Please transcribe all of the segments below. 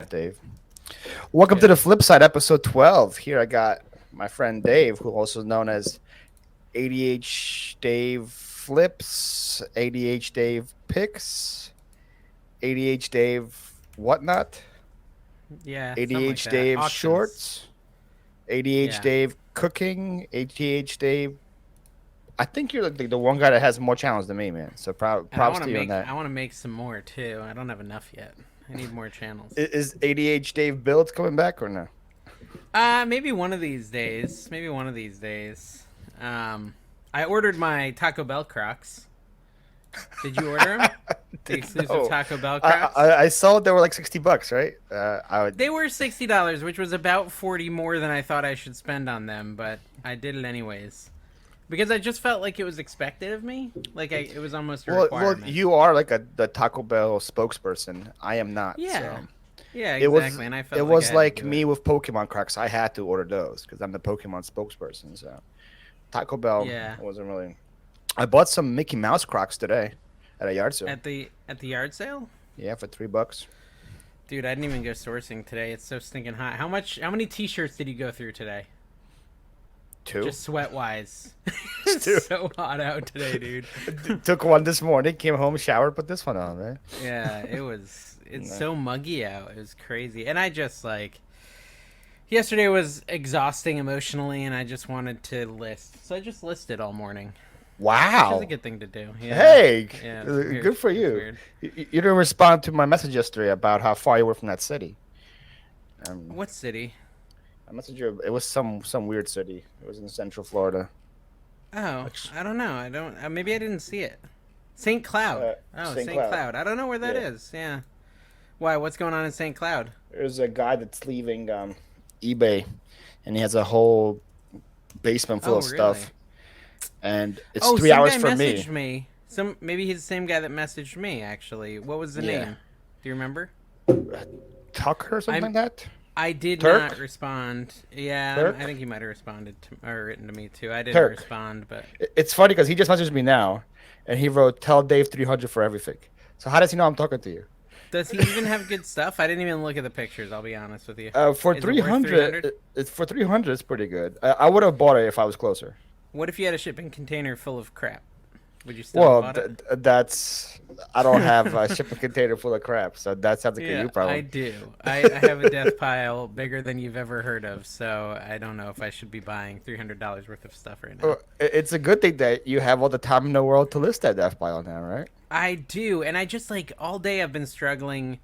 Dave. Welcome to the Flip Side, episode 12. Here I got my friend Dave, who also known as ADHDave Flips, ADHDave Picks, ADHDave Whatnot, Yeah, something like that. ADHDave Auctions. Shorts, Yeah. ADHDave Cooking, ADHDave. I think you're the one guy that has more channels than me, man. So And props to you on that. I want to make some more too. I don't have enough yet. I need more channels. Is ADHDave Builds coming back or no? Maybe one of these days. Maybe one of these days. I ordered my Taco Bell Crocs. Did you order them? The exclusive No. Taco Bell Crocs. I saw they were like $60, right? They were $60, which was about 40 more than I thought I should spend on them, but I did it anyways. Because I just felt like it was expected of me. Like it was almost a requirement. Well, you are like the Taco Bell spokesperson. I am not. Yeah. So. Yeah, It was exactly. And I felt it like was I had to like do me it. with Pokemon Crocs. I had to order those because I'm the Pokemon spokesperson. So Taco Bell Yeah. wasn't really. I bought some Mickey Mouse Crocs today at a yard sale. At the yard sale? Yeah, for $3. Dude, I didn't even go sourcing today. It's so stinking hot. How many t-shirts did you go through today? Two. Just sweat wise. Two. It's so hot out today, dude. Took one this morning. Came home, showered, put this one on, man. Yeah, it's No. so muggy out. It was crazy. And I just yesterday was exhausting emotionally and I just wanted to list. So I just listed all morning. Which Wow. is a good thing to do. Yeah. Hey, Yeah, it's weird. good for It's you. weird. You didn't respond to my message yesterday about how far you were from that city. What city? I messaged you. It was some weird city. It was in Central Florida. Oh, I don't know. I don't. Maybe I didn't see it. St. Cloud. St. St. Cloud. Cloud. I don't know where that is. Yeah. Yeah. Why? What's going on in St. Cloud? There's a guy that's leaving eBay, and he has a whole basement full Oh, of stuff. really? And it's Oh, 3 some hours guy for messaged me. me. Maybe he's the same guy that messaged me. Actually, what was the Yeah. name? Do you remember? Tucker or something like that. I did Turk? not respond. Yeah, Turk? I think he might have responded to or written to me too. I didn't Turk. respond, but It's funny because he just messaged me now, and he wrote, "Tell Dave 300 for everything." So how does he know I'm talking to you? does he even have good stuff? I didn't even look at the pictures. I'll be honest with you. For Is it worth 300, it's for 300. It's pretty good. I would have bought it if I was closer. What if you had a shipping container full of crap? Would you still Well, have bought it? that's I don't have a shipping container full of crap, so that sounds like a Yeah, you problem. I do. I have a death pile bigger than you've ever heard of, so I don't know if I should be buying $300 worth of stuff right now. It's a good thing that you have all the time in the world to list that death pile now, right? I do, and I just all day I've been struggling.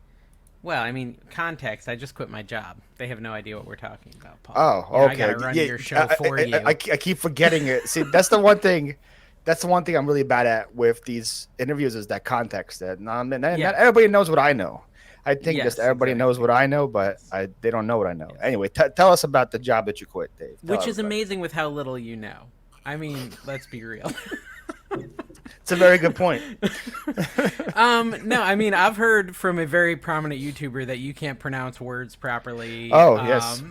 Well, I mean, context. I just quit my job. They have no idea what we're talking about, Paul. Oh, You know, okay. I gotta run your show for you. I keep forgetting it. See, that's the one thing. That's the one thing I'm really bad at with these interviews is that context. That not everybody knows what I know. I think Yes, just everybody knows what I know, but they don't know what I know. Yes. Anyway, tell us about the job that you quit, Dave. Tell Which is everybody. amazing with how little you know. I mean, let's be real. It's a very good point. No, I mean, I've heard from a very prominent YouTuber that you can't pronounce words properly. Oh, yes.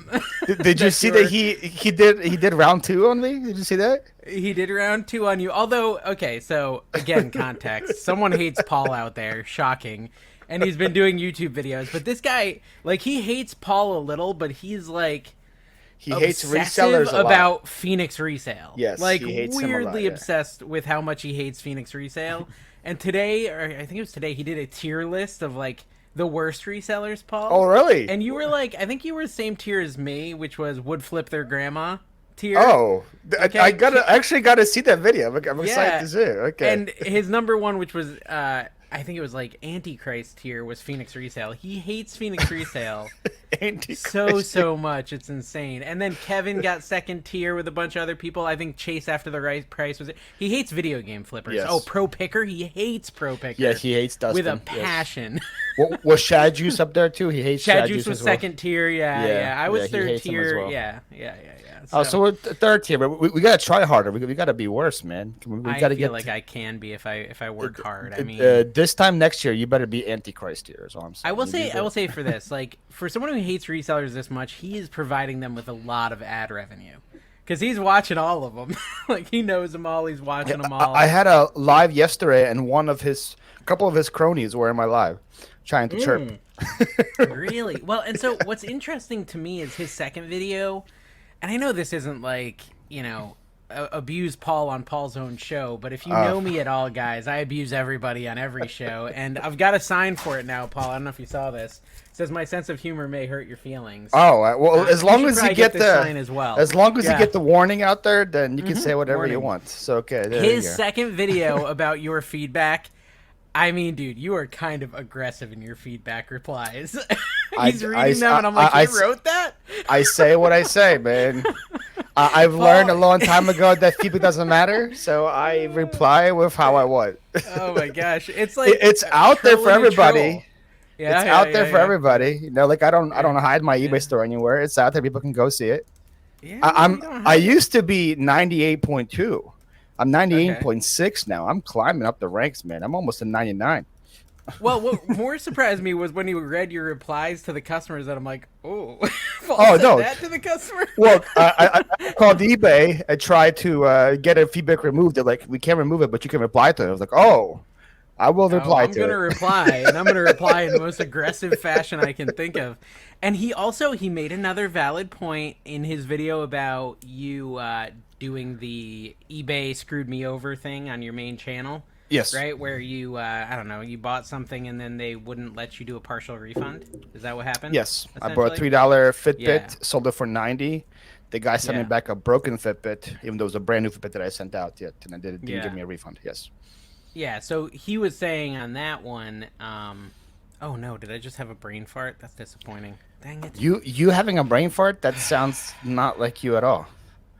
Did you see that you're- he did round 2 on me? Did you see that? He did round 2 on you. Although, okay, so again, context. Someone hates Paul out there. Shocking. And he's been doing YouTube videos. But this guy, he hates Paul a little, but he's He hates obsessive resellers a lot. about Phoenix resale. Yes, he hates them a lot, weirdly yeah. obsessed with how much he hates Phoenix resale. And today, or I think it was today, he did a tier list of the worst resellers, Paul. Oh, really? And you were I think you were the same tier as me, which was would flip their grandma tier. Oh, Okay. I actually gotta see that video. I'm excited to see it. Okay. And his number one, which was I think it was Antichrist tier, was Phoenix resale. He hates Phoenix resale so much, it's insane. And then Kevin got second tier with a bunch of other people. I think Chase after the right price was it. He hates video game flippers. Yes. Oh, Pro Picker, he hates Pro Picker. Yeah, he hates Dustin. with a yes. passion. Was Shad Juice up there too? He hates Chad Shad Juice was as well. second tier. Yeah, Yeah, I was yeah, he third hates him as tier. well. Yeah. Oh, so we're third tier, but we gotta try harder. We gotta be worse, man. We I gotta feel get. like I can be if I work hard. I mean, this time next year, you better be Antichrist here. Is all I'm saying. I will You do say for this, for someone who hates resellers this much, he is providing them with a lot of ad revenue. because he's watching all of them. Like he knows them all. He's watching them all. I had a live yesterday, and a couple of his cronies were in my live, trying to chirp. Really? Well, and so what's interesting to me is his second video, and I know this isn't like, abuse Paul on Paul's own show, but if you know me at all, guys, I abuse everybody on every show, and I've got a sign for it now, Paul. I don't know if you saw this. It says my sense of humor may hurt your feelings. Oh, well, as long as you get the sign as well. As long as you get the warning out there, then you can say whatever you want. So okay, his second video about your feedback. I mean, dude, you are kind of aggressive in your feedback replies. He's reading them, and I'm like, you wrote that? I say what I say, man. I've learned a long time ago that feedback doesn't matter, so I reply with how I want. Oh my gosh, it's like it's out there for everybody. Yeah, it's out there for everybody. Like I don't hide my eBay store anywhere. It's out there. People can go see it. Yeah, I used to be 98.2. I'm 98.6 now. I'm climbing up the ranks, man. I'm almost a 99. Well, what more surprised me was when you read your replies to the customers that I'm like, oh, no, that to the customer. Well, I called eBay and tried to get a feedback removed. They're like, we can't remove it, but you can reply to it. I was like, oh, I will reply to it. I'm going to reply, and I'm going to reply in the most aggressive fashion I can think of. And he made another valid point in his video about you doing the eBay screwed me over thing on your main channel. Yes. Right, where you, I don't know, you bought something and then they wouldn't let you do a partial refund. Is that what happened? Yes. I bought a $3 Fitbit, sold it for $90. The guy sent me back a broken Fitbit, even though it was a brand new Fitbit that I sent out yet, and didn't give me a refund. Yes. Yeah, so he was saying on that one, oh no, did I just have a brain fart? That's disappointing. Dang it. You having a brain fart? That sounds not like you at all.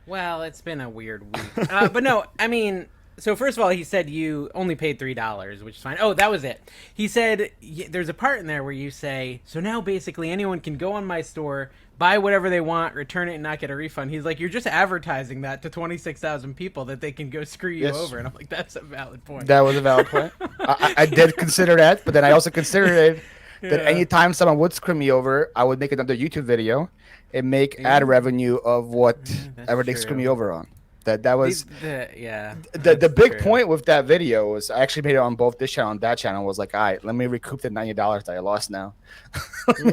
Well, it's been a weird week. But no, I mean, so first of all, he said you only paid $3, which is fine. Oh, that was it. He said there's a part in there where you say, so now basically anyone can go on my store, buy whatever they want, return it, and not get a refund. He's like, you're just advertising that to 26,000 people that they can go screw you over. And I'm like, that's a valid point. That was a valid point. I did consider that, but then I also considered that anytime someone would screw me over, I would make another YouTube video and make ad revenue of whatever they screw me over on. That was the big point with that video was I actually made it on both this channel and that channel. Was like, all right, let me recoup the $90 that I lost now. Let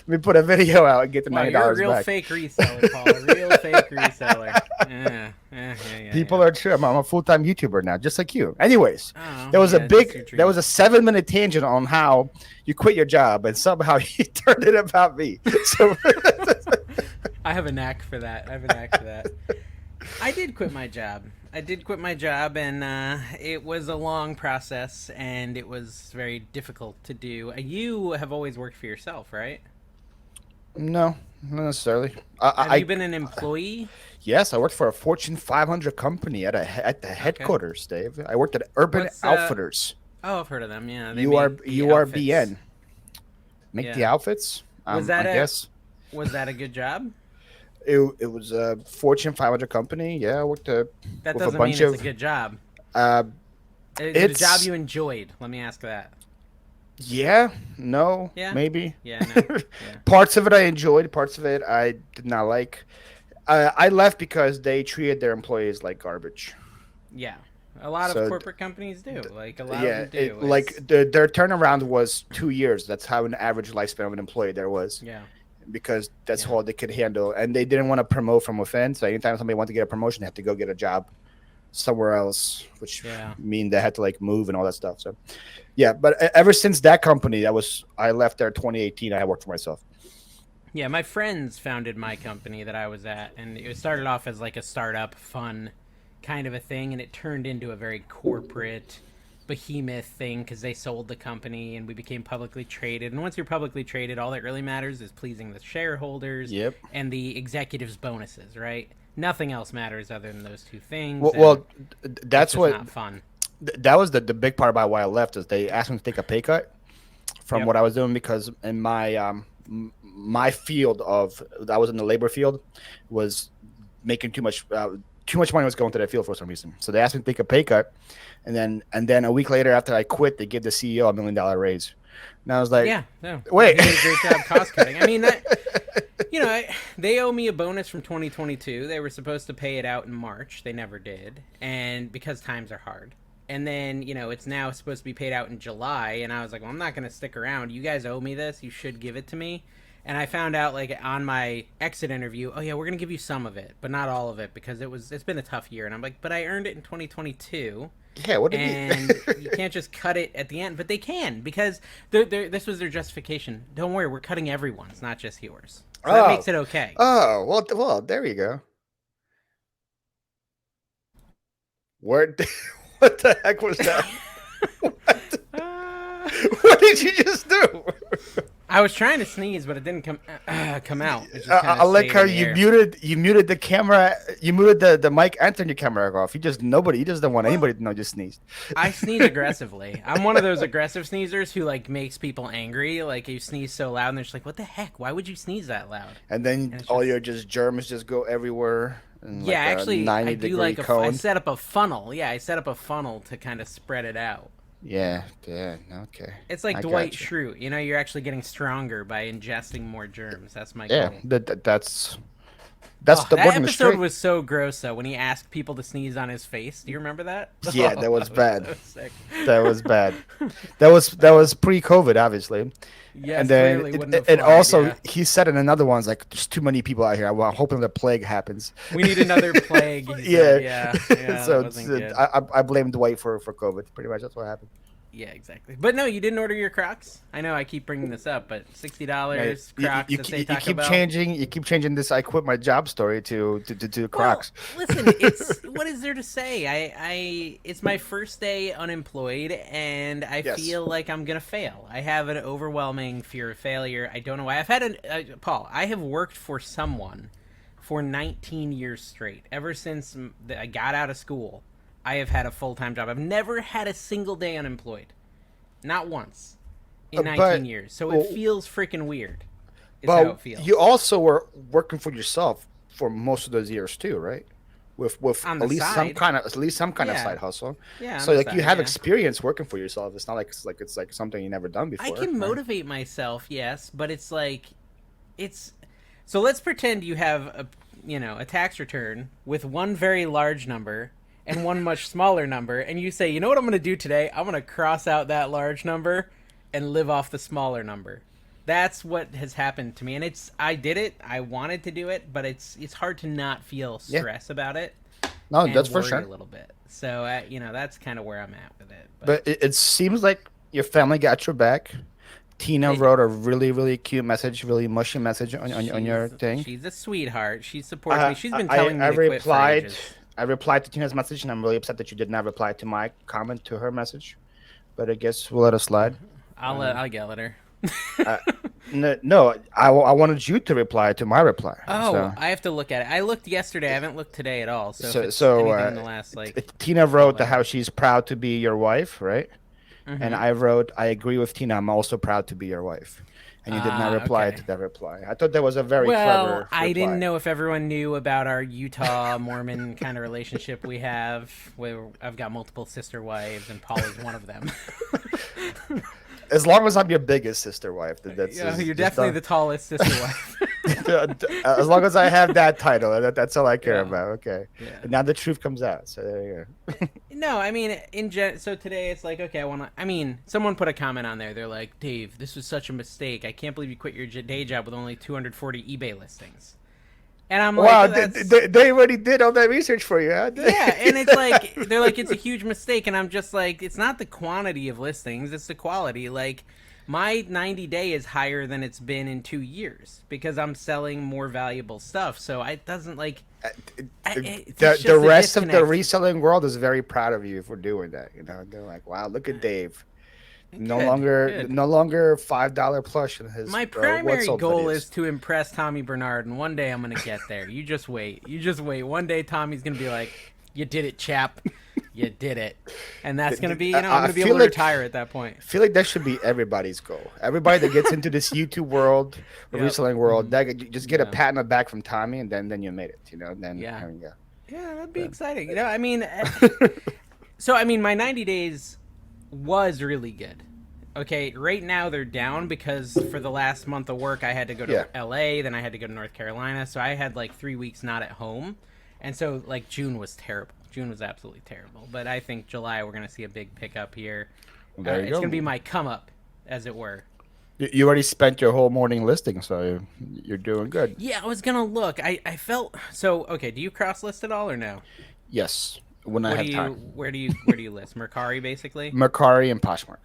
me put a video out and get the $90 you're a real back. Fake reseller, Paul. A real fake reseller. Yeah, people are true. I'm a full-time YouTuber now, just like you. Anyways, there was a 7-minute tangent on how you quit your job and somehow you turned it about me. So I have a knack for that. I did quit my job. And it was a long process, and it was very difficult to do. You have always worked for yourself, right? No, not necessarily. Have you been an employee? Yes, I worked for a Fortune 500 company at the headquarters, Dave. I worked at Urban Outfitters. Oh, I've heard of them, yeah. URBN. Make the outfits? Was that a good job? It was a Fortune 500 company. Yeah, I worked that doesn't mean it's a good job. It's a job you enjoyed. Let me ask that. Yeah, no, maybe. Yeah, no. Parts of it I enjoyed. Parts of it I did not like. I left because they treated their employees like garbage. Yeah, a lot of corporate companies do. Like a lot of them do. Their turnaround was 2 years. That's how an average lifespan of an employee there was. Yeah. Because that's all they could handle, and they didn't want to promote from within. So anytime somebody wanted to get a promotion, they had to go get a job somewhere else, which mean they had to like move and all that stuff. So, yeah. But ever since that company, I left there 2018. I worked for myself. Yeah, my friends founded my company that I was at, and it started off as like a startup, fun kind of a thing, and it turned into a very corporate behemoth thing because they sold the company and we became publicly traded. And once you're publicly traded, all that really matters is pleasing the shareholders and the executives' bonuses, right? Nothing else matters other than those two things. Well, that's what not fun. That was the big part about why I left is they asked me to take a pay cut from what I was doing because in my field I was in the labor field was making too much money was going to that field for some reason. So they asked me to take a pay cut. And then a week later, after I quit, they give the CEO $1 million raise. And I was like, wait, you did a great job cost cutting. I mean, that they owe me a bonus from 2022. They were supposed to pay it out in March. They never did, and because times are hard. And then it's now supposed to be paid out in July, and I was like, well, I'm not going to stick around. You guys owe me this. You should give it to me. And I found out like on my exit interview, oh yeah, we're going to give you some of it, but not all of it because it's been a tough year. And I'm like, but I earned it in 2022. Yeah, what did and you can't just cut it at the end, but they can because this was their justification. Don't worry, we're cutting everyone's, not just yours. So that makes it okay. Oh, well, there you go. Where? What the heck was that? What did you just do? I was trying to sneeze, but it didn't come out. I like how you muted the camera. You muted the mic and turned your camera off. You just don't want anybody to know you sneezed. I sneeze aggressively. I'm one of those aggressive sneezers who like makes people angry. Like you sneeze so loud, and they're just like, "What the heck? Why would you sneeze that loud?" And then all your germs just go everywhere. Yeah, actually, I do like I set up a funnel. Yeah, I set up a funnel to kind of spread it out. Yeah, okay. It's like Dwight Schrute. You're actually getting stronger by ingesting more germs. That's my goal. Yeah, that's that episode was so gross though when he asked people to sneeze on his face. Do you remember that? Yeah, that was bad. So sick. That was bad. That was pre-COVID, obviously. Yes, and then also he said in another one, like, there's too many people out here. I'm hoping the plague happens. We need another plague. Yeah. So I blame Dwight for COVID. Pretty much that's what happened. Yeah, exactly. But no, you didn't order your Crocs. I know I keep bringing this up, but $60 Crocs. You keep changing this. I quit my job story to Crocs. Well, listen, what is there to say? It's my first day unemployed, and I feel like I'm gonna fail. I have an overwhelming fear of failure. I don't know why. I've had Paul. I have worked for someone for 19 years straight. Ever since I got out of school, I have had a full-time job. I've never had a single day unemployed. Not once in 19 years. So it feels freaking weird. How it feels. You also were working for yourself for most of those years too, right? With at least some kind of side hustle. Yeah. So like you have experience working for yourself. It's not like it's like something you never done before. I can motivate myself, yes, but it's like so let's pretend you have a tax return with one very large number and one much smaller number, and you say, you know what I'm going to do today? I'm going to cross out that large number and live off the smaller number. That's what has happened to me, and I did it. I wanted to do it, but it's hard to not feel stress about it. No, that's for sure. A little bit. So that's kind of where I'm at with it. But it seems like your family got your back. Tina wrote a really, really cute message, really mushy message on your thing. She's a sweetheart. She supports me. She's been telling me to quit for ages. I replied to Tina's message, and I'm really upset that you did not reply to my comment to her message. But I guess we'll let it slide. I'll yell at her. No, I wanted you to reply to my reply. Oh, so. I have to look at it. I looked yesterday. I haven't looked today at all. So anything in the last Tina wrote how she's proud to be your wife, right? Mm-hmm. And I wrote, I agree with Tina. I'm also proud to be your wife. And you did not reply to that reply. I thought that was a very clever reply. I didn't know if everyone knew about our Utah Mormon kind of relationship we have, where I've got multiple sister wives, and Paul is one of them. As long as I'm your biggest sister wife, you're definitely the tallest sister wife. As long as I have that title, that's all I care about. Okay. Yeah. And now the truth comes out. So there you go. No, I mean, so today it's like, okay, someone put a comment on there. They're like, Dave, this was such a mistake. I can't believe you quit your day job with only 240 eBay listings. And I'm wow, like, they already did all that research for you, huh? Yeah, and it's like, they're like, it's a huge mistake. And I'm just like, it's not the quantity of listings, it's the quality. Like, my 90-day is higher than it's been in 2 years because I'm selling more valuable stuff. So it doesn't like... the rest of the reselling world is very proud of you for doing that. They're like, wow, look at Dave. No longer $5 plush in his. My primary goal is to impress Tommy Bernard, and one day I'm gonna get there. You just wait. One day Tommy's gonna be like, "You did it, chap. You did it," and that's gonna be. I'm gonna be able to retire at that point. I feel like that should be everybody's goal. Everybody that gets into this YouTube world, or reselling world, that just get a pat on the back from Tommy, and then you made it. Then yeah, that'd be exciting. I mean, my 90 days was really good. Okay, right now they're down because for the last month of work I had to go to Yeah. LA, then I had to go to North Carolina, so I had like 3 weeks not at home, and so like June was terrible. June was absolutely terrible, but I think July we're gonna see a big pickup here. Well, there you It's gonna go. be my come up, as it were. You already spent your whole morning listing, so you're doing good. Yeah, I was gonna look. I felt so. Okay, do you cross list at all or no? Yes, when I What do have you? time. Where do you list? Mercari, basically. Mercari and Poshmark.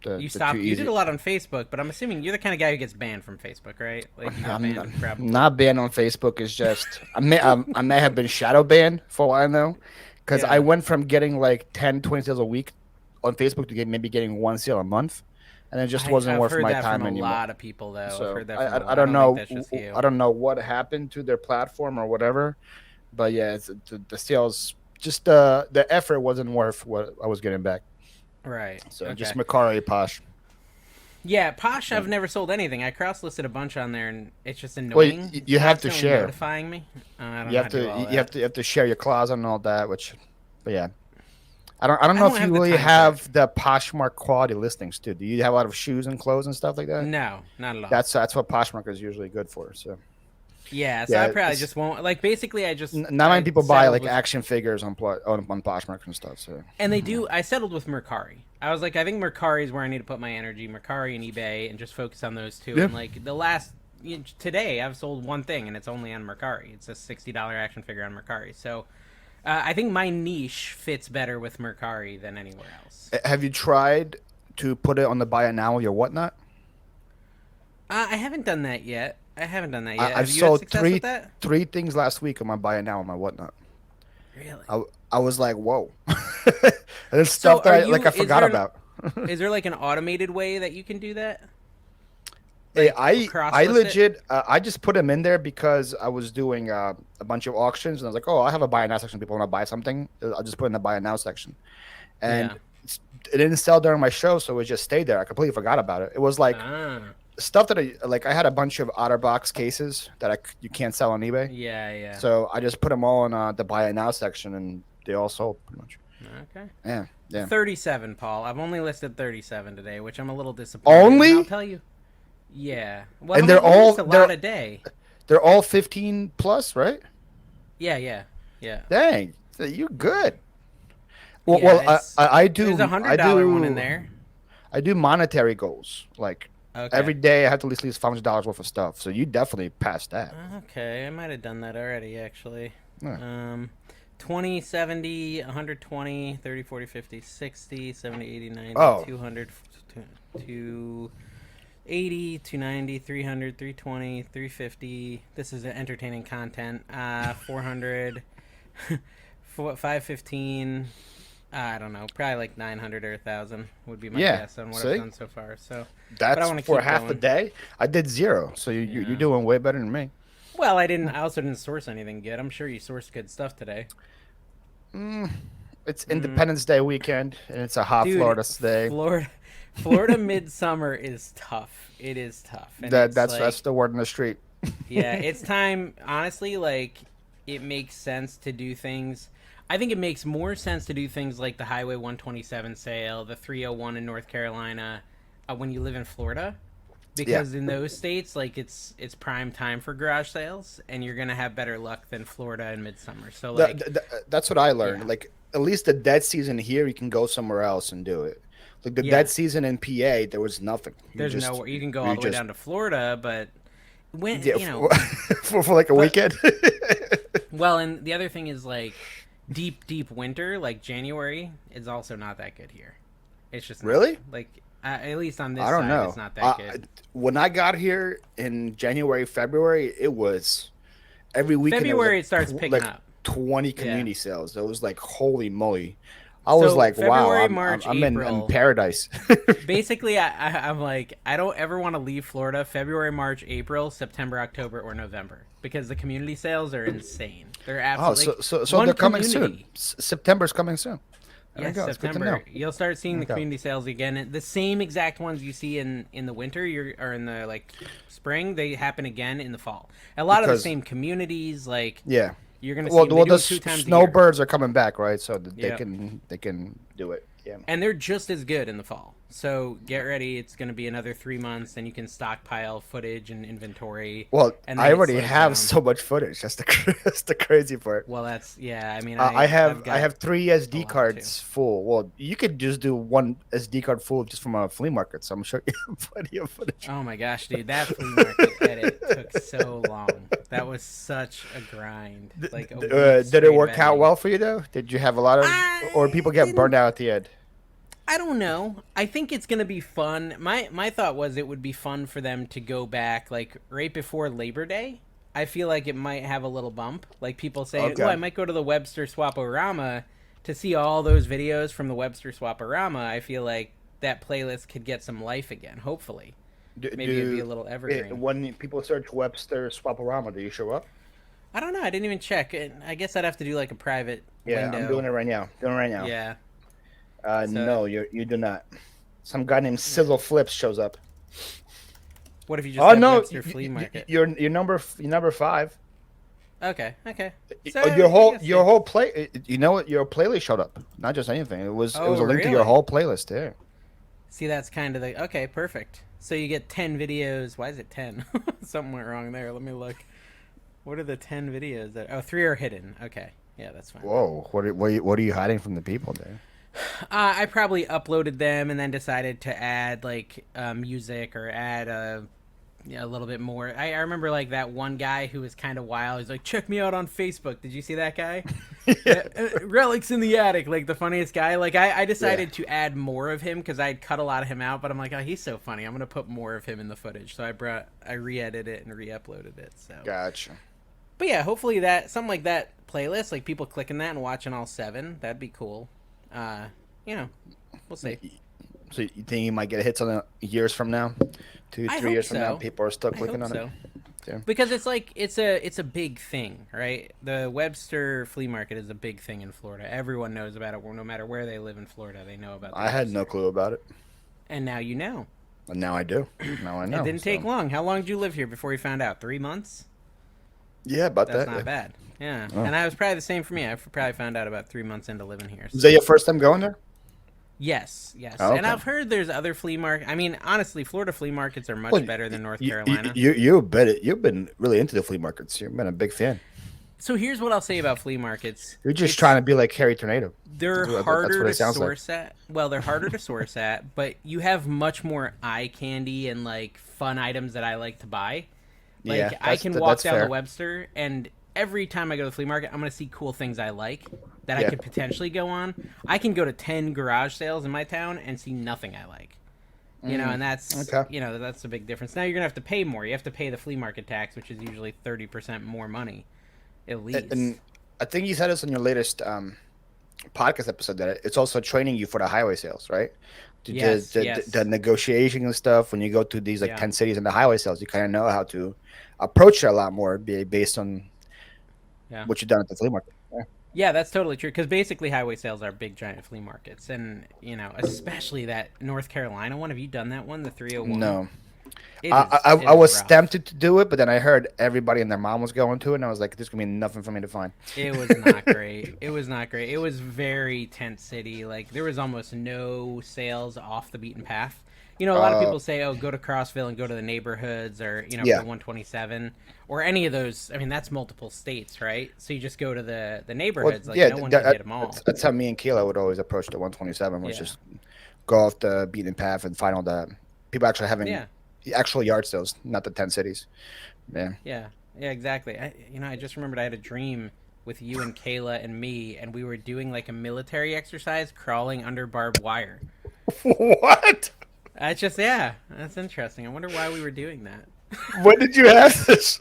You The two stopped. You did easy. a lot on Facebook, but I'm assuming you're the kind of guy who gets banned from Facebook, right? Like you got I'm banned probably. not banned on Facebook. It's just I may have been shadow banned for a while now, because I Yeah, went from getting like 10, 20 sales a week on Facebook to maybe getting one sale a month, and it just wasn't I've worth heard my that from time a anymore. lot of people, though. I've So heard that from a I lot. I don't don't think know, that's just you. I don't know what happened to their platform or whatever, but yeah, the sales, just the effort wasn't worth what I was getting back. Right. So just Okay. Macari Posh. Yeah, Posh. Yeah. I've never sold anything. I cross listed a bunch on there, and it's just Well, annoying. you It's have to constantly share. notifying me. I don't You know have how to do to all you have that. to you have to share your closet and all that, which, but yeah. I don't I know don't if you have the really time for it. have the Poshmark quality listings too. Do you have a lot of shoes and clothes and stuff like that? No, not at all. That's what Poshmark is usually good for. So Yeah, so I yeah, probably it's just won't. Like, basically, not many I people buy settled like with, action figures on Poshmark and stuff. So and they yeah. do. I settled with Mercari. I was like, I think Mercari is where I need to put my energy. Mercari and eBay, and just focus on those two. Yeah. And like today, I've sold one thing, and it's only on Mercari. It's a $60 action figure on Mercari. So I think my niche fits better with Mercari than anywhere else. Have you tried to put it on the buy it now or whatnot? I haven't done that yet. I've Have you had sold success with that? three things last week on my buy it now on my whatnot. Really? I was like, whoa. There's So stuff that I is forgot there about. is there like an automated way that you can do that? Hey, Like cross I list it? legit I just put them in there because I was doing a bunch of auctions, and I was like, oh, I have a buy it now section. People want to buy something, I'll just put in the buy it now section, and Yeah. it didn't sell during my show, so it just stayed there. I completely forgot about it. It was like Ah. stuff that I had a bunch of OtterBox cases that you can't sell on eBay, Yeah, yeah. so I just put them all in the buy it now section, and they all sold pretty much. Okay. Yeah, yeah. 37, Paul. I've only listed 37 today, which I'm a little disappointed. Only? And I'll tell you. Yeah. Well, And I'm they're only all list a lot a day. they're all 15 plus, right? Yeah, yeah, yeah. Dang, so you good. Yeah, I do. There's a $100 one in there. I do monetary goals. Like Okay. every day, I have to at least $500 worth of stuff. So you definitely passed that. Okay, I might have done that already, actually. Yeah. 20, 70, 120, 30, 40, 50, 60, 70, 80, 90, Oh. 200, 280, 290, 300, 320, 350. This is entertaining content. 400, 515. I don't know. Probably like 900 or 1,000 would be my Yeah, guess on what see? I've done so far. So, That's I wanna for keep half a going. day. I did zero. So Yeah. you're doing way better than me. well, I also didn't source anything good. I'm sure you sourced good stuff today. It's Independence Day weekend, and it's a hot Dude, Florida day. Florida midsummer is tough. It is tough. And it's That's like, that's the word in the street. yeah, it's time. Honestly, like it makes sense to do things. I think it makes more sense to do things like the Highway 127 sale, the 301 in North Carolina, when you live in Florida, because in those states, like it's prime time for garage sales, and you're gonna have better luck than Florida in midsummer. So like, That's what I learned. Yeah. Like at least the dead season here, you can go somewhere else and do it. Like the Yeah. dead season in PA, there was nothing. there's nowhere you can go all the way down to Florida, but when Yeah, you know. for like a weekend. Well, and the other thing is like deep winter, like January, is also not that good here. It's just not. Really? Like at least on this I don't side, know. it's not that good. When I got here in January, February, it was every weekend. there was February like it starts picking up. 20 community sales. It was like holy moly. I was So, like, wow, February, I'm, March, I'm in April. paradise. Basically, I'm like, I don't ever want to leave Florida February, March, April, September, October, or November because the community sales are insane. They're Oh, absolutely so one they're coming community. soon. September's coming soon. There Yes, you go. It's good to know. September. You'll start seeing the Okay. community sales again. And the same exact ones you see in the winter, or in the like spring. They happen again in the fall. A lot of the Because- same communities. Like Yeah. you're gonna see Well, them. They well, do the it 2 times a year. snowbirds are coming back, right? So that Yeah. they can do it. Yeah. And they're just as good in the fall. So get ready. It's going to be another 3 months. Then you can stockpile footage and inventory, Well, and then I it already slows have down. so much footage. That's the crazy part. Well, that's yeah. I mean, I I've I got have three a SD lot too. cards full. Well, you could just do one SD card full just from a flea market. So I'm sure you have plenty of footage. Oh my gosh, dude, that flea market edit took so long. That was such a grind. Like a week Did it straight of work out editing. well for you though? Did you have a lot of, or I people get burned didn't. out at the end? I don't know. I think it's gonna be fun. My thought was it would be fun for them to go back like right before Labor Day. I feel like it might have a little bump. Like people saying, "Oh, Okay. I might go to the Webster Swaporama to see all those videos from the Webster Swaporama." I feel like that playlist could get some life again. Hopefully, maybe it'd be a little evergreen. When people search Webster Swaporama, do you show up? I don't know. I didn't even check. I guess I'd have to do like a private Yeah, I'm doing window. it right now. Doing it right now. Yeah. So No, you do not. Some guy named Sizzle Flips shows up. what if you just Oh have no, Webster Flea Market? you're number five. Okay. Okay. So I Your guess your whole play. You know what? Your playlist showed up. Not just anything. It was Oh, a link to your really? whole playlist. Yeah. See, that's kind of the okay. Perfect. So you get 10 videos. Why is it 10? Something went wrong there. Let me look. What are the 10 videos that? Oh, three are hidden. Okay. Yeah, that's fine. Whoa. What are you hiding from the people there? I probably uploaded them and then decided to add like music or add a little bit more. I remember like that one guy who was kind of wild. He's like, check me out on Facebook. Did you see that guy? Relics in the attic, like the funniest guy. Like I decided to add more of him because I'd cut a lot of him out, but I'm like, oh, he's so funny. I'm gonna put more of him in the footage. So I re-edited it and re-uploaded it. So, Gotcha. but yeah, hopefully that something like that playlist, like people clicking that and watching all 7, that'd be cool. Uh, you know, we'll see. So you think you might get hits on it years from now, two, I 3 years hope from now? so. People are still I clicking hope on so. it. Yeah. Because it's like it's a big thing, right? The Webster Flea Market is a big thing in Florida. Everyone knows about it. No matter where they live in Florida, they know about the I had no Webster. clue about it, And now you know. and now I do. Now I know. It didn't take so. long. How long did you live here before you found out? 3 months? Yeah, about That's that. not Yeah. bad. Yeah. Oh. And I was probably the same for me. I probably found out about 3 months into living here. Is So. that your first time going there? Yes, yes. Oh, And okay. I've heard there's other flea market. I mean, honestly, Florida flea markets are much Well, better than North Carolina. you've been really into the flea markets. You've been a big fan. So here's what I'll say about flea markets. You're just It's trying to be like Harry Tornado. They're That's harder what to it sounds like. source at. Well, they're harder to source at, but you have much more eye candy and like fun items that I like to buy. Like Yeah, I can walk that's down fair. the Webster and every time I go to the flea market, I'm going to see cool things I like that I Yeah. could potentially go on. I can go to 10 garage sales in my town and see nothing I like. You know, and that's Okay. that's a big difference. Now you're gonna have to pay more. You have to pay the flea market tax, which is usually 30% more money, at least. And I think you said this on your latest podcast episode that it's also training you for the highway sales, right? Yes, The, yes. the negotiation and stuff. When you go to these like Yeah. 10 cities and the highway sales, you kind of know how to approach it a lot more based on Yeah. what you've done at the flea market. Yeah. Yeah, that's totally true. Because basically, highway sales are big, giant flea markets, and especially that North Carolina one. Have you done that one, the 301? No, It I is was rough. tempted to do it, but then I heard everybody and their mom was going to it, and I was like, "There's gonna be nothing for me to find." It was not great. It was not great. It was very tent city. Like there was almost no sales off the beaten path. A lot of people say, "Oh, go to Crossville and go to the neighborhoods," or Yeah. the 127, or any of those. I mean, that's multiple states, right? So you just go to the neighborhoods. Well, yeah, no one can hit them all. that's how me and Kayla would always approach the 127, was Yeah. just go off the beaten path and find all the people actually having Yeah. actual yard sales, not the 10 cities. Yeah. Yeah, yeah, exactly. I just remembered I had a dream with you and Kayla and me, and we were doing like a military exercise, crawling under barbed wire. What? That's interesting. I wonder why we were doing that. When did you have this?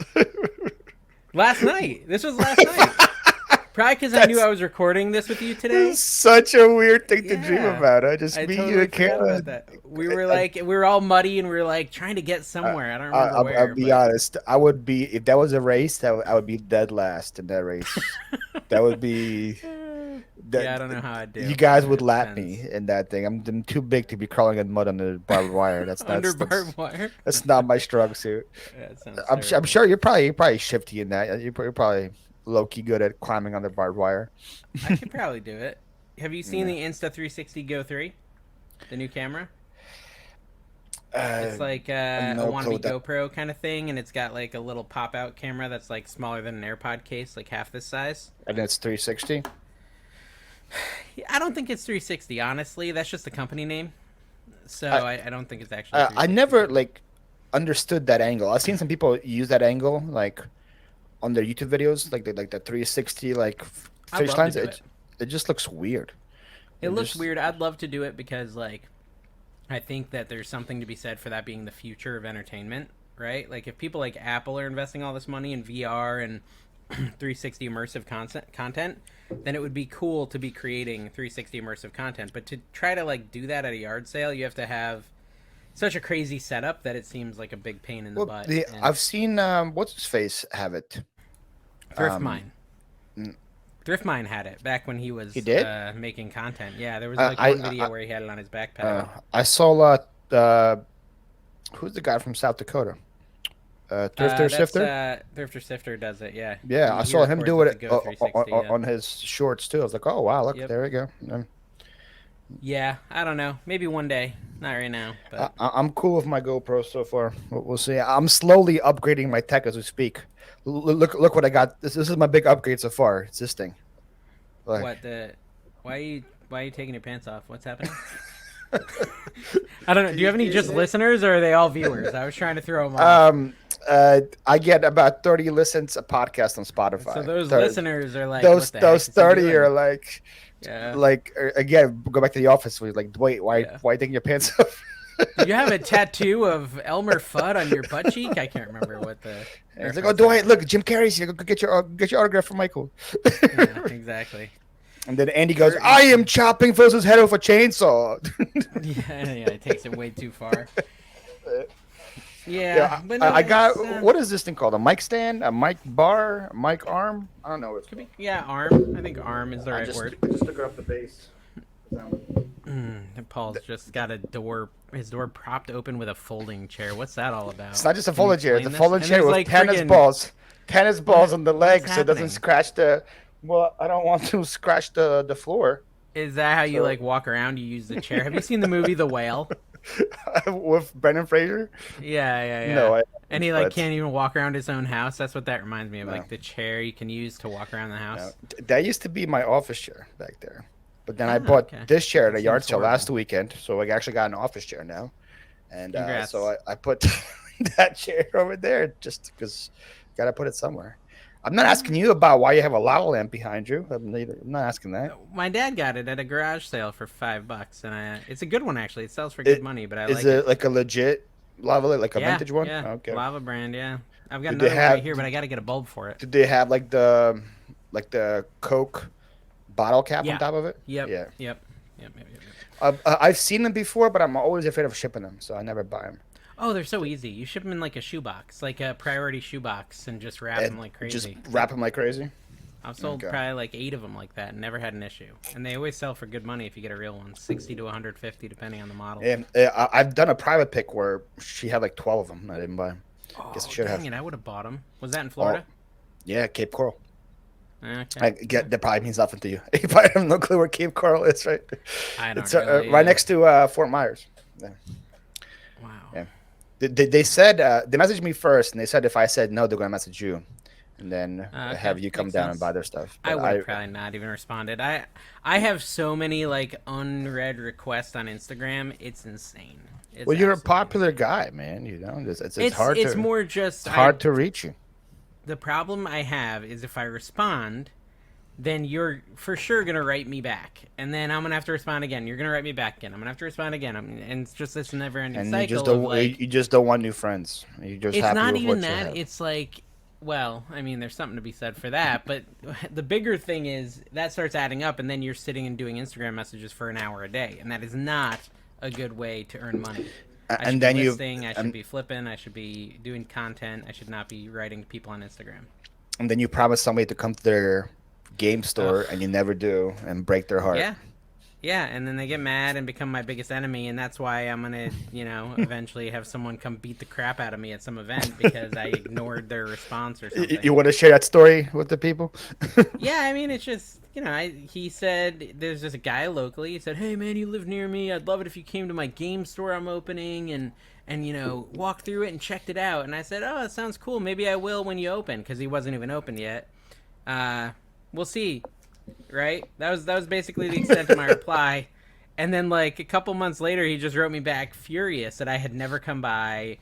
Last night. This was last night. Probably because I knew I was recording this with you today. Such a weird thing to dream Yeah. about. I just I me, totally you, and forgot Kayla. about that. We were all muddy, and we were like trying to get somewhere. I don't remember where. I'll be but- honest. I would be, if that was a race, I would be dead last in that race. That would be. Yeah, I don't know how I'd do. You guys would It lap depends. me in that thing. I'm too big to be crawling in mud under barbed wire. Under barbed wire. That's not my strong suit. Yeah, that sounds I'm terrible. sure you're probably shifty in that. You're probably low key good at climbing under barbed wire. I could probably do it. Have you seen the Insta360 Go 3? The new camera? Uh, It's like a no clue wannabe what that. GoPro kind of thing, and it's got like a little pop out camera that's like smaller than an AirPod case, like half this size. And it's 360. I don't think it's 360, honestly. That's just the company name. So I I don't think it's actually I 360. never like understood that angle. I've seen some people use that angle like on their YouTube videos, like the 360 like I'd fish love to lines. do it. It just looks weird. It It looks just weird. I'd love to do it because, like, I think that there's something to be said for that being the future of entertainment, right? Like, if people like Apple are investing all this money in VR and 360 immersive content, then it would be cool to be creating 360 immersive content. But to try to like do that at a yard sale, you have to have such a crazy setup that it seems like a big pain in the well, butt. And I've seen what's his face have it. Thrift Um, Mine. Thrift Mine had it back when he was he did. making content. Yeah, there was Uh, like I, one video I where he had it on his backpack. I saw who's the guy from South Dakota? Thrifter That's Sifter. Thrifter Sifter does it. Yeah, Yeah, I he saw him records do with the it Go 360. Yeah. on his shorts too. I was like, oh wow, look, Yep. there we go. Yeah, I don't know. Maybe one day. Not right now, but I'm cool with my GoPro so far. We'll see. I'm slowly upgrading my tech as we speak. Look what I got. This is my big upgrade so far. It's this thing. Like, what the? Why are you taking your pants off? What's happening? I don't know. Do you have any just listeners or are they all viewers? I was trying to throw them off. I get about 30 listens a podcast on Spotify. So those 30. listeners are like, those what the heck those is he 30 doing? are like Yeah. again, go back to the office. We're like, wait, why Yeah. why are you taking your pants off? Do you have a tattoo of Elmer Fudd on your butt cheek? I can't remember what the. And it's like, oh, Dwight, look, Jim Carrey's here. Go get your autograph from Michael. Yeah, exactly. And then Andy goes, I am chopping Phil's head off a chainsaw. Yeah, it takes it way too far. Yeah, Yeah, but no, I got, it's, what is this thing called? A mic stand? A mic bar? A mic arm? I don't know. It's could be, yeah, arm. I think arm is the right just, word. just took off the base. And Paul's just got his door propped open with a folding chair. What's that all about? It's not just a Can you folding chair. It's a explain this? folding And chair there's, with like, tennis friggin- balls. Tennis balls on the legs so it doesn't happening? scratch the. Well, I don't want to scratch the floor. Is that how you So- like walk around? You use the chair. Have you seen the movie The Whale? With Brendan Fraser? Yeah. No, And he like but- can't even walk around his own house. That's what that reminds me of, No. like the chair you can use to walk around the house. That used to be my office chair back there. But then I Ah, bought okay. this chair at a That yard seems sale last horrible. weekend. So I actually got an office chair now. And Congrats. so I put that chair over there just because got to put it somewhere. I'm not asking you about why you have a lava lamp behind you. I'm not asking that. My dad got it at a garage sale for $5, and it's a good one actually. It sells for good money, but I like Is it like a legit lava lamp, like a Yeah, vintage one? yeah, Okay. Lava brand. Yeah, I've got Did they another one right have- here, but I got to get a bulb for it. Did they have like the Coke bottle cap Yeah. on top of it? Yep. Yeah. Yep. I've seen them before, but I'm always afraid of shipping them, so I never buy them. Oh, they're so easy. You ship them in like a shoebox, like a priority shoebox, and just wrap them like Just crazy. wrap them like crazy. I've sold Okay. probably like 8 of them like that, and never had an issue. And they always sell for good money if you get a real one, 60 to 150 depending on the model. And I've done a private pick where she had like 12 of them. I didn't buy them. Oh, Guess I should dang have. it! I would have bought them. Was that in Florida? Yeah, Cape Coral. Okay. That probably means nothing to you. You probably have no clue where Cape Coral is, right? I don't It's really, right next to Fort Myers. Yeah. Wow. Yeah. They said they messaged me first, and they said if I said no, they're gonna message you, and then Okay. have you come Makes down sense. and buy their stuff. I But would have probably not even responded. I have so many like unread requests on Instagram. It's insane. It's well, you're a absolutely popular guy, man. You know, it's insane. hard It's to more just it's hard to reach you. the problem I have is if I respond, then you're for sure gonna write me back, and then I'm gonna have to respond again. You're gonna write me back again. I'm gonna have to respond again. And it's just this never-ending And cycle you just of don't like. you just don't want new friends. You just It's happy not with even what you that. have. It's like, well, I mean, there's something to be said for that, but the bigger thing is that starts adding up, and then you're sitting and doing Instagram messages for an hour a day, and that is not a good way to earn money. I should And then be you listing, I should be flipping, I should be doing content, I should not be writing to people on Instagram. and then you promise somebody to come to their game store, and you never do, and break their heart. Yeah, and then they get mad and become my biggest enemy, and that's why I'm gonna, eventually have someone come beat the crap out of me at some event because I ignored their response or something. You want to share that story with the people? Yeah, I mean, it's just he said there's just a guy locally. He said, "Hey man, you live near me. I'd love it if you came to my game store I'm opening and walked through it and checked it out." And I said, "Oh, that sounds cool. Maybe I will when you open," because he wasn't even open yet. We'll see, right? That was basically the extent of my reply. And then like a couple months later, he just wrote me back furious that I had never come by.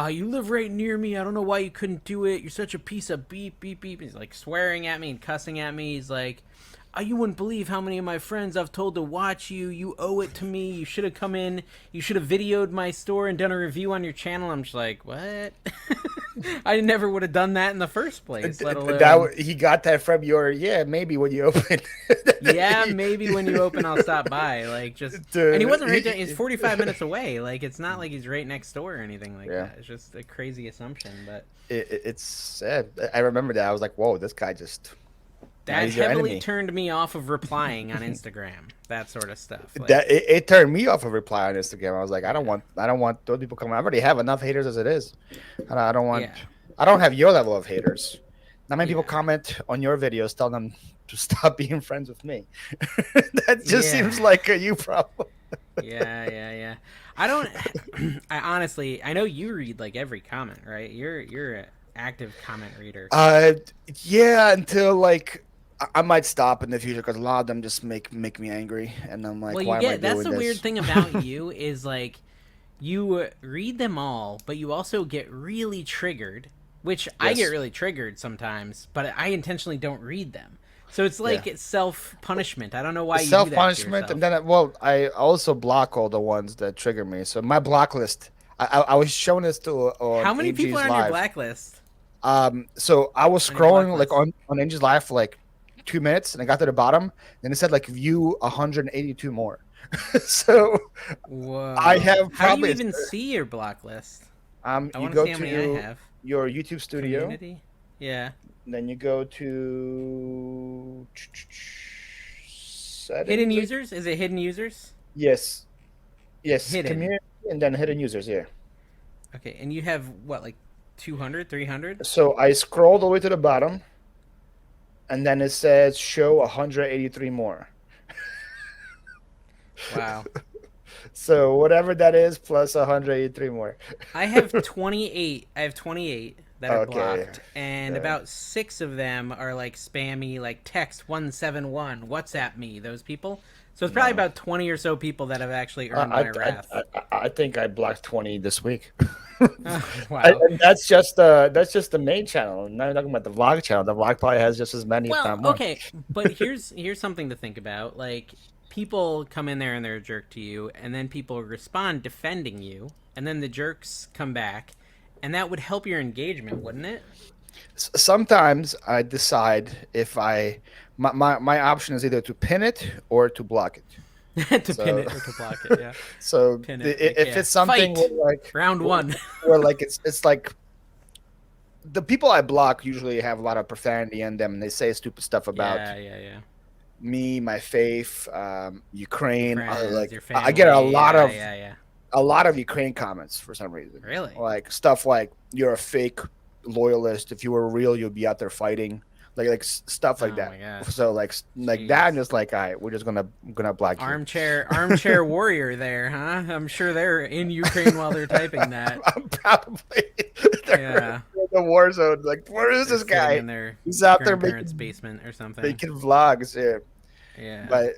You live right near me. I don't know why you couldn't do it. You're such a piece of beep, beep, beep. He's like swearing at me and cussing at me. He's like, you wouldn't believe how many of my friends I've told to watch you. You owe it to me. You should have come in. You should have videoed my store and done a review on your channel. I'm just like, what? I never would have done that in the first place, let alone... He got that from your, maybe when you open. Yeah, maybe when you open, I'll stop by. Like, just... Dude, and he wasn't right there. He's 45 minutes away. Like, it's not like he's right next door or anything like that. It's just a crazy assumption, but... It's sad. I remember that. I was like, whoa, this guy just... That heavily turned me off of replying on Instagram. That sort of stuff. Like, it turned me off of replying on Instagram. I was like, I don't want those people coming. I already have enough haters as it is. I don't want. Yeah. I don't have your level of haters. Not many people comment on your videos, tell them to stop being friends with me. That just seems like a you problem. Yeah. I don't. I honestly, I know you read like every comment, right? You're an active comment reader. Yeah, until like. I might stop in the future because a lot of them just make me angry, and I'm like, why am I doing that's the this? weird thing about you is like you read them all, but you also get really triggered, which I get really triggered sometimes, but I intentionally don't read them. So it's like it's self-punishment. I don't know why you do that to self-punishment, and then I also block all the ones that trigger me. So my block list, I was showing this to how many people are on your blacklist? So I was scrolling like on Angie's Live for like 2 minutes, and I got to the bottom, and it said like view 182 more. So whoa. I have probably. How do you even see your block list? You go to your YouTube studio. Community? Yeah. And then you go to settings. Hidden users? Is it hidden users? Yes. Hidden. Community and then hidden users. Yeah. Okay, and you have what, like 200, 300? So I scrolled all the way to the bottom. And then it says show 183 more. Wow. So whatever that is plus 183 more. I have 28. I have 28 that are blocked, and about 6 of them are like spammy, like text 171, WhatsApp me, those people. So it's probably about 20 or so people that have actually earned my wrath. I think I blocked 20 this week. Wow. And that's just the main channel. Now you're talking about the vlog channel. The vlog probably has just as many. Well, if not more. Okay, but here's something to think about. Like, people come in there and they're a jerk to you, and then people respond defending you, and then the jerks come back, and that would help your engagement, wouldn't it? Sometimes I decide if my option is either to pin it or to block it. Pin it or to block it, yeah. So if it's something like round one, where like it's like the people I block usually have a lot of profanity in them, and they say stupid stuff about me, my faith, Ukraine. Friends, I get a lot of Ukraine comments for some reason. Really? Like stuff like you're a fake loyalist. If you were real, you'd be out there fighting. Like stuff like that. So like that, and just like, all right, we're just gonna block you. Armchair warrior there, huh? I'm sure they're in Ukraine while they're typing that. Probably. They're in the war zone. Like, where is this guy? In their He's out there making basement or something. Making vlogs. Yeah.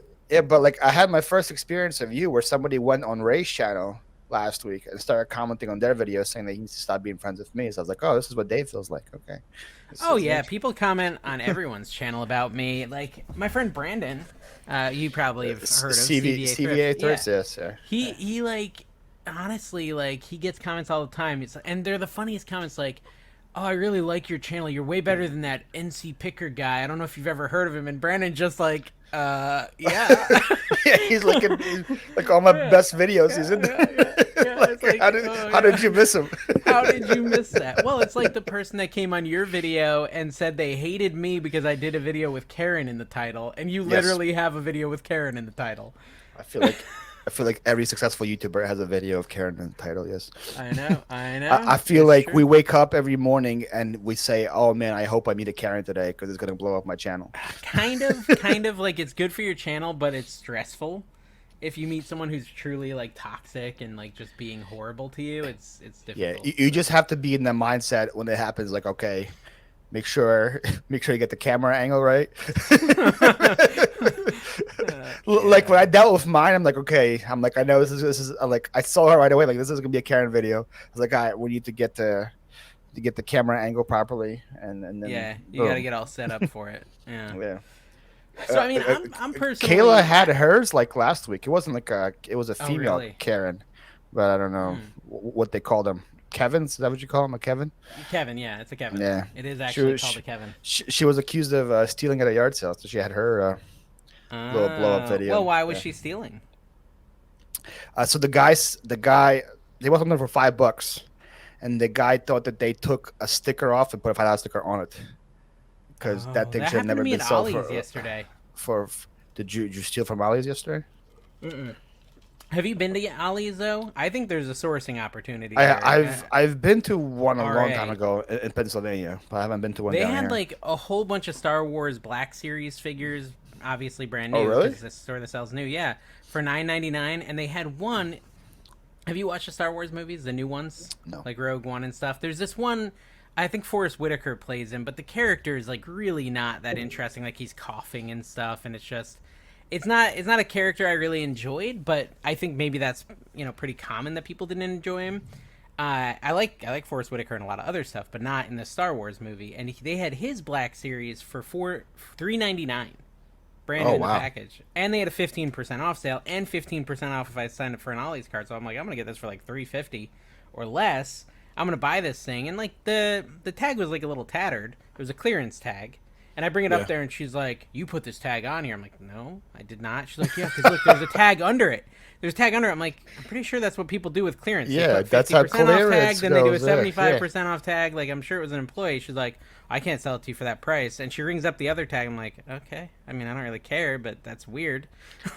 But like I had my first experience of you where somebody went on Ray's channel last week and started commenting on their videos saying that he needs to stop being friends with me. So I was like, oh, this is what Dave feels like. Okay. People comment on everyone's channel about me. Like my friend Brandon, you probably have heard of CVA Thirst. Yes. He like honestly, like he gets comments all the time. And they're the funniest comments. Like, oh, I really like your channel. You're way better than that NC Picker guy. I don't know if you've ever heard of him. And Brandon just like, yeah. He's looking like all my best videos. He's in there. How did you miss him? How did you miss that? Well, it's like the person that came on your video and said they hated me because I did a video with Karen in the title, and you literally have a video with Karen in the title. I feel like I feel like every successful YouTuber has a video of Karen in the title. Yes. I know, I I know. feel It's like we true. wake up every morning and we say, "Oh man, I hope I meet a Karen today because it's gonna blow up my channel." Kind of like it's good for your channel, but it's stressful. If you meet someone who's truly like toxic and like just being horrible to you, it's Yeah, difficult. you just have to be in the mindset when it happens. Like, okay, make sure make sure you get the camera angle right. Like when Yeah. I dealt with mine, I'm like, okay, I'm like, I know this is like I saw her right away. Like this is gonna be a Karen video. I was like, all right, we need to get the camera angle properly, and then Yeah, you got to boom, get all set up for it. Yeah. yeah. So I mean, I'm Kayla personally had hers like last week. It wasn't like it was a oh female really? Karen, but I don't know Hmm. what they called them. Kevin's, is that what you call him? A Kevin? Kevin, yeah, it's a Kevin. Yeah. It is She actually was called a Kevin. she was accused of stealing at a yard sale, so she had her little blow up Well, video. why was Yeah. she stealing? So the guy, they bought something for $5, and the guy thought that they took a sticker off and put a $5 sticker on it because that Oh, thing that should have happened to never me been at sold Ollie's yesterday. for. Did you steal from Ollie's yesterday? Mm-mm. Have you been to Ollie's though? I think there's a sourcing opportunity there. I've been to one a long time RA. ago in Pennsylvania, but I haven't been to one They down had here. like a whole bunch of Star Wars Black Series figures, obviously brand Oh new really? because it's a store that sells new. Yeah, for $9.99, and they had one. Have you watched the Star Wars movies, the new ones, No. like Rogue One and stuff? There's this one. I think Forrest Whitaker plays him, but the character is like really not that interesting. Like he's coughing and stuff, and it's just it's not a character I really enjoyed. But I think maybe that's pretty common that people didn't enjoy him. I like Forrest Whitaker and a lot of other stuff, but not in the Star Wars movie. And they had his Black Series for $3.99, brand new Oh in the wow. package, and they had a 15% off sale and 15% off if I signed up for an Ollie's card. So I'm like, I'm gonna get this for like $3.50 or less. I'm gonna buy this thing, and like the tag was like a little tattered. It was a clearance tag, and I bring it Yeah. up there, and she's like, "You put this tag on here." I'm like, "No, I did not." She's like, "Yeah, because look, there's a tag under it. There's a tag under it." I'm like, "I'm pretty sure that's what people do with clearance. They Yeah, put that's how 50% off tag, clearance then they do a goes. Yeah, 75% off tag." Like I'm sure it was an employee. She's like, "I can't sell it to you for that price." And she rings up the other tag. I'm like, "Okay. I mean, I don't really care, but that's weird.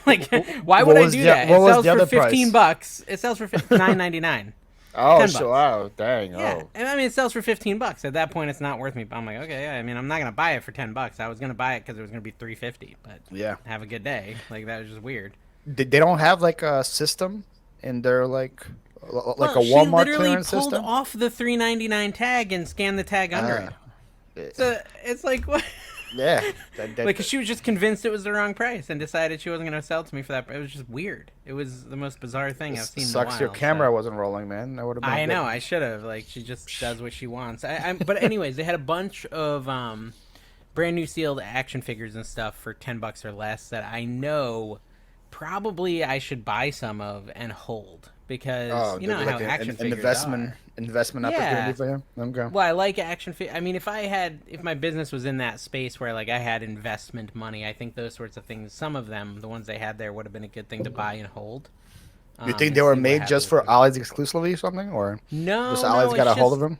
Like, why would What I was do the that? what It was sells the for other $15 price? bucks. It sells for $9.99." Oh, 10 so bucks. wow, dang. Yeah, Oh, and I mean it sells for $15. At that point, it's not worth me. I'm like, okay, yeah. I mean, I'm not gonna buy it for $10. I was gonna buy it because it was gonna be $3.50. But yeah. have a good day. Like that was just weird. They don't have like a system in their like a Well, she Walmart literally clearance pulled system. off the $3.99 tag and scanned the tag under it. Eh, So it's like what? yeah. That, Like she was just convinced it was the wrong price and decided she wasn't gonna sell it to me for that. It was just weird. It was the most bizarre thing I've seen in a sucks while. your camera So. wasn't rolling, man. That would have been. I good. know. I should have. Like, she just does what she wants. But anyways, they had a bunch of brand new sealed action figures and stuff for $10 or less that I know probably I should buy some of and hold because Oh, you know like how an action figures investment are. investment Yeah. opportunity for you. Okay. Well, I like action figures. I mean, if my business was in that space where like I had investment money, I think those sorts of things. Some of them, the ones they had there, would have been a good thing to buy and hold. You think And they were see what made happens just with for them. Ollie's exclusively or something, or No, just Ollie's no, got it's a hold just of them?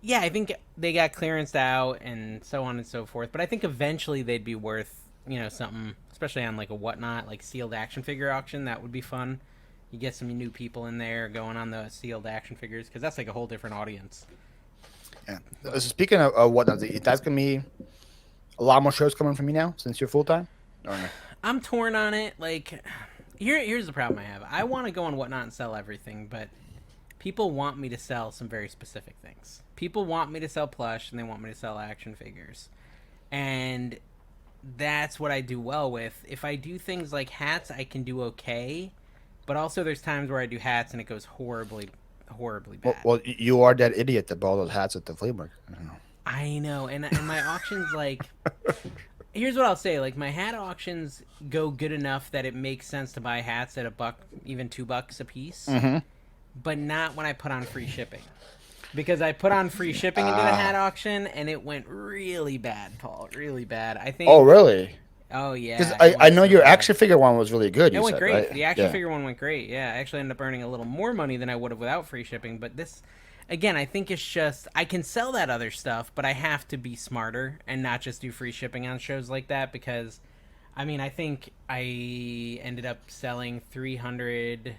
yeah, I think they got clearanced out and so on and so forth. But I think eventually they'd be worth, something, especially on like a whatnot, like sealed action figure auction. That would be fun. You get some new people in there going on the sealed action figures because that's like a whole different audience. Yeah. So speaking of whatnot, that's gonna be a lot more shows coming from you now since you're full time. Or no? I'm torn on it. Like, here's the problem I have. I want to go on whatnot and sell everything, but people want me to sell some very specific things. People want me to sell plush and they want me to sell action figures. And that's what I do well with. If I do things like hats, I can do okay. But also there's times where I do hats and it goes horribly, horribly bad. Well, you are that idiot that bought those hats at the flea market. I don't know. I know. And my auctions, like... Here's what I'll say. Like, my hat auctions go good enough that it makes sense to buy hats at $1, even $2 a piece. Mm-hmm. But not when I put on free shipping. Because I put on free shipping into the hat auction, and it went really bad, Paul. Really bad. I think... Oh, really? Oh, yeah. Because it I went know so your bad. action figure one was really good. It You went said, great. right? The action Yeah. figure one went great. Yeah, I actually ended up earning a little more money than I would have without free shipping. But this, again, I think it's just I can sell that other stuff, but I have to be smarter and not just do free shipping on shows like that because I mean, I think I ended up selling $300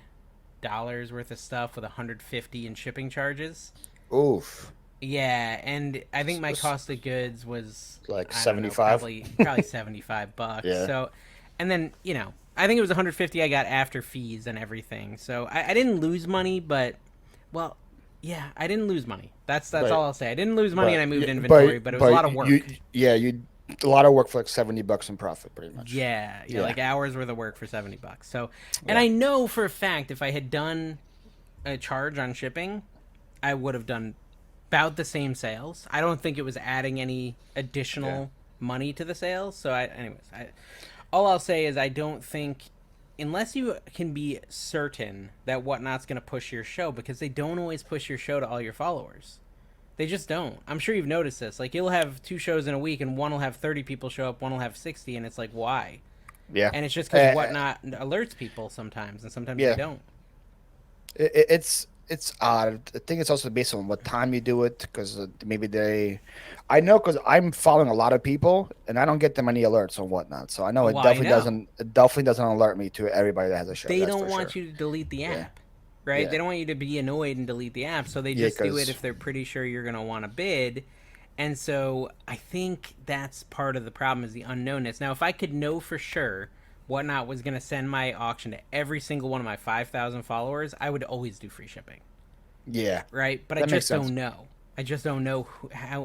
worth of stuff with 150 in shipping charges. Oof. Yeah, and I think my S- cost of goods was, like I don't know, 75. probably $75. Yeah. So, and then, I think it was 150 I got after fees and everything. So I didn't lose money, but, well, yeah, I didn't lose money. That's But all I'll say. I didn't lose money and but I moved yeah, inventory, but it was a lot of you work. yeah, you a lot of work for like $70 in profit, pretty much. Yeah, Yeah. like hours worth of work for $70. So, and Yeah. I know for a fact if I had done a charge on shipping, I would have done about the same sales. I don't think it was adding any Yeah. additional money to the sales. So, all I'll say is I don't think, unless you can be certain that Whatnot's going to push your show, because they don't always push your show to all your followers. They just don't. I'm sure you've noticed this. Like, you'll have 2 shows in a week, and one will have 30 people show up, one will have 60, and it's like, why? Yeah. And it's just because Whatnot alerts people sometimes, and sometimes they Yeah. don't. It's odd. I think it's also based on what time you do it, because maybe I know because I'm following a lot of people and I don't get them any alerts or whatnot. So I know Well, I know. it definitely doesn't alert me to everybody that has a show. They That's don't for want sure. you to delete the Yeah, app, right? yeah, They don't want you to be annoyed and delete the app, so they yeah. just do it Because if they're pretty sure you're going to want to bid. And so I think that's part of the problem is the unknownness. Now, if I could know for sure Whatnot was going to send my auction to every single one of my 5,000 followers, I would always do free shipping, yeah, right? But I that makes just sense. don't know. I just don't know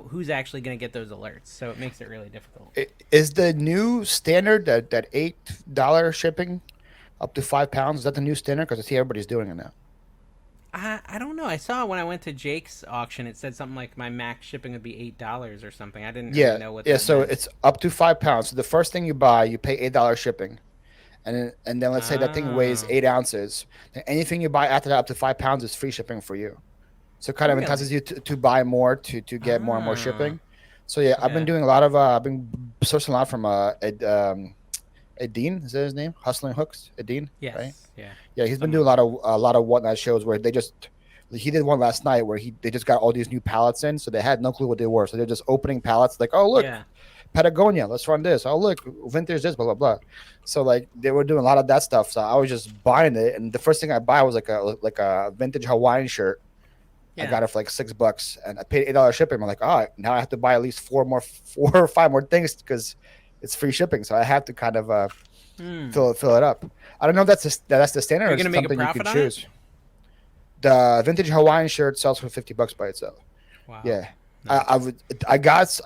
who's actually going to get those alerts, so it makes it really difficult. Is the new standard that $8 shipping up to 5 pounds? Is that the new standard? Because I see everybody's doing it now. I don't know. I saw when I went to Jake's auction, it said something like my max shipping would be $8 or something. I didn't really Yeah, know what yeah. that So meant. it's up to 5 pounds. So the first thing you buy, you pay $8 shipping, and then let's say that thing weighs Oh, 8 ounces. Then anything you buy after that up to 5 pounds is free shipping for you. So it kind of entices really? you to buy more to get more and more Oh, shipping. So yeah, I've been okay. doing a lot of I've been sourcing a lot from Edine, is that his name? Hustling Hooks, Edine, right? Yes. Yeah. Yeah, he's been Something doing like that. a lot of whatnot shows where he did one last night where they just got all these new pallets in, so they had no clue what they were. So they're just opening pallets like, oh look, Yeah. Patagonia, let's run this. Oh look, vintage this, blah blah blah. So like they were doing a lot of that stuff. So I was just buying it, and the first thing I buy was like a vintage Hawaiian shirt. I Yeah. got it for like $6, and I paid $8 shipping. I'm like, all right, now I have to buy at least four or five more things because it's free shipping. So I have to kind of Hmm. fill it up. I don't know if that's the standard Are or you it's gonna make a something you can profit on it? choose. The vintage Hawaiian shirt sells for $50 by itself. Wow. Yeah, I I, Nice. would, I got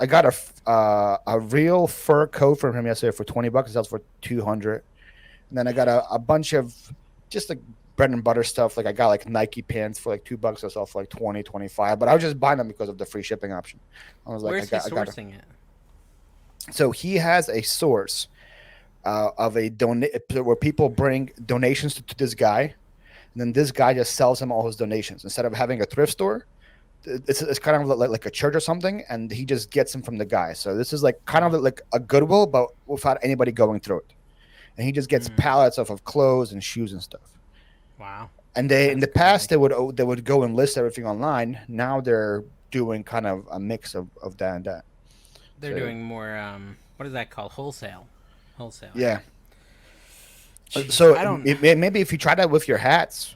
a real fur coat from him yesterday for $20. It sells for 200. And then I got a bunch of just like bread and butter stuff. Like I got like Nike pants for like $2. I sell for like 20, 25. But I was just buying them because of the free shipping option. I was like, Where's he I got it. sourcing it? So he has a source of a donate where people bring donations to this guy, and then this guy just sells him all his donations instead of having a thrift store. It's kind of like a church or something, and he just gets them from the guy. So this is like kind of Wow. like a Goodwill, but without anybody going through it. And he just gets Hmm. pallets of clothes and shoes and stuff. Wow. And they in That's the past crazy. they would go and list everything online. Now they're doing kind of a mix of that and that. They're So doing more. What is that called? Wholesale. Wholesaling. yeah. Jeez. So I don't. maybe if you try that with your hats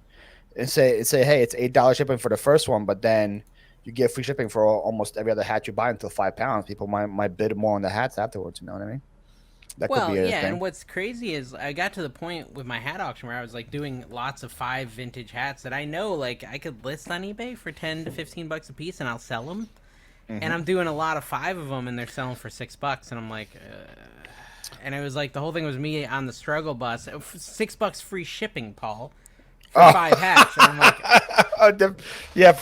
and say hey, it's $8 shipping for the first one, but then you get free shipping for almost every other hat you buy until 5 pounds. People might bid more on the hats afterwards. You know what I mean? That could Well, be a yeah, and thing. what's crazy is I got to the point with my hat auction where I was like doing lots of 5 vintage hats that I know like I could list on eBay for 10 to 15 bucks a piece and I'll sell them. And Hmm. I'm doing a lot of 5 of them and they're selling for $6 and I'm like, and it was like the whole thing was me on the struggle bus. $6 free shipping, Paul, for Oh. 5 hats, and I'm like, Yeah,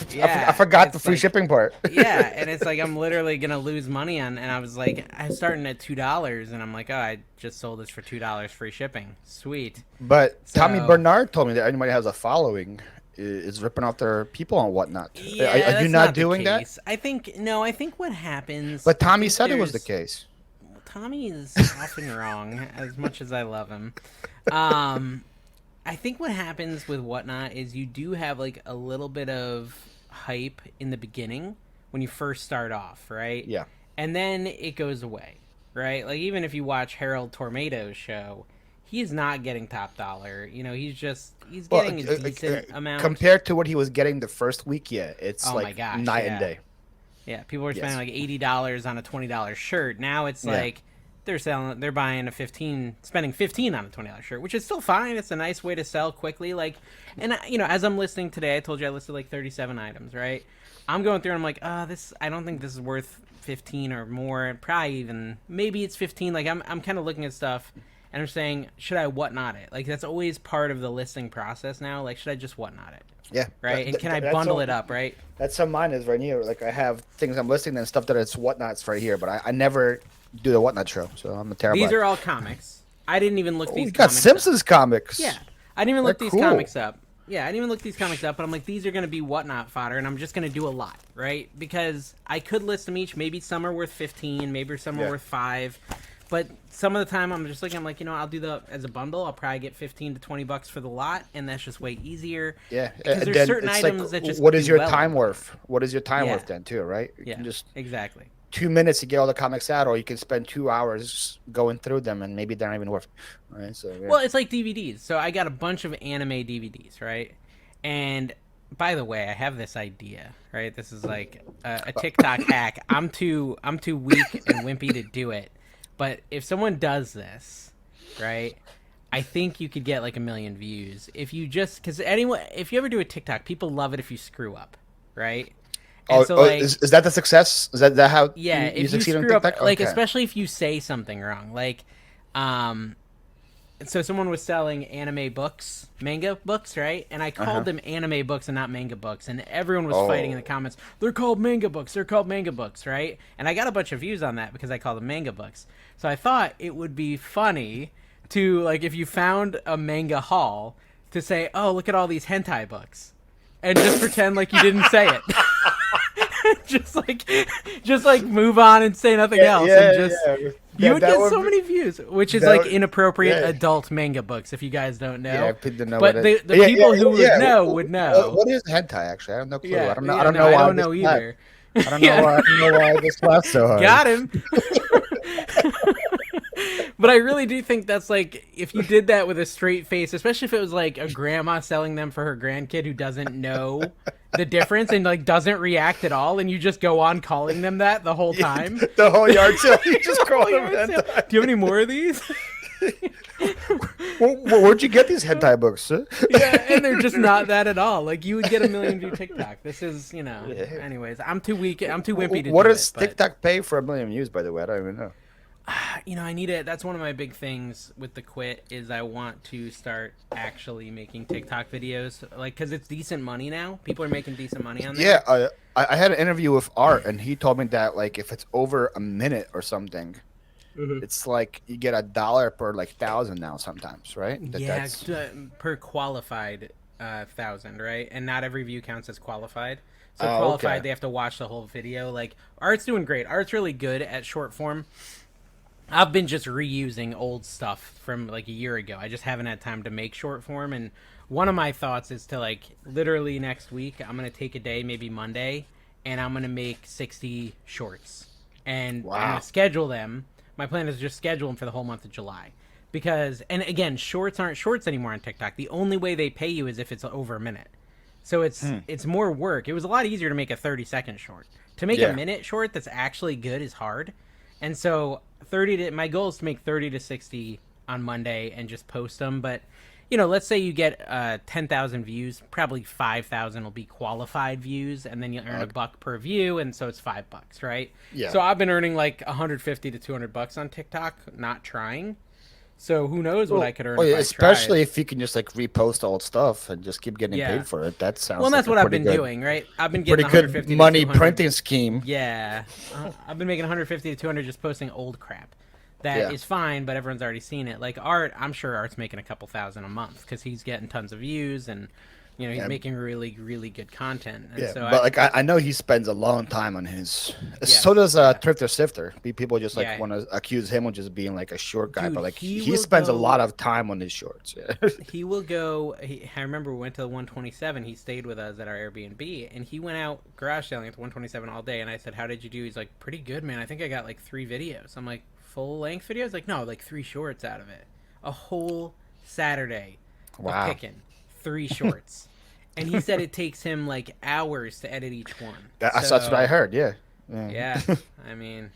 I yeah, forgot the it's free like shipping part. yeah, and it's like I'm literally gonna lose money on. And I was like, I was starting at $2, and I'm like, oh, I just sold this for $2 free shipping. Sweet. But Tommy So Bernard told me that anybody has a following is ripping off their people and whatnot. Are yeah, you that's not not the doing that? case. I think no. I think what happens. But I Tommy think said it was the there's case. Tommy is often wrong, as much as I love him. Um, I think what happens with Whatnot is you do have like a little bit of hype in the beginning when you first start off, right? Yeah. And then it goes away, right? Like even if you watch Harold Tormado's show, he's not getting top dollar. You know, he's Well, getting a decent amount. compared to what he was getting the first week, yeah, it's Oh my like gosh, night and yeah. day. Yeah, people were spending Yes. like $80 on a $20 shirt. Now it's Yeah. like they're buying spending 15 on a $20 shirt, which is still fine. It's a nice way to sell quickly. Like, and you know, as I'm listing today, I told you I listed like 37 items, right? I'm going through and I'm like, I don't think this is worth 15 or more. Probably even maybe it's 15. Like I'm kind of looking at stuff and I'm saying, should I whatnot it? Like that's always part of the listing process now. Like, should I just whatnot it? Yeah. Right? And can I bundle it up, right? That's how mine is right here. Like I have things I'm listing and stuff that it's whatnots right here, but I never do the whatnot show, so I'm a terrible. These are all comics. I didn't even look Oh, these you got comics Simpsons comics. Yeah. I didn't even look They're these cool. comics up. Yeah, I didn't even look these comics up, but I'm like, these are going to be whatnot fodder, and I'm just going to do a lot, right? Because I could list them each. Maybe some are worth 15, maybe some are worth 5. But some of the time, I'm just looking, I'm like, you know, I'll do as a bundle. I'll probably get 15 to 20 bucks for the lot, and that's just way easier. Yeah. Because And there's then certain it's items like, that just what is do your well time with them. worth? What is your time Yeah. worth then too, right? You Yeah, can just exactly. 2 minutes to get all the comics out, or you can spend 2 hours going through them, and maybe they're not even worth it. Right. So yeah. Well, it's like DVDs. So I got a bunch of anime DVDs, right? And by the way, I have this idea, right? This is like a TikTok hack. I'm too weak and wimpy to do it. But if someone does this, right? I think you could get like 1 million views if you just if you ever do a TikTok, people love it if you screw up, right? And is that the success? Is that how yeah, you if you succeed on screw up, TikTok? like Okay. especially if you say something wrong, like so someone was selling anime books, manga books, right? And I called them anime books and not manga books, and everyone was fighting in the comments. They're called manga books. They're called manga books, right? And I got a bunch of views on that because I called them manga books. So I thought it would be funny to, like, if you found a manga haul, to say, "Oh, look at all these hentai books," and just pretend like you didn't say it. just like move on and say nothing else, and just. You would get so many views, which is like inappropriate adult manga books, if you guys don't know. Yeah, people know but what the people who would know would know. What is hentai actually? I have no clue. Yeah, I don't know. yeah, I don't no, know. I Why don't this know laugh- either. I don't know. I don't know why this laughed so hard. Got him. But I really do think that's like, if you did that with a straight face, especially if it was like a grandma selling them for her grandkid who doesn't know the difference and like doesn't react at all, and you just go on calling them that the whole time. The whole yard sale. You just call them Do you hentai. have any more of these? Where'd you get these hentai books, sir? Yeah, and they're just not that at all. Like, you would get 1 million view TikTok. This is, you know. Anyways, I'm too weak. I'm too wimpy to What do does it. But, TikTok pay for 1 million views? By the way, I don't even know. you know, I need it. That's one of my big things with the quit, is I want to start actually making TikTok videos, like, because it's decent money now. People are making decent money on there. Yeah, I had an interview with Art, and he told me that like if it's over a minute or something, it's like you get $1 per like 1,000 now sometimes, right? That's per qualified 1,000, right? And not every view counts as qualified. So Oh, qualified, okay. they have to watch the whole video. Like, Art's doing great. Art's really good at short form. I've been just reusing old stuff from like a year ago. I just haven't had time to make short form. And one of my thoughts is to, like, literally next week, I'm going to take a day, maybe Monday, and I'm going to make 60 shorts. And I'm going to schedule them. My plan is to just schedule them for the whole month of July. Because, and again, shorts aren't shorts anymore on TikTok. The only way they pay you is if it's over a minute. So it's more work. It was a lot easier to make a 30-second short. To make a minute short that's actually good is hard. And so my goal is to make 30 to 60 on Monday and just post them. But, you know, let's say you get 10,000 views, probably 5,000 will be qualified views, and then you earn $1 per view, and so it's $5, right? Yeah. So I've been earning like 150 to $200 on TikTok, not trying. So who knows what I could earn if I especially tried. if you can just like repost old stuff and just keep getting Yeah. paid for it. That sounds Well, and that's like what a I've been pretty doing, right? I've been getting pretty 150 good to money 200. printing scheme. Yeah, I've been making 150 to 200 just posting old crap. That is fine, but everyone's already seen it. Like Art, I'm sure Art's making a couple thousand a month because he's getting tons of views and You know, he's Yeah, making really, really good content, and yeah, so but like I know he spends a long time on his. So yes, does yeah, Thrifter Sifter. People just like yeah, want to accuse him of just being like a short guy, dude, but like he he will spends a lot go. of time on his shorts. Yeah. He will go. I remember we went to the 127. He stayed with us at our Airbnb, and he went out garage selling at the 127 all day. And I said, "How did you do?" He's like, "Pretty good, man. I think I got like 3 videos." I'm like, "Full length videos?" Like, no, like 3 shorts out of it. A whole Saturday of Wow, picking 3 shorts, and he said it takes him like hours to edit each one. that's what I So heard. Yeah, yeah. yeah, I mean,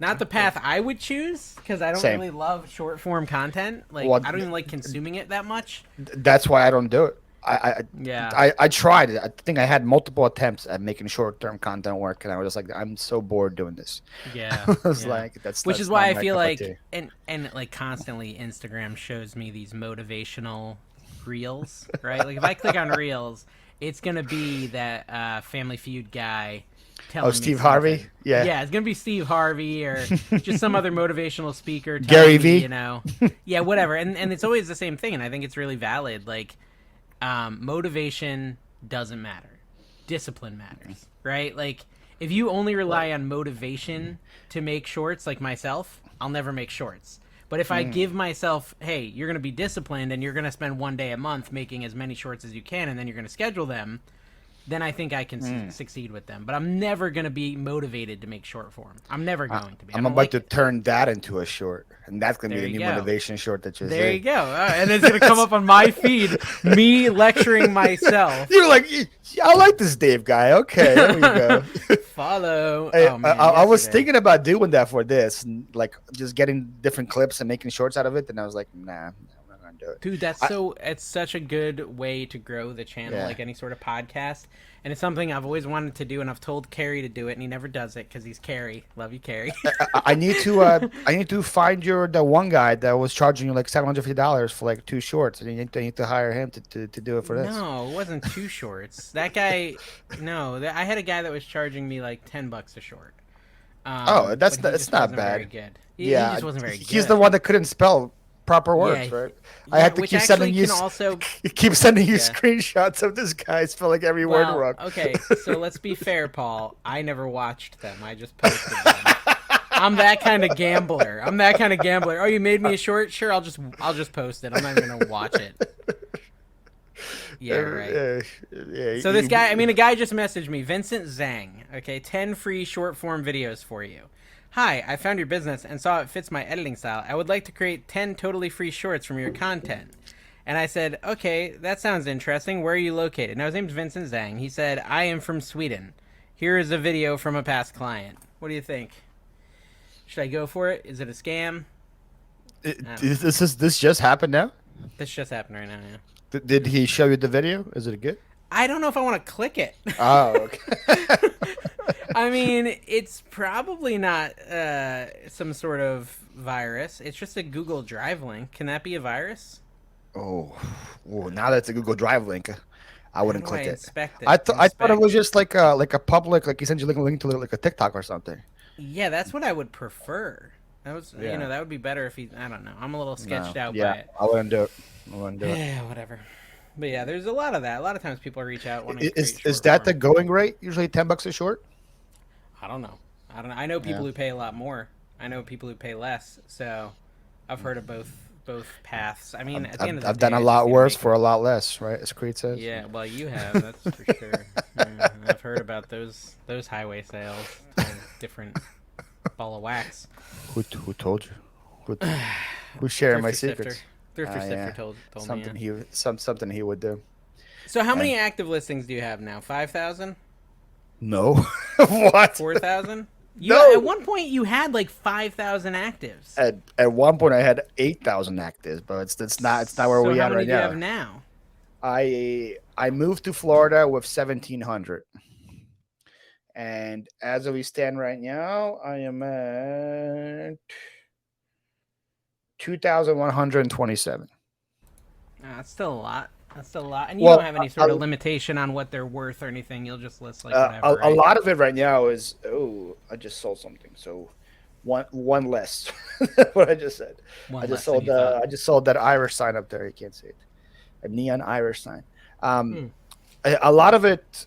not the path I would choose because I don't Same. really love short form content. Like, Well, I don't even like consuming it that much. that's why I don't do it. Yeah. I tried it. I think I had multiple attempts at making short term content work, and I was just like, I'm so bored doing this. Yeah, I was yeah. like, Which is that's why not I my feel cup of like tea. and like constantly Instagram shows me these motivational reels, right? Like if I click on reels, it's gonna be that Family Feud guy Oh, telling me Steve Harvey. something. Yeah, Yeah, it's gonna be Steve Harvey or just some other motivational speaker Gary telling me, V. you know, yeah, whatever. And it's always the same thing, and I think it's really valid. Like, motivation doesn't matter. Discipline matters, right? Like, if you only rely on motivation to make shorts, like myself, I'll never make shorts. But if I give myself, hey, you're going to be disciplined and you're going to spend 1 day a month making as many shorts as you can, and then you're going to schedule them, then I think I can succeed with them. But I'm never going to be motivated to make short form. I'm never going to be. I I'm don't about like to it. turn that into a short, and that's gonna be There the you new go. motivation short that you There say. you go. And it's going to come up on my feed, me lecturing myself. You're like, I like this Dave guy. Okay, there we go. Follow. I, Oh, I, man. I was Yesterday. thinking about doing that for this, and like just getting different clips and making shorts out of it. And I was like, nah, I'm not gonna do it. Dude, that's I, so. It's such a good way to grow the channel, yeah, like any sort of podcast. And it's something I've always wanted to do, and I've told Carrie to do it, and he never does it because he's Carrie. Love you, Carrie. I need to I need to find the one guy that was charging you like $750 for like 2 shorts, and I need to hire him to do it for this. No, it wasn't 2 shorts. That guy. No, I had a guy that was charging me like $10 a short. Oh, But he it's just not wasn't very bad. good. He Yeah, just wasn't very good. he's the one that couldn't spell proper Yeah, words, right? I yeah. had to Which keep actually sending you can also. keep sending you Yeah. screenshots of this guy spelling every word Well, wrong. okay. So let's be fair, Paul. I never watched them. I just posted them. I'm that kind of gambler. Oh, you made me a short? Sure, I'll just post it. I'm not even gonna watch it. Yeah, right. Yeah, So this guy, I mean, a guy just messaged me, Vincent Zhang. Okay, 10 free short form videos for you. Hi, I found your business and saw it fits my editing style. I would like to create 10 totally free shorts from your content. And I said, okay, that sounds interesting. Where are you located? Now his name's Vincent Zhang. He said, I am from Sweden. Here is a video from a past client. What do you think? Should I go for it? Is it a scam? This just happened now? This just happened right now, yeah. Did he show you the video? Is it good? I don't know if I want to click it. Oh, okay. I mean, it's probably not some sort of virus. It's just a Google Drive link. Can that be a virus? Oh, now that's a Google Drive link. I wouldn't How do click I it. inspect it? I thought it Inspect. was just like a public, like he sent you a link to like a TikTok or something. Yeah, that's what I would prefer. That was, Yeah. that would be better if he. I don't know. I'm a little sketched No. out by Yeah, it. I wouldn't do it. I wouldn't do it. Yeah, whatever. But yeah, there's a lot of that. A lot of times people reach out wanting to create Is short that the form. going rate? Usually $10 a short. I don't know. I know people Yeah. who pay a lot more. I know people who pay less. So I've heard of both paths. I mean, at the end of the I've day, done a I just lot need to worse make for a lot less, right? As Creed says. Yeah, well, you have, that's for sure. Yeah, I've heard about those highway sales. Different ball of wax. Who told you? Who's sharing my Thrifter secrets? Sifter. Thrifter Sifter Yeah. told Something me. Yeah. something he would do. So how many active listings do you have now? 5,000? No. What? 4,000? No. At one point, you had like 5,000 actives. At one point, I had 8,000 actives, but it's not where So we how at many right do you now. have now? I moved to Florida with 1,700, and as we stand right now, I am at 2,127. That's still a lot. That's still a lot. And you Well, don't have any sort of limitation on what they're worth or anything. You'll just list like whatever, a right? lot of it right now is I just sold something, so one less. What I just said. One less than you I just sold that Irish sign up there. You can't see it. A neon Irish sign. Um, a lot of it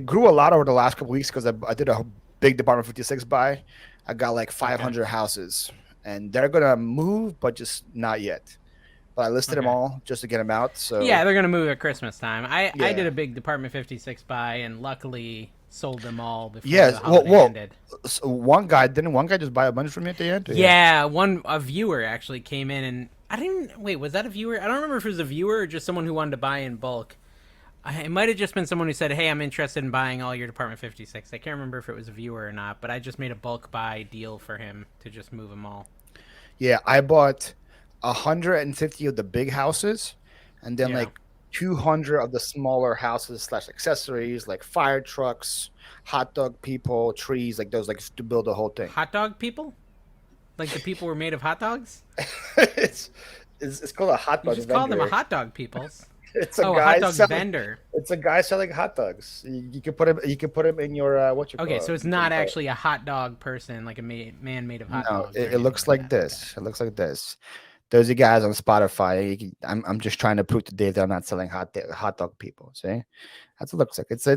grew a lot over the last couple weeks because I did a big Department 56 buy. I got like 500 houses, and they're gonna move, but just not yet. But I listed them all just to get them out. So yeah, they're gonna move at Christmas time. I yeah, did a big Department 56 buy and luckily sold them all before yes. the holiday ended. So didn't one guy just buy a bunch from you at the end? Yeah, a viewer actually came in and I didn't wait. Was that a viewer? I don't remember if it was a viewer or just someone who wanted to buy in bulk. It might have just been someone who said, "Hey, I'm interested in buying all your Department 56." I can't remember if it was a viewer or not, but I just made a bulk buy deal for him to just move them all. Yeah, I bought 150 of the big houses, and then like 200 of the smaller houses slash accessories, like fire trucks, hot dog people, trees, like those, like to build the whole thing. Hot dog people? Like the people were made of hot dogs? it's, it's called a hot You dog just vendor. call them a hot dog peoples. It's a a guy hot dog selling, vendor. It's a guy selling hot dogs. You can put him. You can put him in your what you call Okay, it. so it's not actually a hot dog person, like a man made of hot No, dogs. it looks like this. It looks like this. Those are guys on Spotify. I'm just trying to prove to Dave that I'm not selling hot dog people. See, that's what it looks like. It's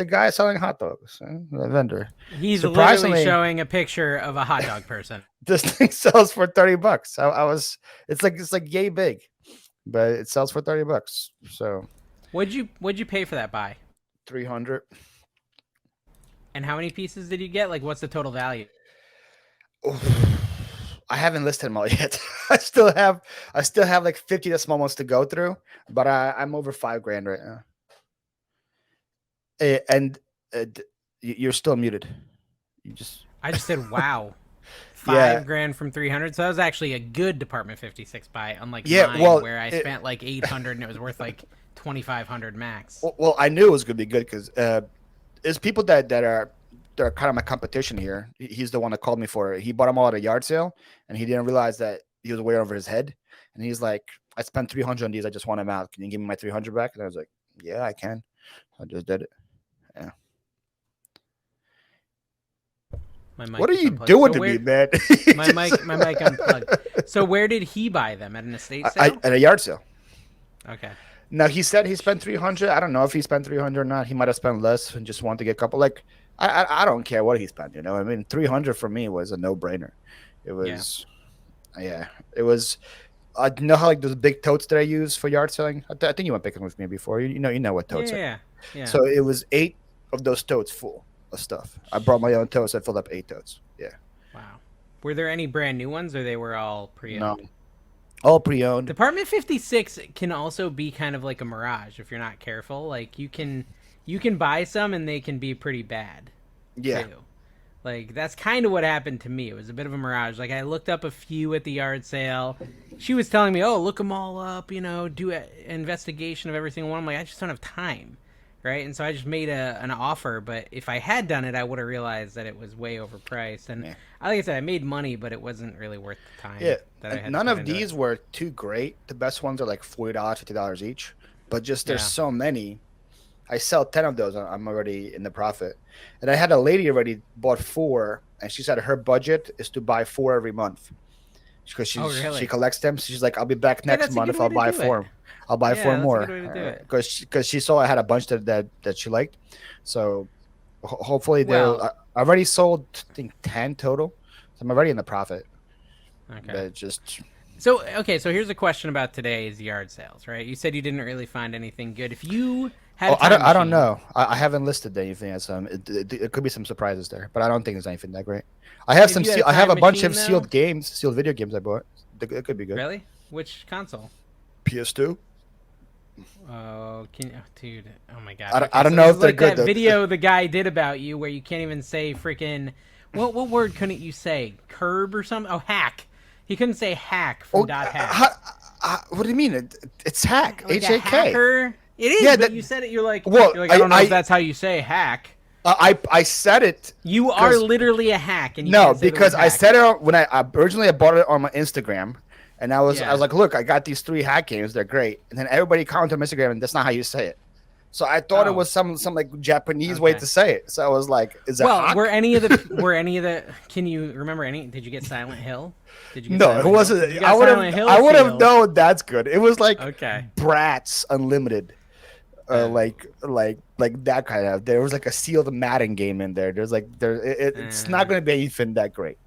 a guy selling hot dogs. A vendor. He's literally showing a picture of a hot dog person. This thing sells for $30. I was. It's like yay big, but it sells for $30. So. What'd you pay for that buy? 300. And how many pieces did you get? Like, what's the total value? I haven't listed them all yet. I still have like 50 of the small ones to go through, but I'm over $5,000 right now. And you're still muted. I just said wow. $5,000 from 300. So that was actually a good Department 56 buy, unlike mine, where I spent like 800 and it was worth like 2,500 max. Well, I knew it was gonna be good because there's people that are kind of my competition here. He's the one that called me for it. He bought them all at a yard sale, and he didn't realize that he was way over his head. And he's like, "I spent 300 on these. I just want them out. Can you give me my 300 back?" And I was like, "Yeah, I can." I just did it. Yeah. What are you doing to me, man? my mic unplugged. So where did he buy them? At an estate sale? At a yard sale. Okay. No, he said he spent 300. I don't know if he spent 300 or not. He might have spent less and just wanted to get a couple. Like, I don't care what he spent. I mean, 300 for me was a no brainer. It was, yeah. It was. You know how like those big totes that I use for yard selling. I think you went picking with me before. You know what totes are. Yeah. So it was 8 of those totes full of stuff. I brought my own totes. I filled up 8 totes. Yeah. Wow. Were there any brand new ones, or they were all pre-owned? No. All pre-owned. Department 56 can also be kind of like a mirage if you're not careful. Like you can buy some and they can be pretty bad. Yeah. Too. Like that's kind of what happened to me. It was a bit of a mirage. Like I looked up a few at the yard sale. She was telling me, "Oh, look them all up. Do an investigation of every single one." I'm like, I just don't have time, right? And so I just made an offer. But if I had done it, I would have realized that it was way overpriced. And like I said, I made money, but it wasn't really worth the time. Yeah. That I had None of these were too great. The best ones are like $40, $50 each. But just there's so many. I sell 10 of those. I'm already in the profit. And I had a lady already bought 4, and she said her budget is to buy 4 every month because she collects them. So she's like, I'll be back next month if I'll buy 4. I'll buy 4 more because she saw I had a bunch that she liked. So hopefully I already sold I think 10 total. So I'm already in the profit. Okay. But so here's a question about today's yard sales, right? You said you didn't really find anything good. If you I don't know. I haven't listed anything. It could be some surprises there, but I don't think there's anything that great. I have I have a bunch of sealed video games I bought. It could be good. Really? Which console? PS2. Oh, dude! Oh my god! I don't know if they're like good. That video the guy did about you, where you can't even say freaking what word couldn't you say? Curb or something? Oh, hack. He couldn't say hack from .hack. What do you mean? It's hack. Like HAK. It is, but you said it. You're like, I don't know if that's how you say hack. I said it. You are literally a hack, and because I said it when I originally bought it on my Instagram, and I was like, look, I got these 3 hack games, they're great, and then everybody commented on Instagram, and that's not how you say it. So I thought it was some like Japanese way to say it. So I was like, is that hack? were any of the? Can you remember any? Did you get Silent Hill? Did you get no, it wasn't. I would have known that's good. It was like Bratz Unlimited. Oh. like that kind of. There was like a sealed Madden game in there. There's like it's not Uh, going to be anything that great,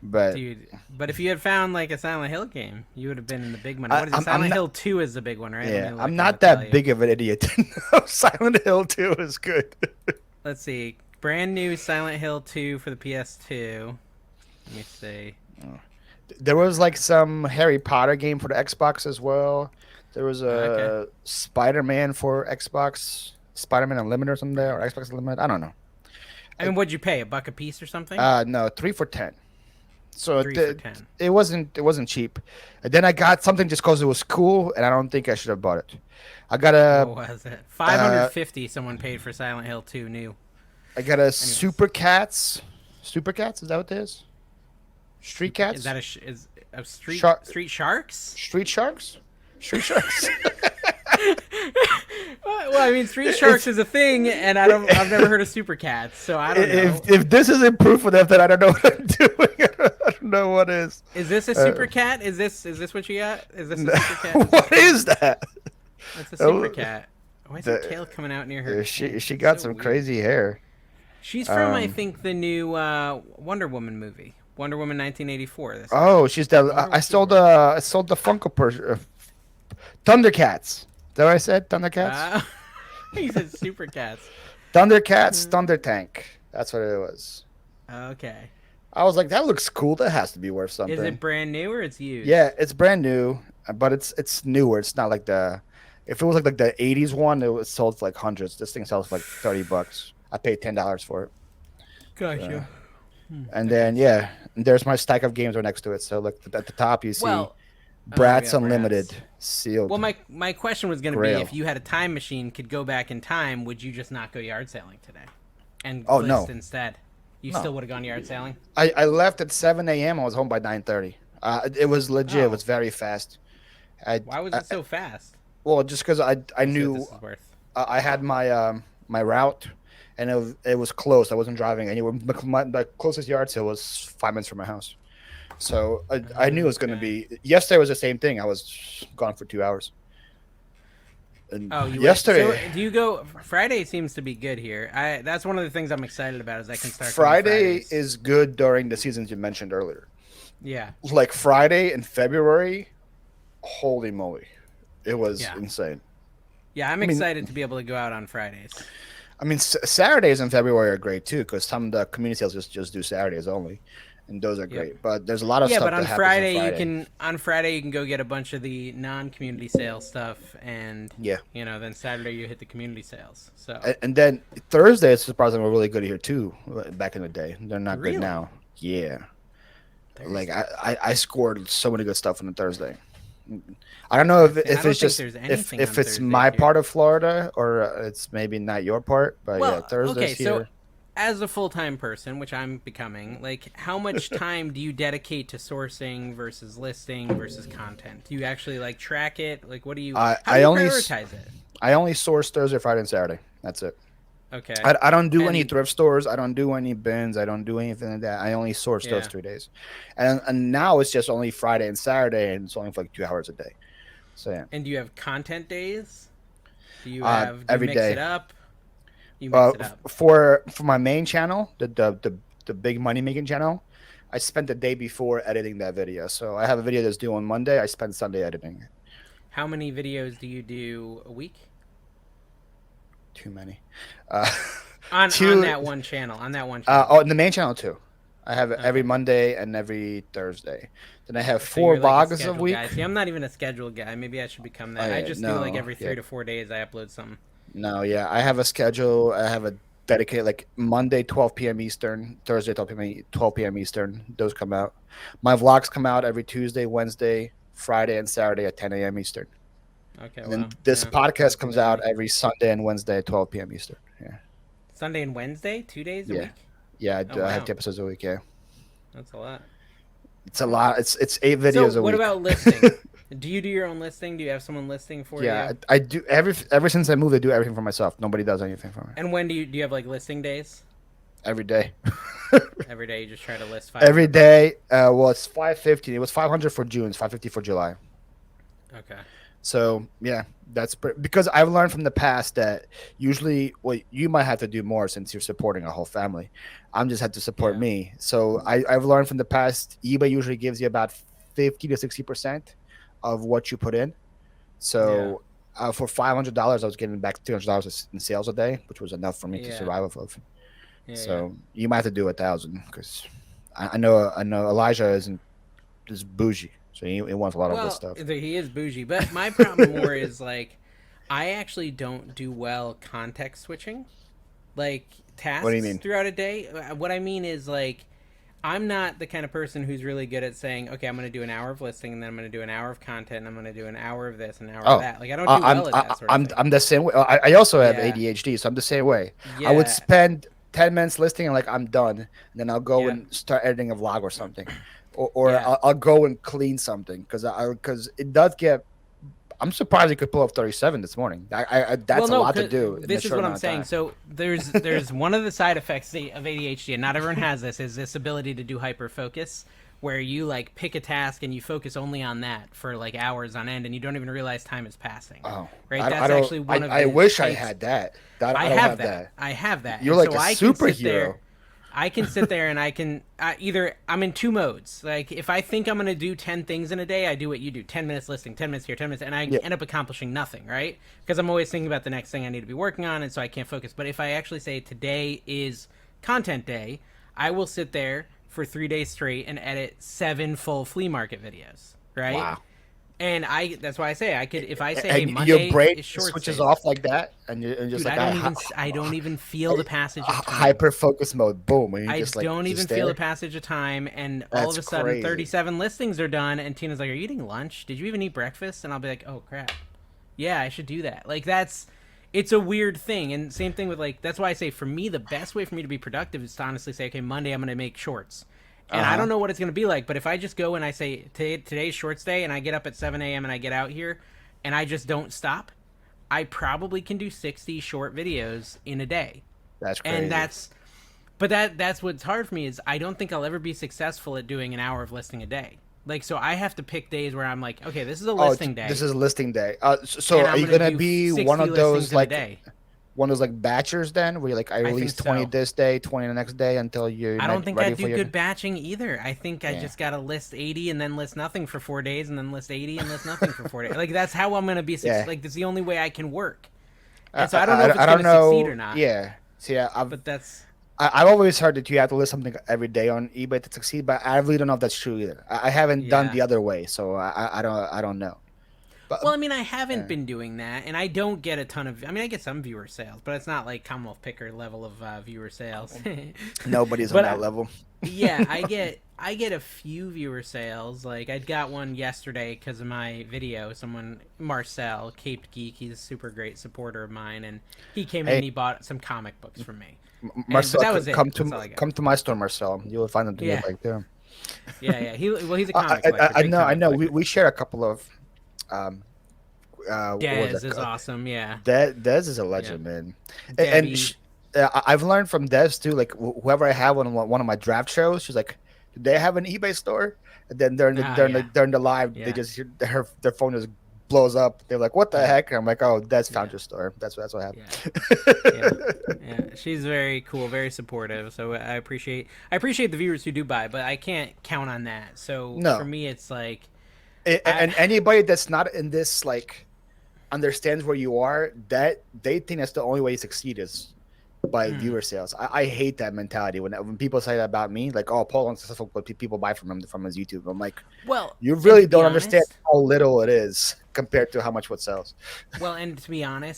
but Dude, but if you had found like a Silent Hill game, you would have been in the big money. I, What is it? I'm Silent not. Hill 2 is the big one, right? Let me Yeah, I'm look. I'm gonna not tell that you. big of an idiot. No, Silent Hill 2 is good. Let's see. Brand new Silent Hill 2 for the PS2. Let me see. There was like some Harry Potter game for the Xbox as well. There was Okay. a Spider-Man for Xbox, Spider-Man Unlimited or something there, or Xbox Unlimited. I don't know. I mean, what'd you pay? A buck a piece or something? No, 3 for 10. So Three for 10. it wasn't cheap. And then I got something just because it was cool, and I don't think I should have bought it. I got a What was it? uh, 550 someone paid for Silent Hill 2 new. I got a Anyways, Super Cats. Is that what it is? Street is that Cats, is a Shark, Street Sharks? Street Sharks, Street Sharks. Well, I mean, Street Sharks It's is a thing, and I've never heard of Super Cats, so I don't know. if this isn't proof enough, then I don't know what I'm doing. I don't know what is. Is this a Uh, Super Cat? Is this what you got? Is this a Super Cat? what is that? That's a Oh, Super Cat. Why is her the- tail coming out near her she chin? she It's got so some weird. crazy hair. She's from, I Um, think, the new Wonder Woman movie, Wonder Woman 1984. This oh, she's the. I wonder I what she's sold wearing. the Funko Thundercats. Is that what I said? Thundercats. Uh, he said Super Cats. Thundercats. Thunder Tank. That's what it was. Okay. I was like, that looks cool. That has to be worth Is something. it brand new or it's used? Yeah, it's brand new, but it's newer. It's not like the. If it was like the '80s one, it was sold for like hundreds. This thing sells for like $30. I paid $10 for it. Gotcha. And then there's my stack of games right next to it. So like at the top you see Well, Bratz yeah, Unlimited Bratz. sealed. Well, my question was going to be, Grail. if you had a time machine, could go back in time, would you just not go yard selling today, and Oh, list no. instead? You No. still would have gone yard selling. I left at 7 a.m. I was home by 9:30. It was legit. It Oh. was very fast. I, Why was I it so fast? well just because I Let's see what knew this is worth. I had my route and it was close. I wasn't driving anywhere. The closest yard sale was 5 minutes from my house. So I knew it was going to Okay. be. Yesterday was the same thing. I was gone for 2 hours. And Oh, you went. yesterday, So do you go? Friday seems to be good here. That's one of the things I'm excited about is I can start. Going Friday Fridays. is good during the seasons you mentioned earlier. Yeah. Like Friday in February, holy moly, it was Yeah. insane. Yeah, I'm mean- excited to be able to go out on Fridays. I mean, Saturdays in February are great too because some of the community sales just do Saturdays only, and those are great. But there's a lot of Yeah, stuff but on that happens Friday, on Friday. you can go get a bunch of the non-community sales stuff, and Yeah, then Saturday you hit the community sales. So and then Thursday is surprisingly really good here too. Back in the day, they're not Really? good now. Yeah, like Thursday. I scored so many good stuff on a Thursday. I don't know if I don't it's think just there's if anything if on it's Thursday my here. part of Florida or it's maybe not your part, but yeah, Well, Thursdays okay, here. so as a full-time person, which I'm becoming, like, how much time do you dedicate to sourcing versus listing versus content? Do you actually like track it? Like, what do you? How do I you only prioritize it? I only source Thursday, Friday, and Saturday. That's it. Okay. I don't do any And- thrift stores. I don't do any bins. I don't do anything like that. I only source those Yeah. 3 days, and now it's just only Friday and Saturday, and it's only for like 2 hours a day. So yeah, And do you have content days? Do you every mix day. it up? You mix it up. for my main channel, the big money making channel, I spent the day before editing that video. So I have a video that's due on Monday. I spend Sunday editing it. How many videos do you do a week? Too many. Uh, On Two- that one channel. On that one channel. in the main channel too. I have it every Monday and every Thursday. Then I have So 4 you're like a vlogs a schedule week. guy. See, I'm not even a scheduled guy. Maybe I should become that. Oh, I yeah, just do like no, every 3 yeah. to 4 days I upload something. No, yeah, I have a schedule. I have a dedicated like Monday 12 p.m. Eastern, Thursday 12 p.m. Eastern. Those come out. My vlogs come out every Tuesday, Wednesday, Friday, and Saturday at 10 a.m. Eastern. Okay. And then wow. this Yeah. podcast comes Busy out week. every Sunday and Wednesday at 12 p.m. Eastern. Yeah, Sunday and Wednesday, 2 days a Yeah. week. yeah, Oh, I have wow. 2 episodes a week. Yeah, That's a lot. it's a lot. It's 8 videos So a what week. about listing? Do you do your own listing? Do you have someone listing for Yeah, you? I do ever since I moved. I do everything for myself. Nobody does anything for me. And when do you have like listing days? Every day. Every day you just try to list 5. Every day. Well, it's 550. It was 500 for June. It's 550 for July. Okay. So yeah, because I've learned from the past that usually, well, you might have to do more since you're supporting a whole family. I'm just had to support Yeah. me. So I've learned from the past. eBay usually gives you about 50 to 60% of what you put in. Yeah. So for $500, I was getting back $200 in sales a day, which was enough for me to Yeah. survive off of. Yeah. Yeah. So you might have to do 1,000 because I know Elijah is bougie, so he wants a lot of this Well, stuff. he is bougie, but my problem more is like I actually don't do well context switching, like What do you tasks mean? throughout a day. What I mean is like I'm not the kind of person who's really good at saying, okay, I'm going to do an hour of listing, and then I'm going to do an hour of content, and I'm going to do an hour of this, an hour of Oh, that. Like I don't do well at that sort of thing. I'm the same way. I also have Yeah, ADHD, so I'm the same way. I would yeah, spend 10 minutes listing and like I'm done, and then I'll go yeah, and start editing a vlog or something, or yeah. I'll go and clean something because it does get. I'm surprised you could pull up 37 this morning. Well, That's a no, lot to 'cause do in a this is short what I'm amount of saying. time. So there's one of the side effects of ADHD, and not everyone has this. Is this ability to do hyper focus, where you like pick a task and you focus only on that for like hours on end, and you don't even realize time is passing. Oh, Right? I That's don't. actually one of I the wish I traits. had that. That I I don't have have that. that. I have that, You're and like so a I can sit superhero. there. I can sit there and I can either I'm in two modes. Like if I think I'm gonna do 10 things in a day, I do what you do: 10 minutes listing, 10 minutes here, 10 minutes, and I Yeah. end up accomplishing nothing, right? Because I'm always thinking about the next thing I need to be working on, and so I can't focus. But if I actually say today is content day, I will sit there for 3 days straight and edit 7 full flea market videos, right? Wow. And that's why I say I could if I say, hey, And your Monday brain is shorts switches days. off like that, and you're just Dude, like I don't even feel the passage of time. hyper focus mode. Boom, and you I just like don't even just feel the there. passage of time, and all of That's a sudden, crazy. 37 listings are done, and Tina's like, "Are you eating lunch? Did you even eat breakfast?" And I'll be like, "Oh crap, yeah, I should do that." Like it's a weird thing, and same thing with like that's why I say for me the best way for me to be productive is to honestly say, "Okay, Monday I'm going to make shorts," Uh and I huh. don't know what it's going to be like, but if I just go and I say today's shorts day, and I get up at 7 a.m. and I get out here, and I just don't stop, I probably can do 60 short videos in a day, That's and crazy. that's what's hard for me is I don't think I'll ever be successful at doing an hour of listing a day. Like so I have to pick days where I'm like, okay, this is a Oh, listing this day is listing day. So and are I'm you gonna gonna do be 60 listings in a day. one of those like batchers then, where you like I I release think 20 so. this day, 20 the next day until you're I don't think I ready for do your good batching either. I think I yeah just gotta list 80 and then list nothing for 4 days and then list 80 and list nothing for 4 days. Like that's how I'm gonna be yeah. like that's the only way I can work. I And so I don't know if I it's don't gonna succeed know. or not. Yeah. See, But that's I've always heard that you have to list something every day on eBay to succeed, but I really don't know if that's true either. I haven't done yeah. the other way, so I don't know. But Well, I mean, I haven't uh, been doing that, and I don't get a ton of. I mean, I get some viewer sales, but it's not like Commonwealth Picker level of viewer sales. nobody's on but that level. yeah, I get a few viewer sales. Like I got one yesterday because of my video. Someone Marcel Caped Geek, he's a super great supporter of mine, and he came in Hey, and he bought some comic books from me. And but Marcel, that was it. That's all I got. come to my store, Marcel. You will find them to me Yeah, right there. yeah. He's a comic collector, I big know, I comic know. collector. We share a couple of um what was Dez that is called? awesome. Yeah, Des is a yeah. legend, man. And Debbie. I've learned from Des too. Like whoever I have on one of my draft shows, she's like, "Do they have an eBay store?" And then Ah, yeah, during the live, they yeah, just their phone just blows up. They're like, "What the yeah, heck?" And I'm like, "Oh, Des found yeah, your store. That's what yeah. Yeah, happened." yeah. She's very cool, very supportive. So I appreciate the viewers who do buy, but I can't count on that. So for No, me, it's like I and anybody that's not in this like understands where you are, that they think that's the only way you succeed is by mm, viewer sales. I hate that mentality when people say that about me, like, "Oh, Paul unsuccessful, but people buy from his YouTube." I'm like, well, you and really to be don't understand honest, how little it is compared to how much what sells.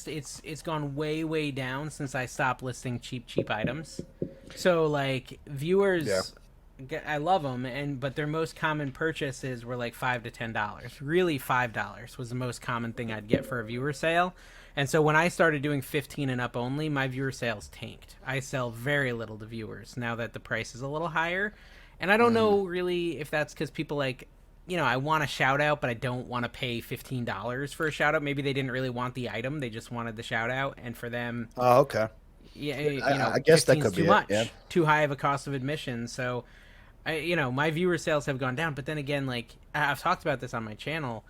it's gone way down since I stopped listing cheap items. So like Yeah. viewers. I love them, but their most common purchases were like $5 to $10. Really, $5 was the most common thing I'd get for a viewer sale. And so when I started doing 15 and up only, my viewer sales tanked. I sell very little to viewers now that the price is a little higher. And I don't Hmm. know really if that's because people like, I want a shout out, but I don't want to pay $15 for a shout out. Maybe they didn't really want the item, they just wanted the shout out. And for them, Oh, okay. yeah, I guess that 15 is could too be it. Yeah. much, too high of a cost of admission. So my viewer sales have gone down. But then again, like I've talked about this on my channel,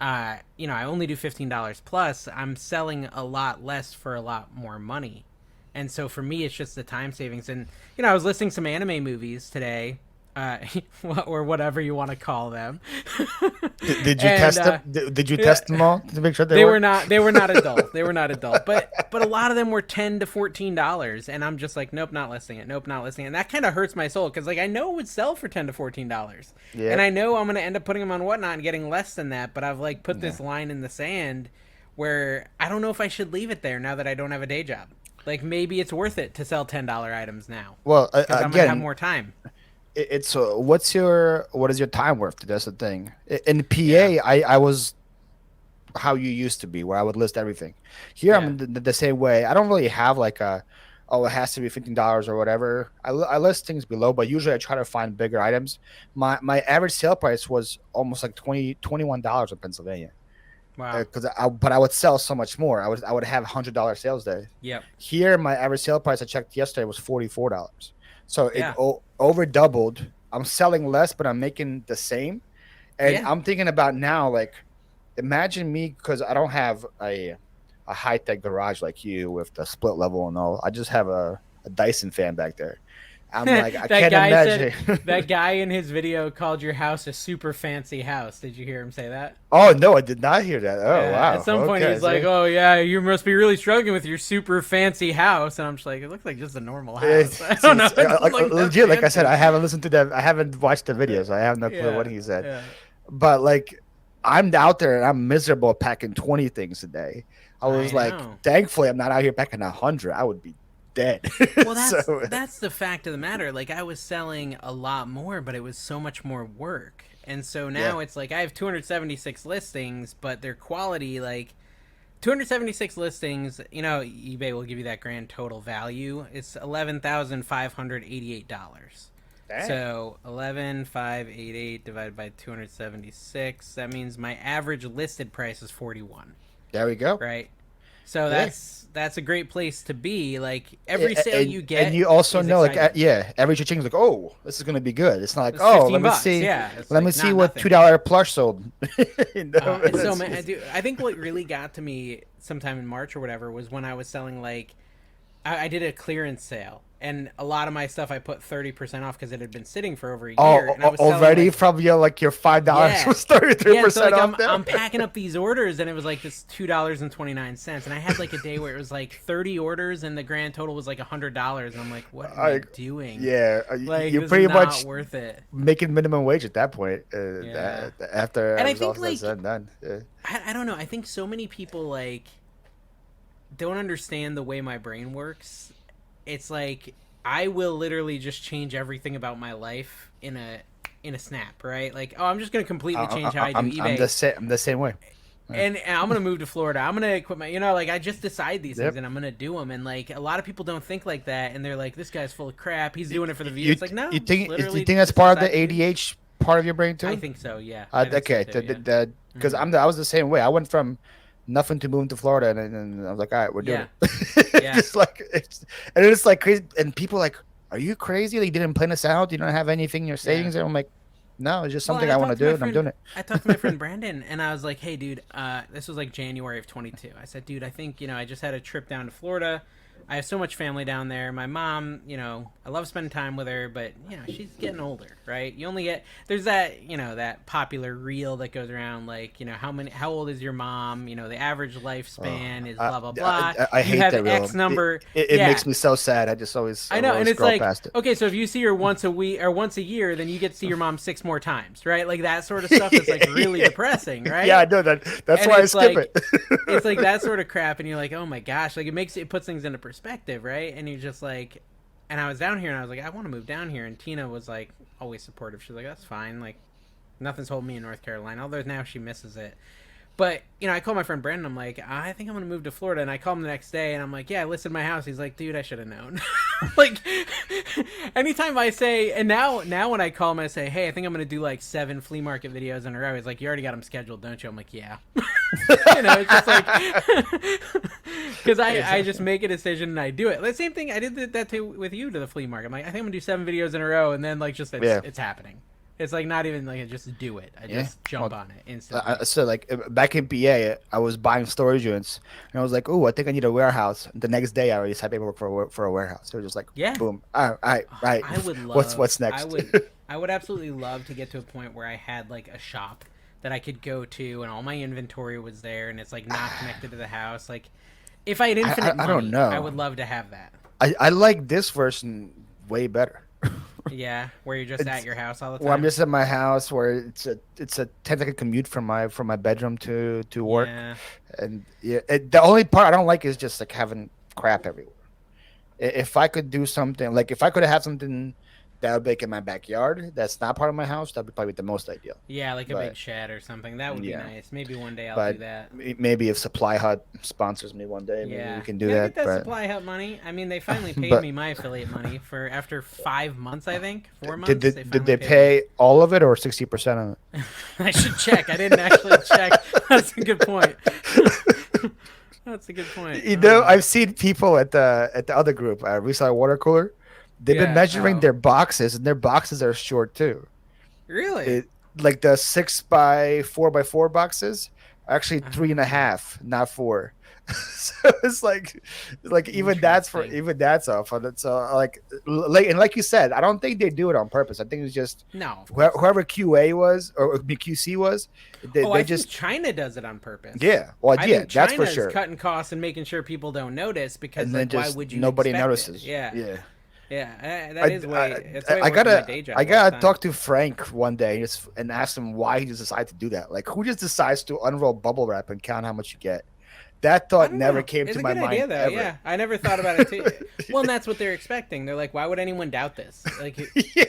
I only do $15 plus, I'm selling a lot less for a lot more money. And so for me, it's just the time savings. And, I was listing some anime movies today, uh, or whatever you want to call them. Did you and test them? Did you yeah, test them all to make sure they they were work? not they were not adult. They were not adult. But a lot of them were $10 to $14, and I'm just like, nope, not listing it. Nope, not listing it. And that kind of hurts my soul because like I know it would sell for $10 to $14, and Yeah. I know I'm gonna end up putting them on Whatnot and getting less than that. But I've like put Yeah. this line in the sand where I don't know if I should leave it there now that I don't have a day job. Like maybe it's worth it to sell $10 items now Well, because I'm gonna have again, more time. it's what is your time worth? That's the thing. In Yeah, PA, I was how you used to be, where I would list everything. Here, yeah, I'm the same way. I don't really have like oh, it has to be $15 or whatever. I list things below, but usually I try to find bigger items. My average sale price was almost like $21 in Pennsylvania. wow, Because but I would sell so much more. I would have $100 sales day. yep, Here, my average sale price I checked yesterday was $44. So it yeah, over doubled. I'm selling less, but I'm making the same. And yeah. I'm thinking about now, like, imagine me because I don't have a high tech garage like you with the split level and all. I just have a Dyson fan back there. I'm like, I That can't guy imagine. said that guy in his video called your house a super fancy house. Did you hear him say that? Oh no, I did not hear that. Oh Yeah. At wow. some point, Okay. he's like, See? "Oh yeah, you must be really struggling with your super fancy house," and I'm just like, "It looks like just a normal house." I don't know. It doesn't look that Legit, like I said, fancy. I haven't listened to that. I haven't watched the videos. I have no clue what Yeah. he said. Yeah. But like, I'm out there and I'm miserable packing 20 things a day. I was I like, know. thankfully, I'm not out here packing 100. I would be dead. Well, So that's the fact of the matter. Like I was selling a lot more, but it was so much more work. And so yeah. now it's like I have 276 listings, but their quality like 276 listings, eBay will give you that grand total value. It's $11,588. Dang. So 11,588 divided by 276, that means my average listed price is 41, There we go. right? So Yeah. that's a great place to be. Like every sale you get and you also is know, like, exciting. yeah, every cha-ching's like, oh, this is gonna be good. It's not like, It's oh, 15 bucks. Yeah, it's let me like see not what nothing. $2 plush sold. It's so It's just- I think what really got to me sometime in March or whatever was when I was selling like I did a clearance sale, and a lot of my stuff I put 30% off because it had been sitting for over a year. And I was selling, already like, from your $5 yeah, was 33% yeah. So like off. I'm packing up these orders, and it was like this $2.29, and I had like a day where it was like 30 orders, and the grand total was like $100, and I'm like, what am I doing? Yeah, Like you're this pretty is not much worth it. making minimum wage at that point. Yeah. After And I it was all think said like and done. Yeah. I don't know. I think so many people like don't understand the way my brain works. It's like I will literally just change everything about my life in a snap, right? Like, oh, I'm just gonna completely change how I do eBay, I'm the same way. and I'm gonna move to Florida. I'm gonna quit my, like I just decide these things Yep. and I'm gonna do them. And like a lot of people don't think like that, and they're like, this guy's full of crap. He's doing it for the views. You, It's like no, you think literally that's just part of the decide to do it. ADH part of your brain too? I think so. Yeah. I think Okay, so too, yeah. because I was the same way. I went from nothing to moving to Florida, and I was like, all right, we're doing it. Yeah. Just like and it's like crazy, and people are like, are you crazy? Like, you didn't plan this out? You don't have anything in your savings? And I'm like, no, it's just something Well, I want to do, and I'm doing it. I talked to my friend Brandon, and I was like, "Hey, dude, this was like January of 22." I said, "Dude, I think I just had a trip down to Florida. I have so much family down there. My mom, I love spending time with her, but she's getting older, right? You only get there's that that popular reel that goes around like how old is your mom? The average lifespan is blah blah blah. I You hate have that reel. X number. It Yeah. makes me so sad. I just always I know, always and it's scroll like, past it. okay, so if you see her once a week or once a year, then you get to see your mom 6 more times, right? Like that sort of stuff is like really depressing, right? Yeah, I know that. That's And why I it's skip like, it. it's like that sort of crap, and you're like, oh my gosh, like it puts things into perspective, right? And you're just like, and I was down here, and I was like, I want to move down here, and Tina was like, always supportive. She's like, that's fine, like nothing's holding me in North Carolina, although now she misses it. But, I called my friend Brandon. I'm like, I think I'm going to move to Florida. And I call him the next day, and I'm like, yeah, I listed my house. He's like, dude, I should have known. Like, anytime I say, and now when I call him, I say, hey, I think I'm going to do like 7 flea market videos in a row. He's like, you already got them scheduled, don't you? I'm like, yeah. It's just like, because I just make a decision and I do it. The same thing, I did that too with you to the flea market. I'm like, I think I'm going to do 7 videos in a row, and then like just it's happening. It's like not even like just do it. I Yeah. just jump Well, on it instantly. so like back in PA, I was buying storage units, and I was like, "Oh, I think I need a warehouse." The next day, I already had paperwork for a warehouse. So it was just like, Yeah. boom. All right, Oh, right. I would What's next? I would absolutely love to get to a point where I had like a shop that I could go to and all my inventory was there and it's like not connected to the house. Like if I had infinite I don't money, I know. would love to have that. I like this version way better. Yeah, where you're just at your house all the Where I'm time. just at my house, where it's a 10-second commute from my bedroom to work, Yeah. and yeah, the only part I don't like is just like having crap everywhere. If I could do something like if I could have something that would be like in my backyard that's not part of my house, that'd be probably the most ideal. Yeah, like a big But shed or something. That would be yeah, nice. Maybe one day I'll do but that. maybe if Supply Hut sponsors me one day, maybe we Yeah, can do gotta get that. that But supply hut money. I mean, they finally paid but me my affiliate money for after 5 months. I think 4 months. did Finally they paid pay all of it or 60% of me. I should check. I didn't actually check. That's a good point. That's a good point. it? You know, I've seen people at the other group, Reselling Water Cooler. They've been Yeah. measuring Oh, their boxes, and their boxes are short too. really? It like the 6x4x4 boxes are actually three and a Ah, half, not four. So it's like interesting. even that's off on it. So like you said, I don't think they do it on purpose. I think it's just No, of course not. whoever QA was or QC was, Oh, they I think just China does it on purpose. yeah. Well, I yeah, think that's for China is sure. cutting costs and making sure people don't notice because, And then like, why just would you nobody expect it? notices. Yeah, Yeah. yeah. I, That is way. It's way I worse than my gotta day job I all the gotta time. talk to Frank one day and ask him why he just decided to do that. Like, who just decides to unroll bubble wrap and count how much you get? That I thought don't never know. came It's to a my good idea mind though. ever. Yeah, I never thought about it too. Well, and that's what they're expecting. They're like, why would anyone doubt this? Like, Yeah.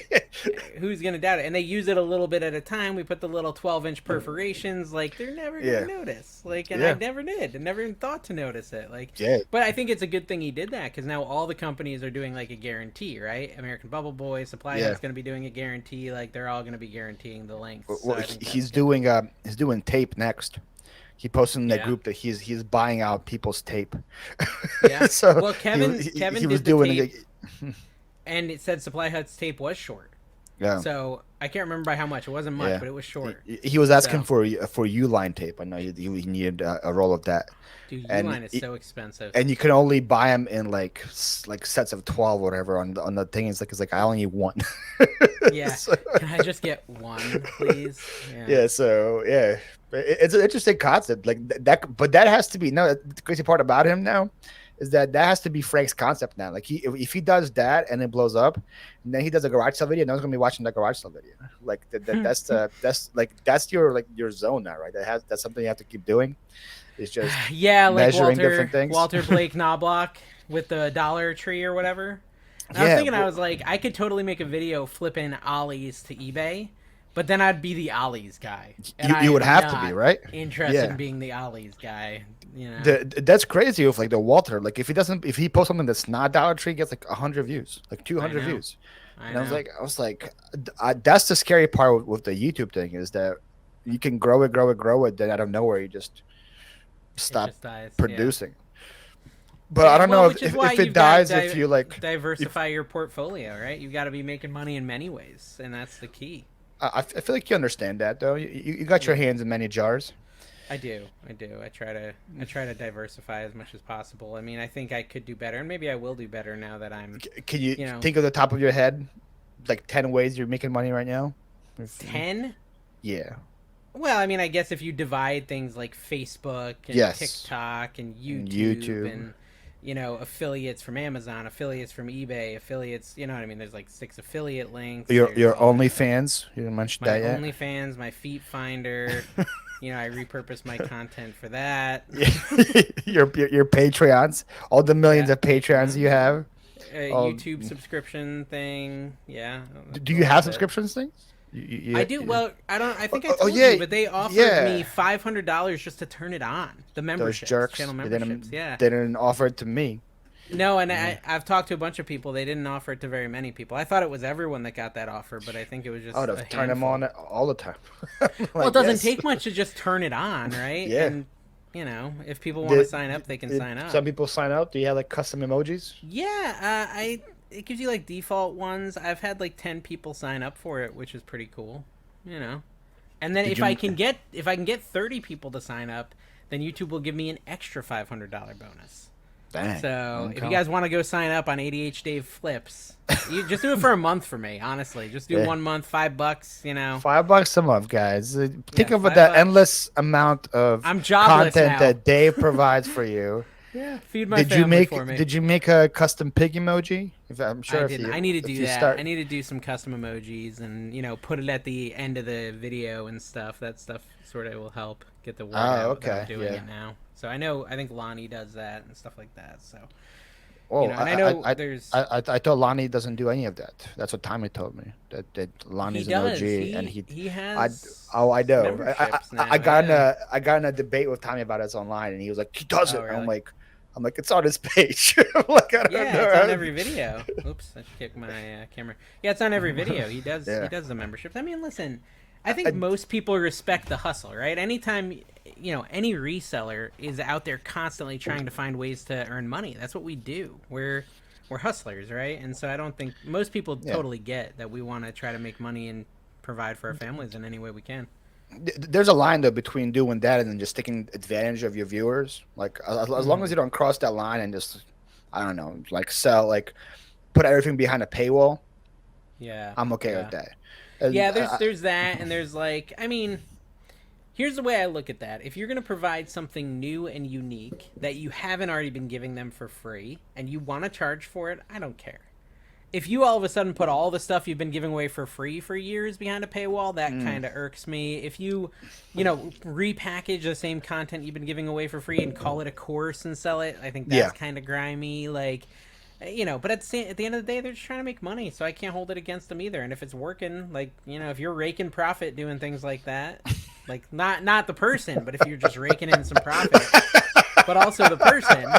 who's gonna doubt it? And they use it a little bit at a time. We put the little 12-inch perforations. Like, they're never gonna Yeah. notice. Like, and I Yeah. never did. I never even thought to notice it. Like, Yeah. but I think it's a good thing he did that because now all the companies are doing like a guarantee, right? American Bubble Boy, Supply Yeah. Hut's gonna be doing a guarantee. Like, they're all gonna be guaranteeing the lengths. So Well, I think that's he's good. doing tape next. He posted in that Yeah. group that he's buying out people's tape. Yeah. So Well, Kevin he was did the doing tape, and it said Supply Hut's tape was short. yeah. So I can't remember by how much. It wasn't much, Yeah. but it was short. He was asking So, for U-line tape. I know he needed a roll of that, dude, and Uline is so expensive. and you can only buy them in like sets of 12 or whatever on the thing. It's like I only need one. Yeah. So, Can I just get one, please? Yeah. yeah. So yeah, it's an interesting concept. Like that, but that has to be no. The crazy part about him now is that has to be Frank's concept now. Like if he does that and it blows up, and then he does a garage sale video, no one's gonna be watching that garage sale video. Like that's your zone now, right? That's something you have to keep doing. It's just Yeah, like measuring different things. Walter Blake Knobloch with the Dollar Tree or whatever. And I was Yeah, thinking, I well, was like, I could totally make a video flipping ollies to eBay, but then I'd be the ollies guy, and you would am have to be, not right? interested Yeah. in being the ollies guy. You know? That's crazy with like the Walter. Like if he posts something that's not Dollar Tree, he gets like 100 views, like 200 know. views. I And know. I was like, that's the scary part with the YouTube thing is that you can grow it, then out of nowhere you just It stop just dies. Yeah. producing. But Yeah, I don't well, know which is why if it you've got dies if you like. diversify your portfolio, right? You got to be making money in many ways, and that's the key. I feel like you understand that though. You got your Yeah. hands in many jars. I do. I try to diversify as much as possible. I mean, I think I could do better, and maybe I will do better now that I'm Can you you know think of the top of your head, like 10 ways you're making money right now? 10. Yeah. Well, I mean, I guess if you divide things like Facebook and Yes. TikTok and And YouTube, YouTube. and affiliates from Amazon, affiliates from eBay, affiliates, you know what I mean? There's like 6 affiliate links. Your there's your all that stuff. OnlyFans. You didn't mention My that yet. OnlyFans, my Feet Finder. I repurpose my content for that. your Patreons, all the millions Yeah. of Patreons you have. YouTube subscription thing. Yeah. Do a you little have bit. subscriptions things? I do. Well, I don't. I think I Oh, told yeah, you, but they offered yeah. me $500 just to turn it on. The Those memberships, jerks. channel They memberships. Yeah. didn't offer it to me. No, and I've talked to a bunch of people. They didn't offer it to very many people. I thought it was everyone that got that offer, but I think it was just I would a have turned them handful. on all the time. Well, it doesn't take much to just turn it on, right? Yeah. And if people want to Did- sign up, they can Did sign up. some people sign up? Do you have like custom emojis? Yeah, it gives you like default ones. I've had like 10 people sign up for it, which is pretty cool. You know. And then if I can get 30 people to sign up, then YouTube will give me an extra $500 bonus. Dang. So if you guys want to go sign up on ADHDave Flips, you just do it for a month for me. Honestly, just do 1 month, $5. You know, $5 a month, guys. Think of the endless amount of content now. that Dave provides for you. Yeah, feed my family for me. Did you make a custom pig emoji? I'm sure I didn't. I need to do that. I need to do some custom emojis and put it at the end of the video and stuff. That stuff sort of will help get the word out that I'm doing it now. So I think Lonnie does that and stuff like that. So. Oh, and I know there's. I thought Lonnie doesn't do any of that. That's what Tommy told me. That Lonnie's an OG and he has. I know. I got in a debate with Tommy about it online, and he was like, he does it. Really? I'm like, it's on his page. Like, I don't know. It's on every video. Oops, I should kick my camera. Yeah, it's on every video. He does. He does the memberships. I mean, listen, I think most people respect the hustle, right? Anytime, any reseller is out there constantly trying to find ways to earn money. That's what we do. We're hustlers, right? And so I don't think most people totally get that we want to try to make money and provide for our families in any way we can. There's a line though between doing that and then just taking advantage of your viewers. Like as long as you don't cross that line and just, I don't know, like sell, like put everything behind a paywall. Yeah, I'm okay with that. There's that, and there's like, I mean, here's the way I look at that. If you're going to provide something new and unique that you haven't already been giving them for free and you want to charge for it, I don't care. If you all of a sudden put all the stuff you've been giving away for free for years behind a paywall, that kind of irks me. If you repackage the same content you've been giving away for free and call it a course and sell it, I think that's kind of grimy. Like, but at the end of the day, they're just trying to make money, so I can't hold it against them either. And if it's working, like, if you're raking profit doing things like that, like not the person, but if you're just raking in some profit, but also the person,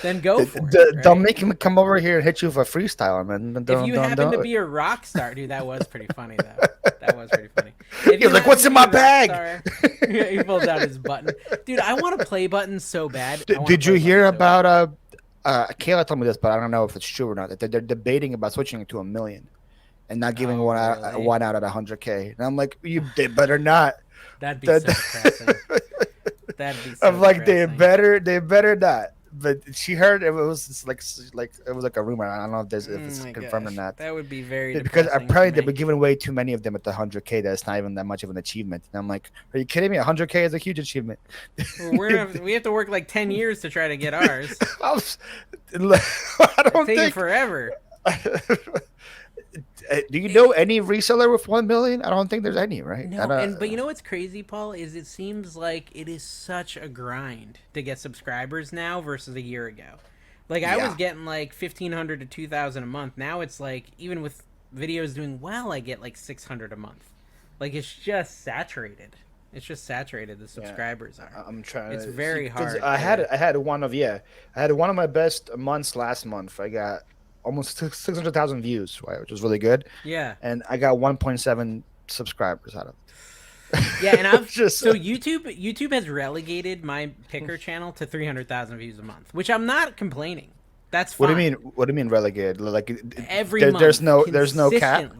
then go for it. Don't make him come over here and hit you for a freestyle, man. If you happen to be a rock star, dude, that was pretty funny though. That was pretty funny. He was like, "What's in my bag?" He pulls out his button, dude. I want to play buttons so bad. Did you hear about Kayla told me this, but I don't know if it's true or not. That they're debating about switching it to $1 million and not giving one out at 100K. And I'm like, they better not. That'd be so depressing. That'd be so I'm like, depressing. they better not. But she heard it was like it was like a rumor. I don't know if it's confirmed or not. That would be very because apparently they've been giving away too many of them at the 100K. That's not even that much of an achievement. And I'm like, are you kidding me? 100K is a huge achievement. Well, we have to work like 10 years to try to get ours. I don't think forever. Do you know any reseller with 1 million? I don't think there's any, right? No, but you know what's crazy, Paul, is it seems like it is such a grind to get subscribers now versus a year ago. Like I was getting like 1,500 to 2,000 a month. Now it's like even with videos doing well, I get like 600 a month. Like it's just saturated. It's just saturated. The subscribers are. I'm trying. It's very hard. I had one of my best months last month. I got almost 600,000 views, right, which was really good. Yeah. And I got 1.7 subscribers out of it. Yeah, and I've so YouTube has relegated my picker channel to 300,000 views a month, which I'm not complaining. That's fine. What do you mean relegated? Like every month, there's no cap.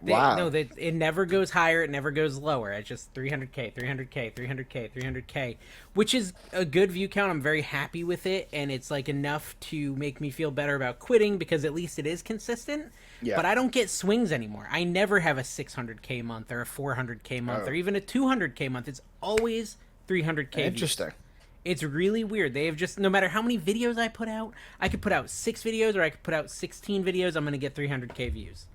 Wow. It never goes higher. It never goes lower. It's just 300K, 300K, 300K, 300K, which is a good view count. I'm very happy with it, and it's like enough to make me feel better about quitting because at least it is consistent. Yeah. But I don't get swings anymore. I never have a 600K month or a 400K month or even a 200K month. It's always 300K. Interesting. Views. It's really weird. They have just, no matter how many videos I put out, I could put out 6 videos or I could put out 16 videos. I'm going to get 300K views.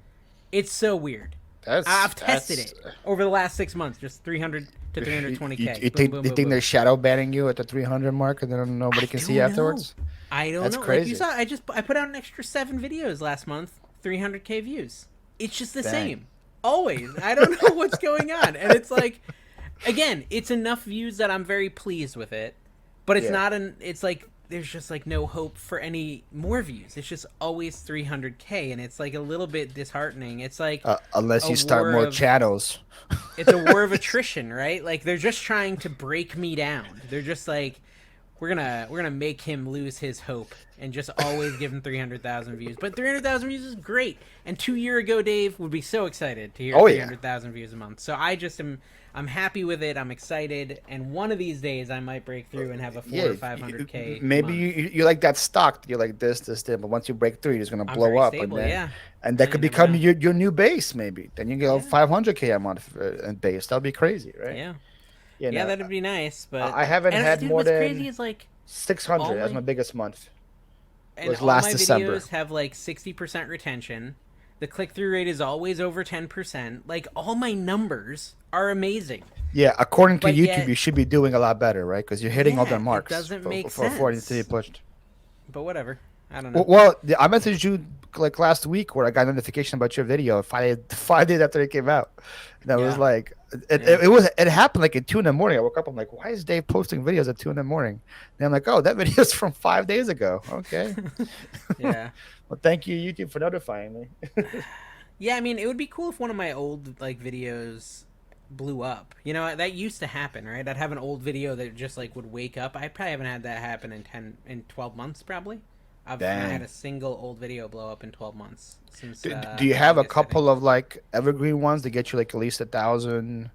It's so weird. I've tested it over the last 6 months, just 300 to 320K. You think they're shadow banning you at the 300 mark and then nobody can see afterwards? I don't know. That's crazy. Like you saw, I put out an extra 7 videos last month, 300K views. It's just the same. Always. I don't know what's going on. And it's like, again, it's enough views that I'm very pleased with it, but it's not it's like, there's just like no hope for any more views. It's just always 300K, and it's like a little bit disheartening. It's like unless you start more channels. It's a war of attrition, right? Like they're just trying to break me down. They're just like, we're gonna make him lose his hope and just always give him 300,000 views. But 300,000 views is great. And 2 years ago, Dave would be so excited to hear 300,000 views a month. So I'm happy with it. I'm excited, and one of these days I might break through and have a 400 or 500K. Maybe you like that stock. You like this, but once you break through, you're just gonna blow up. Stable, and that could become your new base. Maybe then you go 500K a month in base. That'd be crazy, right? Yeah. Yeah, yeah, that'd be nice. But I haven't had more than crazy is like 600. That's my biggest month. And all my videos have like 60% retention. The click-through rate is always over 10%. Like, all my numbers are amazing. Yeah, according to YouTube, you should be doing a lot better, right? Because you're hitting all the marks. It doesn't make sense. For it to be pushed. But whatever. I don't know. Well, I messaged you like last week where I got a notification about your video 5 days after it came out. And I was like, it happened like at 2 a.m. I woke up, I'm like, why is Dave posting videos at 2 a.m? And I'm like, oh, that video's from 5 days ago. Okay. Yeah. Well, thank you, YouTube, for notifying me. Yeah, I mean, it would be cool if one of my old like videos blew up. You know, that used to happen, right? I'd have an old video that just like would wake up. I probably haven't had that happen in 12 months, probably. I've not had a single old video blow up in 12 months. Since, do you have a couple of like evergreen ones that get you like at least 1,000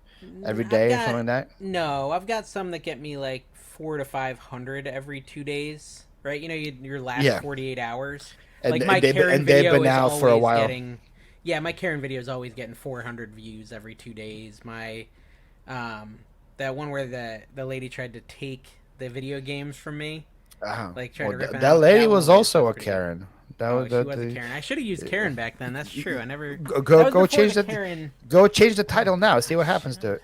every day or something like that? No, I've got some that get me like 400 to 500 every 2 days, right? You know, your last 48 hours. Like my Karen video is always for a while. My Karen video is always getting 400 views every 2 days. My that one where the lady tried to take the video games from me. Like trying to rip it out. That lady was also a Karen. She was a Karen. I should have used Karen back then. That's true. I never go change the title now. See what happens to it.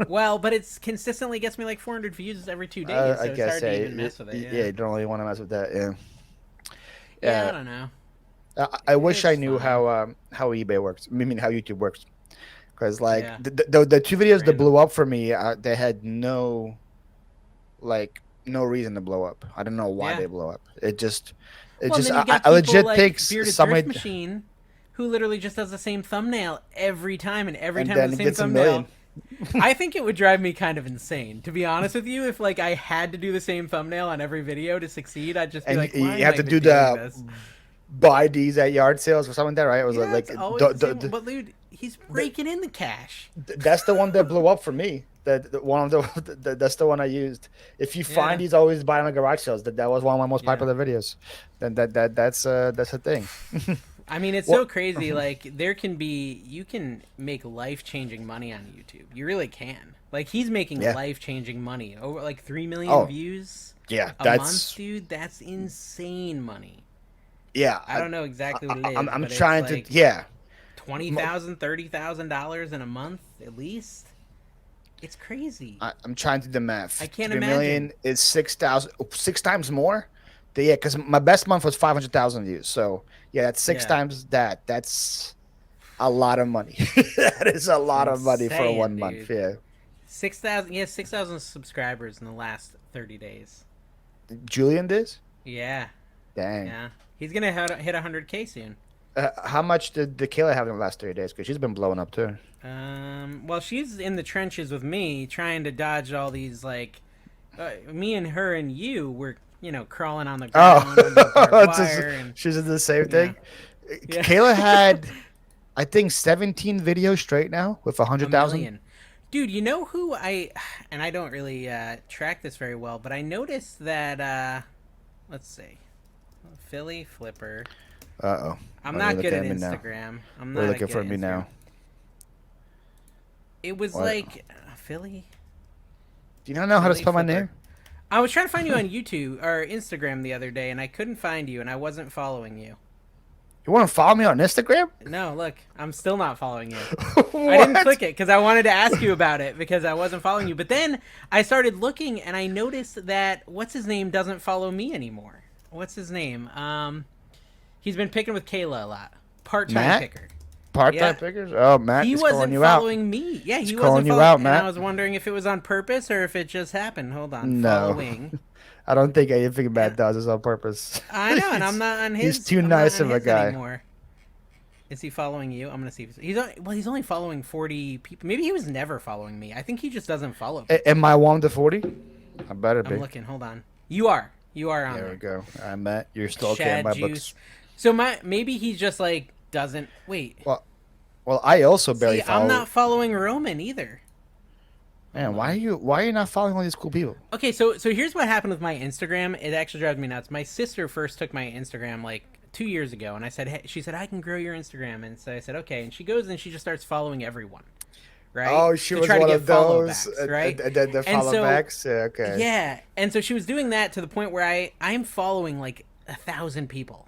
Well, but it's consistently gets me like 400 views every 2 days. So I guess it's hard to even mess with it. Yeah, you don't really want to mess with that. Yeah, I don't know. I wish I knew how eBay works. I mean, how YouTube works. Because like the 2 videos that blew up for me, they had no reason to blow up. I don't know why they blow up. I legit think somebody Machine who literally just does the same thumbnail every time, and every time then the same thumbnail. I think it would drive me kind of insane, to be honest with you. If like I had to do the same thumbnail on every video to succeed, I'd just be like, why you have to do the buy these at yard sales or something like that, right? It was but dude, he's raking in the cash. That's the one that blew up for me. That's the one I used. If you find these always buy on garage sales, that was one of my most popular videos. Then that's a thing. I mean, it's so crazy. Like you can make life-changing money on YouTube. You really can. Like he's making life-changing money over like 3 million views. Yeah, a month, dude. That's insane money. Yeah, I don't know exactly what it is. I'm trying to $20,000, $30,000 in a month at least. It's crazy. I'm trying to do the math. I can't 3 imagine. million is 6,000, 6 times more. Yeah, because my best month was 500,000 views. So yeah, that's 6 times that. That's a lot of money. That is a lot of money for 1 month. Yeah. 6,000. He has 6,000 subscribers in the last 30 days. Julian does? Yeah. Dang. Yeah. He's gonna hit 100K soon. How much did Kayla have in the last 30 days? Because she's been blowing up too. Well, she's in the trenches with me, trying to dodge all these like. Me and her and you were, crawling on the ground. She's in the same thing. Yeah. Kayla had, I think, 17 videos straight now with 100,000. Dude, you know who I don't really track this very well, but I noticed that. Let's see, Philly Flipper. I'm not good at Instagram. I'm not looking for me now. It was like Philly. Do you not know how to spell my name? I was trying to find you on YouTube or Instagram the other day, and I couldn't find you, and I wasn't following you. You want to follow me on Instagram? No, look, I'm still not following you. I didn't click it because I wanted to ask you about it because I wasn't following you. But then I started looking, and I noticed that what's his name doesn't follow me anymore. What's his name? He's been picking with Kayla a lot. Part-time picker. Part-time pickers? Oh, Matt, he wasn't following me. Yeah, he wasn't you out, Matt. And I was wondering if it was on purpose or if it just happened. Hold on. No. Following. I don't think anything Matt does is on purpose. I know, and I'm not on his. He's too nice of a guy. Anymore. Is he following you? I'm gonna see. He's only following 40 people. Maybe he was never following me. I think he just doesn't follow me. Am I 1 to 40? I better be. I'm looking. Hold on. You are on There there. we go. I'm at. You're still okay in Shad my juice. books. So maybe he just like doesn't wait. Well, I also barely See, follow. I'm not following Roman either. Man, why are you not following all these cool people? Okay, so here's what happened with my Instagram. It actually drives me nuts. My sister first took my Instagram like 2 years ago, and I said, hey, she said I can grow your Instagram, and so I said okay, and she goes and she just starts following everyone. Right? Oh, she to was try one to of get follow those, backs, right? and then the follow backs. Yeah, okay. Yeah, and so she was doing that to the point where I'm following like 1,000 people.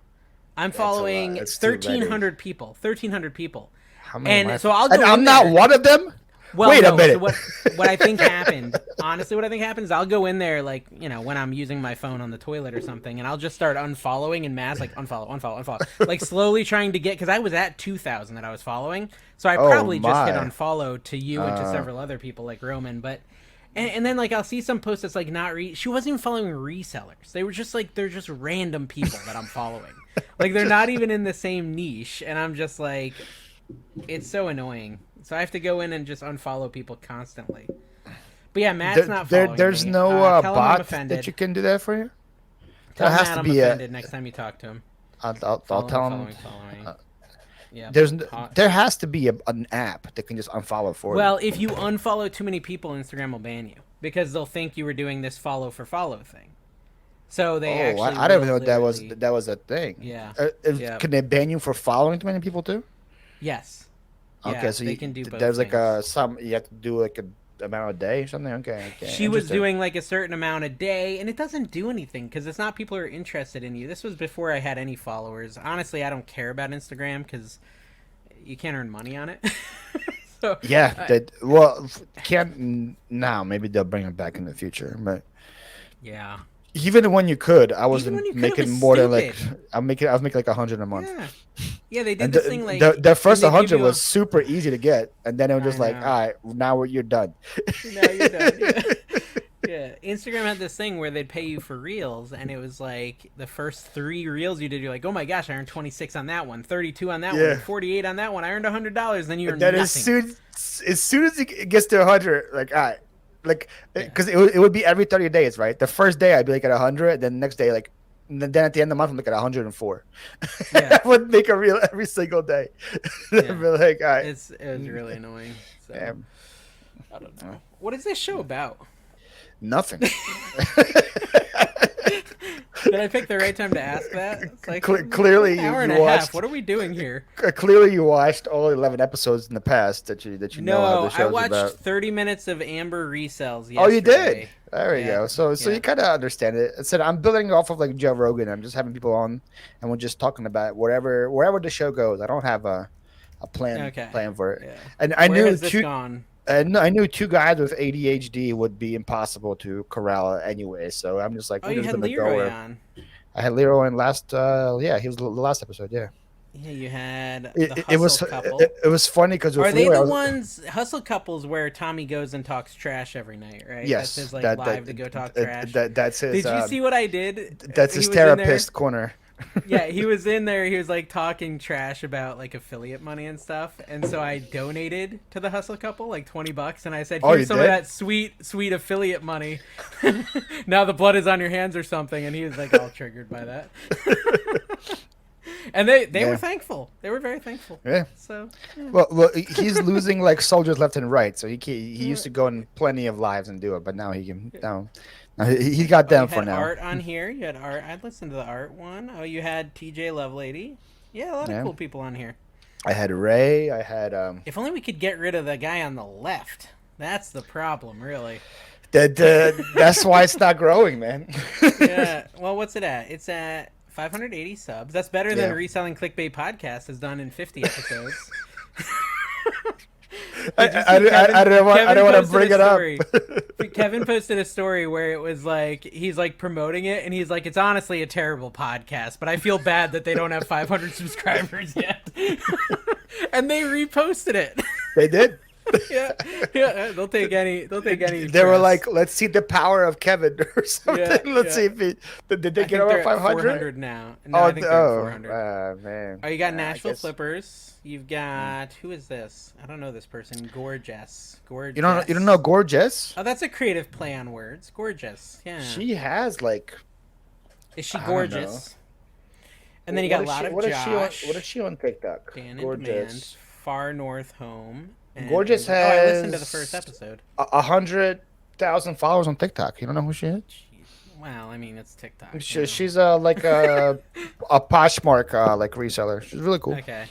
I'm following 1,300 people. 1,300 people. How many? And so I'll go. And I'm not one of them. Well, wait no, a minute. So what I think happened, honestly, what I think happened is I'll go in there like, when I'm using my phone on the toilet or something, and I'll just start unfollowing in mass, like unfollow, like slowly trying to get, because I was at 2,000 that I was following, so I probably just hit unfollow to you and to several other people like Roman, but. And then like I'll see some posts that's like she wasn't even following resellers. They were just like they're just random people that I'm following. Like they're not even in the same niche, and I'm just like, it's so annoying. So I have to go in and just unfollow people constantly. But yeah, Matt's not following There's me. no Tell him I'm bot offended. that you can do that for you. Tell Matt I'm offended next time you talk to him. I'll tell him. Yeah. There has to be an app that can just unfollow for you. Well, if you unfollow too many people, Instagram will ban you because they'll think you were doing this follow for follow thing. So they actually. I don't even know that was a thing. Yeah. Can they ban you for following too many people too? Yes. Okay, yeah, so they can do both. There's things. like you have to do like a amount a day or something. Okay. She was doing like a certain amount a day, and it doesn't do anything because it's not people who are interested in you. This was before I had any followers. Honestly, I don't care about Instagram because you can't earn money on it. So yeah, can't now. Maybe they'll bring it back in the future, but yeah. Even when you could, I wasn't making more than like I was making like 100 a month. Yeah, they did this thing like the first 100 was super easy to get, and then it was just like, all right, now you're done. Now you're done. Yeah, Instagram had this thing where they'd pay you for reels, and it was like the first 3 reels you did, you're like, oh my gosh, I earned 26 on that one, 32 on that one, 48 on that one. I earned $100. Then you earned nothing. As soon as it gets to 100, like, all right. Like, because it would be every 30 days, right? The first day I'd be like at 100, then the next day, like, then at the end of the month I'm like at 104. I would make a reel every single day. I'd be like, all right. It was really annoying. So. Damn. I don't know. What is this show about? Nothing. Did I pick the right time to ask that? It's like, clearly, an hour and a half. What are we doing here? Clearly, you watched all 11 episodes in the past that you know how the show's I watched about. 30 minutes of Amber resells yesterday. Oh, you did? There we go. So you kind of understand it. I said I'm building off of like Joe Rogan. I'm just having people on, and we're just talking about wherever the show goes. I don't have a plan for it. Yeah. And I knew I knew 2 guys with ADHD would be impossible to corral anyway. So I'm just like, you had Leroy on. I had Leroy on last. He was the last episode. Yeah. Yeah, you had couple. It was funny because are they the ones hustle couples where Tommy goes and talks trash every night, right? Yes, that's his live to go talk trash. That's his. Did you see what I did? That's his therapist corner. Yeah, he was in there. He was like talking trash about like affiliate money and stuff, and so I donated to the hustle couple like $20, and I said, "Here's some of that sweet affiliate money." Now the blood is on your hands or something, and he was like all triggered by that. And they were thankful. They were very thankful. Yeah. So. Yeah. Well, he's losing like soldiers left and right. So he used to go in plenty of lives and do it, but now he can now. He got them for now. Art on here. You had art. I'd listen to the art one. Oh, you had TJ Lovelady. Yeah, a lot of cool people on here. I had Ray. I had. If only we could get rid of the guy on the left. That's the problem, really. That's why it's not growing, man. Yeah. Well, what's it at? It's at 580 subs. That's better than Reselling Clickbait Podcast has done in 50 episodes. I don't want to bring it up. Kevin posted a story where it was like he's like promoting it, and he's like, it's honestly a terrible podcast, but I feel bad that they don't have 500 subscribers yet. And they reposted it. They did. Yeah, yeah. They'll take any. They'll take any. They were press. like, let's see the power of Kevin or something. Yeah, Let's yeah. see if he did they I get think over they're at 500. 400 now. No, I think they're at 400. Man. Oh, you got I Nashville guess Flippers. You've got who is this? I don't know this person. Gorgeous. you don't know Gorgeous? Oh, that's a creative play on words. Gorgeous. Yeah. She has like Is she I don't know. gorgeous? And then you got a lot of Josh. What is she on TikTok? Dan in Demand. Far North Home. Gorgeous Oh, has. I listened to the first episode. 100,000 followers on TikTok. You don't know who she is? Jeez. Well, I mean, it's TikTok. She's like a Poshmark like reseller. She's really cool. Okay.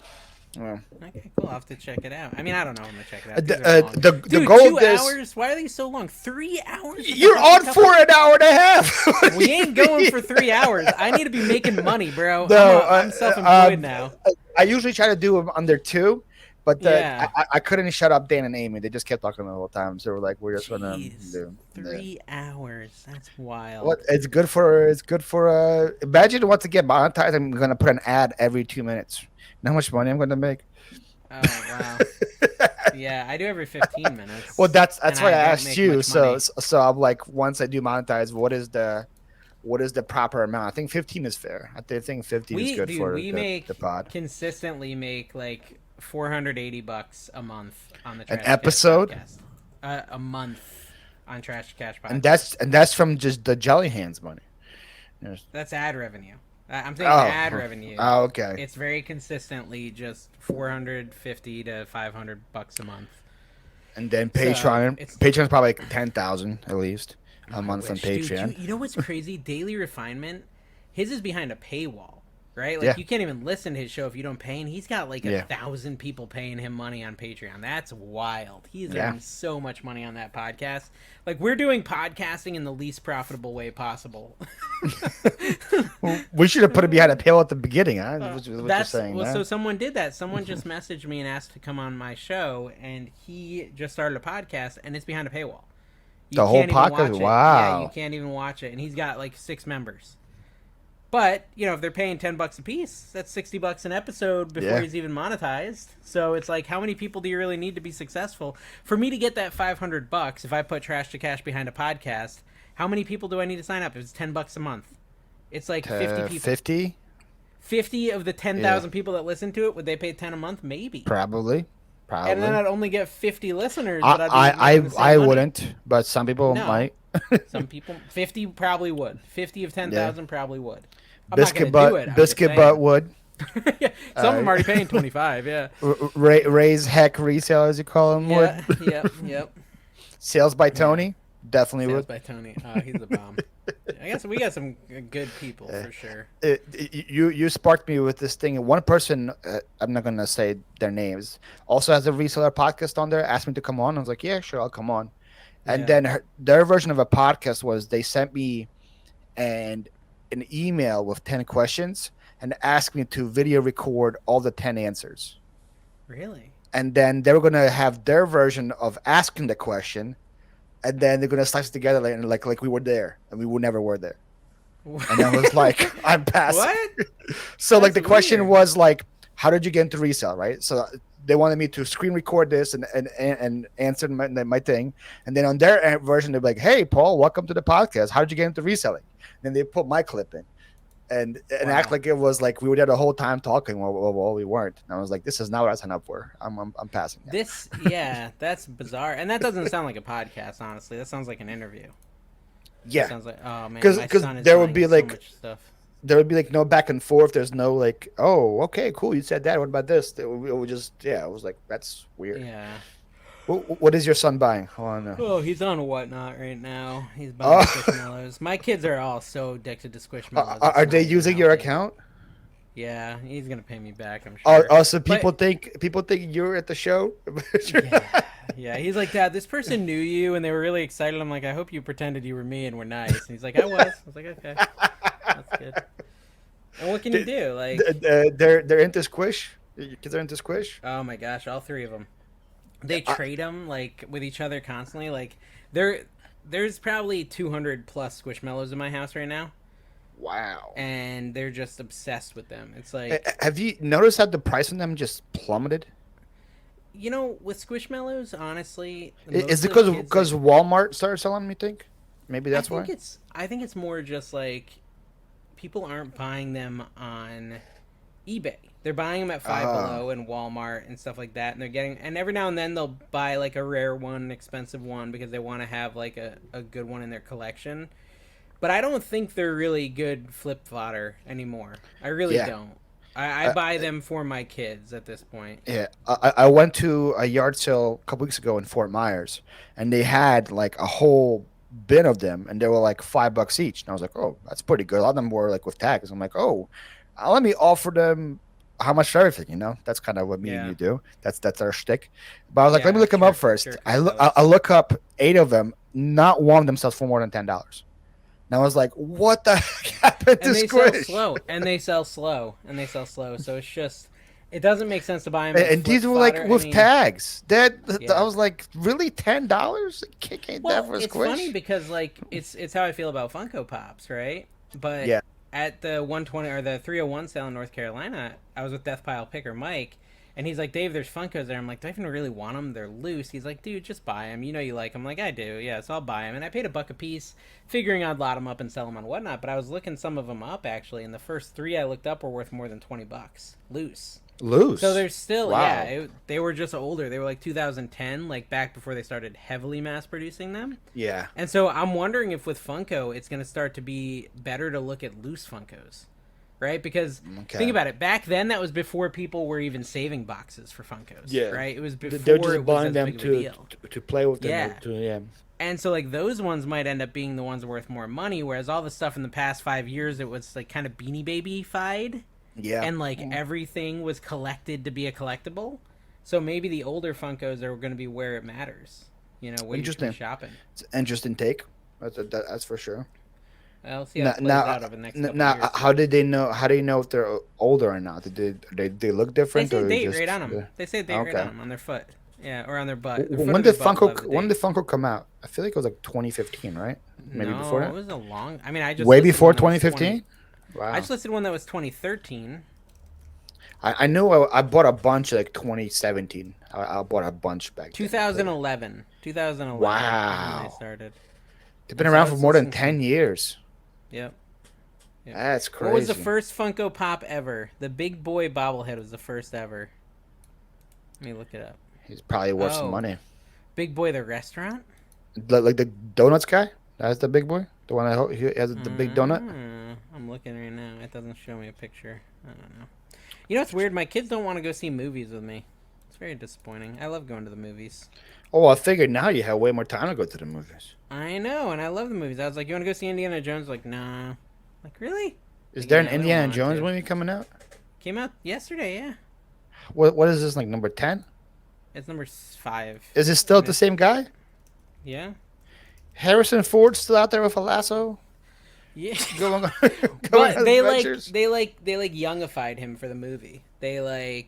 Yeah. Okay, cool. I'll have to check it out. I mean, I don't know. I'm gonna check it out. The Dude, goal 2 is hours? Why are they so long? 3 hours? you're on for an hour and a half. We ain't going for 3 hours. I need to be making money, bro. No, I'm self-employed now. I usually try to do them under 2, but Yeah. I couldn't shut up Dan and Amy. They just kept talking the whole time. So we're like, we're just gonna Jeez. do 3 hours. That's wild. What? It's good for. Imagine once I get monetized, I'm gonna put an ad every 2 minutes. You know how much money I'm gonna make? Oh wow. Yeah, I do every 15 minutes. Well, that's and why I don't asked make you. much So money. so I'm like, once I do monetize, what is the proper amount? I think 15 is fair. I think 15 is good for the pod. Consistently make like $480 a month on the An Trash Cash episode? podcast. A month on Trash Cash podcast. And that's from just the Jelly Hands money. Yes. That's ad revenue. I'm thinking ad revenue. Oh, okay. It's very consistently just $450 to $500 a month. And then So, Patreon. it's- Patreon's probably like 10,000 at least a month on Wish. Dude, Patreon. you know what's crazy? Daily Refinement, his is behind a paywall, right? Like Yeah. you can't even listen to his show if you don't pay. And he's got like Yeah. 1,000 people paying him money on Patreon. That's wild. He's Yeah. earning so much money on that podcast. Like we're doing podcasting in the least profitable way possible. We should have put it behind a paywall at the beginning, huh? What you're That's saying, well. huh? So someone did that. Someone just messaged me and asked to come on my show, and he just started a podcast, and it's behind a paywall. You The whole can't even podcast? watch it. Wow. Yeah, you can't even watch it, and he's got like 6 members. But you know, if they're paying $10 a piece, that's $60 an episode before Yeah. he's even monetized. So it's like, how many people do you really need to be successful for me to get that $500? If I put Trash to Cash behind a podcast, how many people do I need to sign up? If it's $10 a month, it's like 50 people. 50? 50 of the 10,000 people that listen to it, would they pay 10 a month? Maybe. Probably. And then I'd only get 50 listeners. But I'd be making the same I money. wouldn't, but some people No. might. Some people, 50 probably would. 50 of 10,000 probably would. I'm Biscuit not gonna do it. Biscuit butt would. Yeah, some of them already paying 25. Yeah. Raise heck resale, as you call them, Yeah. would. Yep. Sales by Tony definitely Sales would. by Tony. Oh, he's the bomb. I guess we got some good people for sure. You sparked me with this thing. One person, I'm not gonna say their names, also has a reseller podcast on there. Asked me to come on. I was like, yeah, sure, I'll come on. And Yeah. then their version of a podcast was they sent me an email with 10 questions and asked me to video record all the 10 answers. Really? And then they were gonna have their version of asking the question, and then they're gonna slice it together like we were there, and we never were there. And I was like, I'm passing. What? So like That's the question weird. was like, how did you get into resale, right? So they wanted me to screen record this and answer my thing, and then on their version they're like, hey Paul, welcome to the podcast. How did you get into reselling? And they put my clip in, and act like it was like we were there the whole time talking. Well, we weren't. And I was like, this is not what I signed up for. I'm passing. Now. Yeah, that's bizarre. And that doesn't sound like a podcast, honestly. That sounds like an interview. Yeah, Sounds like, oh man, 'Cause my son is there would buying be, so like- much stuff. there would be like no back and forth. There's no like, oh, okay, cool, you said that. What about this? It would just, yeah, it was like, that's weird. Yeah. What is your son buying? I want to know. Oh, he's on Whatnot right now. He's buying Oh. Squishmallows. My kids are all so addicted to Squishmallows. Are It's they not even using your healthy. account? Yeah, he's gonna pay me back. I'm sure. Also, But- people think you're at the show. Yeah, he's like, Dad, this person knew you and they were really excited. I'm like, I hope you pretended you were me and were nice. And he's like, I was. I was like, okay, that's good. And what can you do? Like, They're into squish. Your kids are into squish. oh my gosh, all 3 of them. They trade them like with each other constantly. Like, there's probably 200 plus Squishmallows in my house right now, Wow. and they're just obsessed with them. It's like, Have you noticed how the price on them just plummeted? with Squishmallows, honestly, Is most it of the kids because Walmart started selling them? You think? Maybe that's why. I think it's more just like people aren't buying them on eBay. They're buying them at Five Oh, Below and Walmart and stuff like that, and every now and then they'll buy like a rare one, an expensive one because they want to have like a good one in their collection. But I don't think they're really good flip fodder anymore. I really yeah. don't. I buy them for my kids at this point. Yeah, I went to a yard sale a couple weeks ago in Fort Myers, and they had like a whole bin of them, and they were like $5 each. And I was like, oh, that's pretty good. A lot of them were like with tags. I'm like, oh, let me offer them how much for everything. That's kind of what me and Yeah. you do. That's our shtick. But I was like, let me Yeah, look them up first. sure, Carlos. I look up 8 of them. Not one of them sells for more than $10. And I was like, what the heck happened to And they sell Squish? slow, and they sell slow, and they sell slow. So it's just, it doesn't make sense to buy them And, as and flip these were like fodder. I with mean, tags. I yeah. was like, really $10? Can't that Well, for a it's funny Squish? because like it's how I feel about Funko Pops, right? But Yeah. at the 120 or the 301 sale in North Carolina, I was with Death Pile Picker Mike, and he's like, "Dave, there's Funkos there." I'm like, "Do I even really want them? They're loose." He's like, "Dude, just buy them. You know you like them." I'm like, "I do, yeah." So I'll buy them, and I paid $1 a piece, figuring I'd lot them up and sell them on whatnot. But I was looking some of them up actually, and the first three I looked up were worth more than $20 loose. So Loose. there's still, yeah, Wow. they were just older. They were like 2010, like back before they started heavily mass producing them. Yeah. And so I'm wondering if with Funko, it's going to start to be better to look at loose Funkos, right? Because think Okay. about it. Back then, that was before people were even saving boxes for Funkos, Yeah. right? It was They're before just it was buying as them big of a to, deal. to play with them. Yeah. Yeah. And so like those ones might end up being the ones worth more money, whereas all the stuff in the past 5 years, it was like kind of Beanie Baby-fied, Yeah. and like everything was collected to be a collectible. So maybe the older Funkos are going to be where it matters, where you should be Interesting. shopping. It's an interesting take. That's for sure. I'll see how Now, it plays now, out over the next couple of now, years. how did they know? How do you know if they're older or not? Did they look They different say or date right just? on them. They say date right Okay. on them on their foot. Yeah, or on their butt. Their foot or When their did butt will have the When date. did Funko come out? I feel like it was like 2015, right? Maybe before No, it that. was a long. I mean, I just Way listed before one that was 2015. I Wow. just listed one that was 2013. I know I bought a bunch like 2017. I bought a bunch back then. 2011. 2011 is when they Wow. started. They've been And so I around for was more than listening to 10 years. Yep. Yep. That's What was the crazy. first Funko Pop ever? The Big Boy bobblehead was the first ever. Let me look it up. He's probably worth some Oh, money. Big Boy the restaurant? Like the donuts guy? That's the big boy? The one he has the big donut? I'm looking right now. It doesn't show me a picture. I don't know. You know what's weird? My kids don't want to go see movies with me. It's very disappointing. I love going to the movies. Oh, I figured now you have way more time to go to the movies. I know, and I love the movies. I was like, "You want to go see Indiana Jones?" Like, nah. Like, really? Is Like, there an yeah, we don't Indiana want Jones to. movie coming out? Came out yesterday. Yeah, What is this, like number 10? it's number 5. Is it still the same guy? Yeah. Harrison Ford still out there with a lasso? Yeah. Going, going But on adventures? they youngified him for the movie. They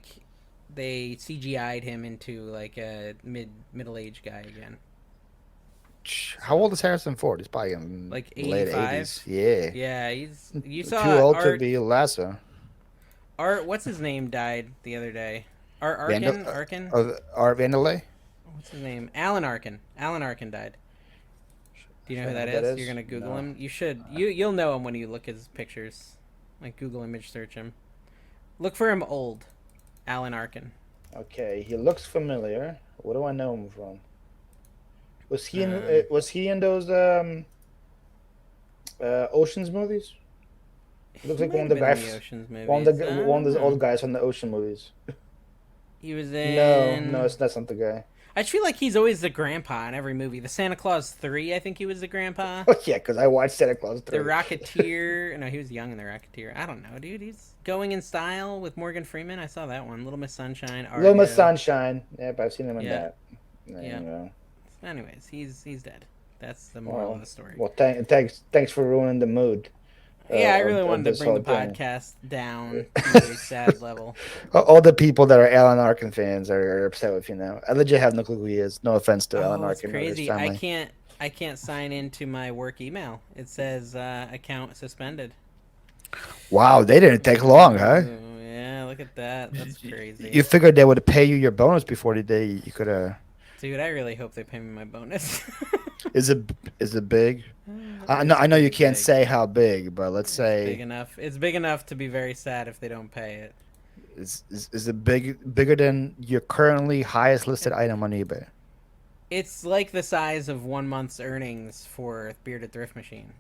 CGI'd him into like a middle aged guy again. How old is Harrison Ford? He's probably in Like late 85. 80s. Yeah. Yeah, you Too saw old to Art. be a lasso. Art, what's his name, died the other day. Arkin. Art Vandelay? What's his name? Alan Arkin. Alan Arkin died. Do you know who that is? You're gonna Google No. him. You should. You'll know him when you look at his pictures. Like Google image search him. Look for him old. Alan Arkin. Okay, he looks familiar. What do I know him from? Um, Was he in those Ocean's movies? Looks He like might one have of the been in guys, the Ocean's movies. one of the I one of don't those know. old guys from the Ocean movies. He was No, in. no, that's not the guy. I just feel like he's always the grandpa in every movie. The Santa Claus 3, I think he was the grandpa. Oh yeah, because I watched Santa Claus The 3. Rocketeer. No, he was young in The Rocketeer. I don't know, dude. He's Going in Style with Morgan Freeman. I saw that one. Little Miss Sunshine. Little Miss Argo. Sunshine. Yep, I've seen him in Yeah. that. There Yeah. you go. Anyways, he's dead. That's the moral of the story. Well, thanks for ruining the mood. Yeah, I of- really of wanted to this bring the whole thing. podcast down to a sad level. All the people that are Alan Arkin fans are upset with you now. I legit have no clue who he is. No offense to Alan Oh, it's Arkin or his crazy. family. I can't sign into my work email. It says account suspended. Wow, they didn't take long, huh? Ooh, yeah, look Look at that. That's You crazy. figured they would pay you your bonus before you could Dude, I really hope they pay me my bonus. is it big? It's I know you pretty can't big. say how big, but let's It's big say enough. It's big enough to be very sad if they don't pay it. is it bigger than your currently highest listed item on eBay? It's like the size of 1 month's earnings for Bearded Thrift Machine.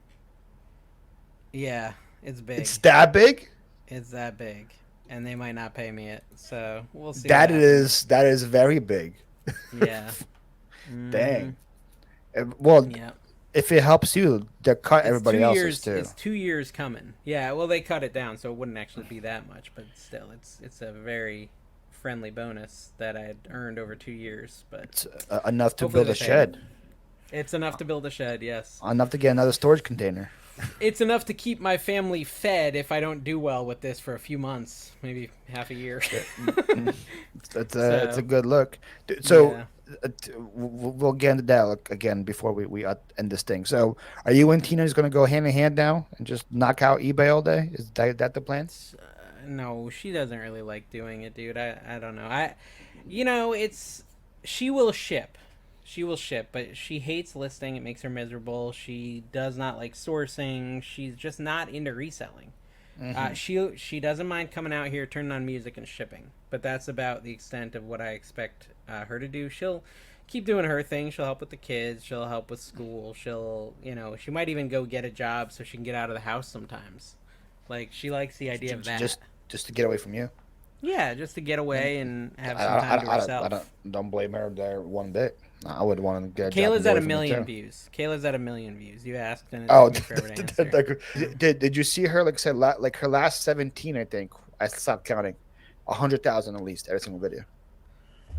Yeah, it's big. It's that big? It's that big. And they might not pay me it. So we'll see what That happens. is very big. Yeah. Dang. Mm-hmm. Well, Yeah. if it helps you, they cut It's everybody 2 else's years. too. It's 2 years coming. Yeah. Well, they cut it down, so it wouldn't actually be that much, but still, it's a very friendly bonus that I had earned over 2 years. But It's enough to hopefully build they a pay it. shed, It's enough to build a shed. Yes. enough to get another storage container. It's enough to keep my family fed if I don't do well with this for a few months, maybe half a year. It's a good look. So Yeah. we'll get into that again before we end this thing. So are you and Tina just going to go hand in hand now and just knock out eBay all day? Is that the plan? No, she doesn't really like doing it, dude. I don't know. It's she will ship. She will ship, but she hates listing. It makes her miserable. She does not like sourcing. She's just not into reselling. She doesn't mind coming out here, turning on music and shipping, but that's about the extent of what I expect her to do. She'll keep doing her thing. She'll help with the kids. She'll help with school. She might even go get a job so she can get out of the house sometimes. Like she likes the idea of that. Just to get away from you. Yeah, just to get away and have some I, time to I herself. don't blame her there one bit. I would want to get a job and Kayla's get at away a from it million too. views. Kayla's at a million views. You asked, and it Oh, took me forever to answer. did you see her? Like I said, like her last 17, I think. I stopped counting. 100,000 at least every single video.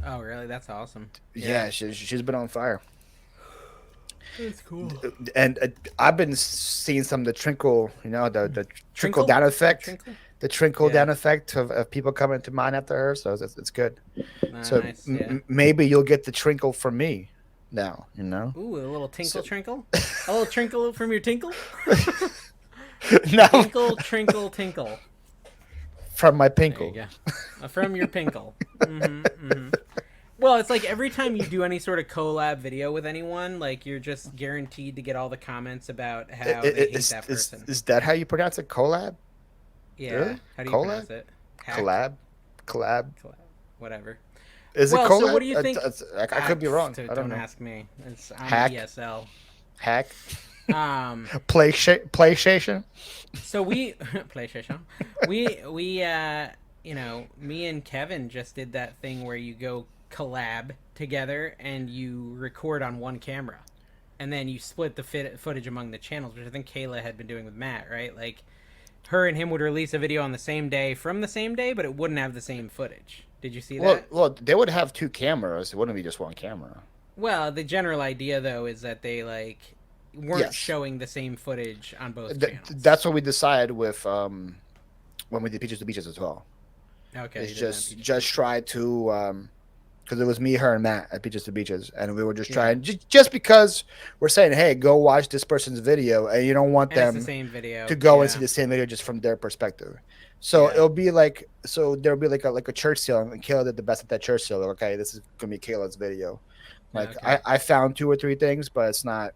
Oh, really? That's awesome. Yeah, she's been on fire. That's cool. And I've been seeing some of the trickle, the trickle Trinkle? down effect, Trinkle? the trickle Yeah. down effect of people coming to mine after her. So it's good. So Nice. Yeah. maybe you'll get the trinkle from me now. Ooh, a little tinkle So- trinkle? A little trinkle from your tinkle? No, Tinkle, trinkle, tinkle. from my There you pinkle. go. From your pinkle. Well, it's like every time you do any sort of collab video with anyone, like you're just guaranteed to get all the comments about how they hate that person. Is that how you pronounce it? Collab? Yeah. Really? How do you Collab? pronounce it? Hack? Collab? Collab? Collab. Whatever. Is Well, it collab? so what do you think? I could be wrong. I don't Don't know. ask me. I'm Hack? ESL. Hack? Um. PlayStation? So we PlayStation. Me and Kevin just did that thing where you go collab together and you record on one camera, and then you split the footage among the channels, which I think Kayla had been doing with Matt, right? Like, her and him would release a video on the same day from the same day, but it wouldn't have the same footage. Did you see that? Well, they would have two cameras. It wouldn't be just one camera. Well, the general idea though is that they weren't Yes. showing the same footage on both channels. That's what we decided with when we did Peaches to Beaches as well. Okay, It's you didn't have just PG. try to because it was me, her, and Matt at Peaches to Beaches, and we were just Yeah. trying just because we're saying, hey, go watch this person's video, and you don't want And it's them the same video to go and yeah. see the same video just from their perspective. So Yeah. it'll be like there'll be like a church sale, and Kayla did the best at that church sale. Okay, this is gonna be Kayla's video. Like Okay. I found 2 or 3 things, but it's not.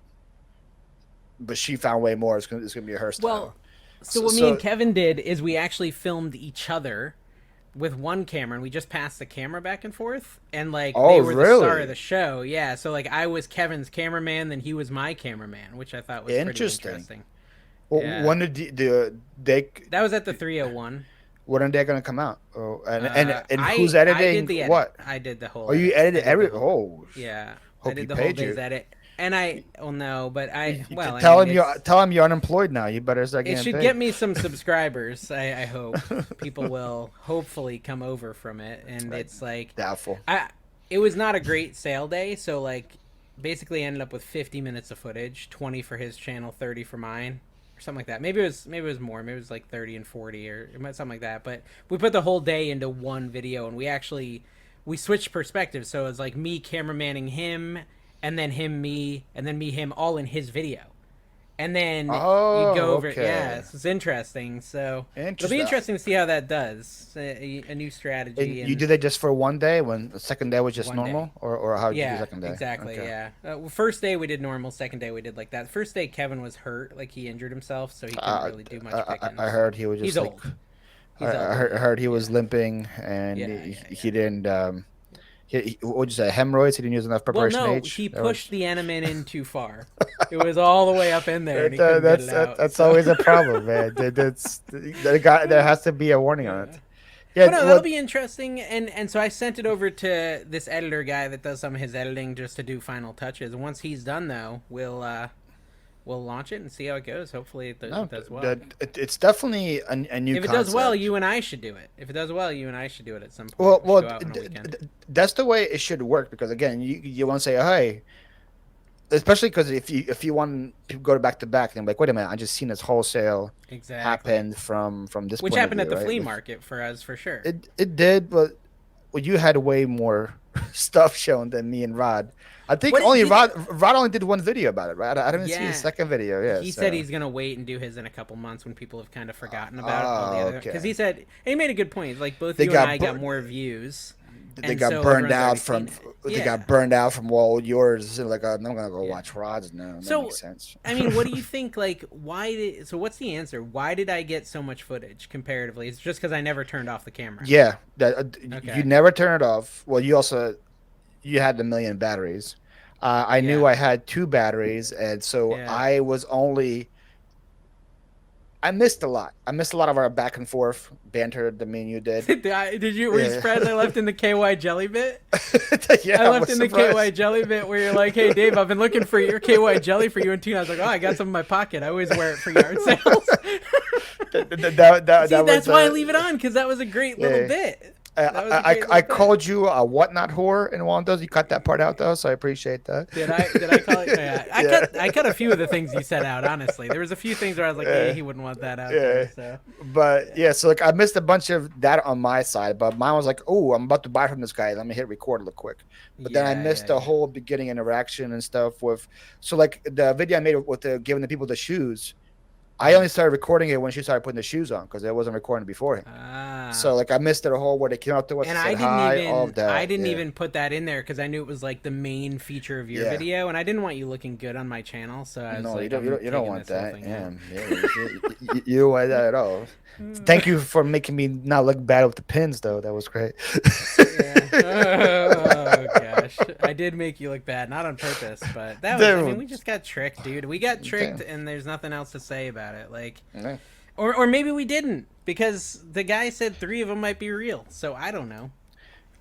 But she found way more. It's gonna be her style. Well, so what me and Kevin did is we actually filmed each other with one camera, and we just passed the camera back and forth, and they Oh, were the star really? of the show. Yeah, so I was Kevin's cameraman, then he was my cameraman, which I thought was pretty interesting. Well, Yeah. when did they? That was at the 301. When are they gonna come out? Oh, and who's I editing did the edit. what? I did the whole. Oh, you edit. edited I did every. the whole- Oh, Yeah, hope I did he the whole paid day's you. edit, and no, but well, tell I him mean, you're unemployed now. You better start it getting should paid. get me some subscribers. I hope people will hopefully come over from it, and Right. it's like Doubtful. it was not a great sale day, so basically ended up with 50 minutes of footage, 20 for his channel, 30 for mine, or something like that. Maybe it was more. Maybe it was like 30 and 40 or something like that. But we put the whole day into one video, and we switched perspectives. So it was like me cameramanning him, and then him me, and then me him all in his video. and then you Oh, go over it. Yeah, okay. so it's interesting. So it'll be Interesting. interesting to see how that does. A new strategy And you and did it just for one day when the second day was just one day. normal, or how did you do Yeah, second day? exactly. Okay. Yeah. First day we did normal. Second day we did like that. First day Kevin was hurt, like he injured himself, so he couldn't Uh, really do much I, picking. I So heard he was he's just like old. He's I elderly. heard he was Yeah. limping and Yeah. Yeah. Yeah. he didn't what would you say, hemorrhoids? He didn't use enough Well, preparation no, H. he That pushed was the enema in too far. It was all the way up in there, and he couldn't get it out. that's So always a problem, man. There has to be a warning on yeah. it. Yeah, But no, that'll well, be interesting. And so I sent it over to this editor guy that does some of his editing just to do final touches. And once he's done, though, we'll launch it and see how it goes. Hopefully, no, it does well. it's definitely a new If it does well, concept. you and I should do it. If it does well, you and I should do it at some point. Well, We should well, go out on a weekend. that's the way it should work because again, you want to say, hey, especially because if you want to go back to back, then like, wait a minute, I just seen this wholesale Exactly. happen from this Which point of happened at view, the right? flea market for us, for sure. It did, but well, you had way more stuff shown than me and Rod. I think What only did he, Rod only did one video about it, right? I didn't see the Yeah. second video. Yeah, He said so he's gonna wait and do his in a couple months when people have kind of forgotten about all the other. Because okay. he said, and he made a good point. Like both They you and got I bur- got more views, they and got so burned everyone's already out seen from it. they Yeah. got burned out from all yours. And like, I'm gonna go Yeah. watch Rod's now. That So, makes sense. I mean, what do you think? Like, so what's the answer? Why did I get so much footage comparatively? It's just because I never turned off the camera. Yeah, you Okay. never turn it off. Well, you had the million batteries. I knew Yeah. I had two batteries, and so Yeah. I was only. I missed a lot. I missed a lot of our back and forth banter that me and you did. Did you? Were you Yeah. surprised I left in the KY jelly bit? Yeah, I I left was in the KY surprised. jelly bit where you're like, "Hey, Dave, I've been looking for your KY jelly for you and Tina." I was like, "Oh, I got some in my pocket. I always wear it for yard sales." See, That that's was why I leave it on because that was a great little yeah. bit. That was a great I little bit. called you a whatnot whore in one of those. You cut that part out though, so I appreciate that. Did I? Did I call it? Yeah, Yeah. I cut a few of the things you said out. Honestly, there was a few things where I was like, "Yeah, he wouldn't want that out Yeah. there." So But yeah, so like I missed a bunch of that on my side, but mine was like, oh, I'm about to buy from this guy. Let me hit record real quick. But then I missed the whole beginning interaction and stuff with. So like the video I made with giving the people the shoes, I only started recording it when she started putting the shoes on because I wasn't recording beforehand. So like I missed it a whole where they came up to us And and said hi, all of that. I didn't yeah. even put that in there because I knew it was like the main feature of your Yeah. video, and I didn't want you looking good on my channel. So I was No, like, you don't. I'm You don't. You don't taking want this whole that. thing Yeah, out. you don't want that at all. Thank you for making me not look bad with the pins, though. That was great. Yeah. Oh gosh, I did make you look bad, not on purpose, but that was. I mean, we just got tricked, dude. We got tricked, and there's nothing else to say about it. Like, Yeah. or maybe we didn't because the guy said 3 of them might be real. So I don't know.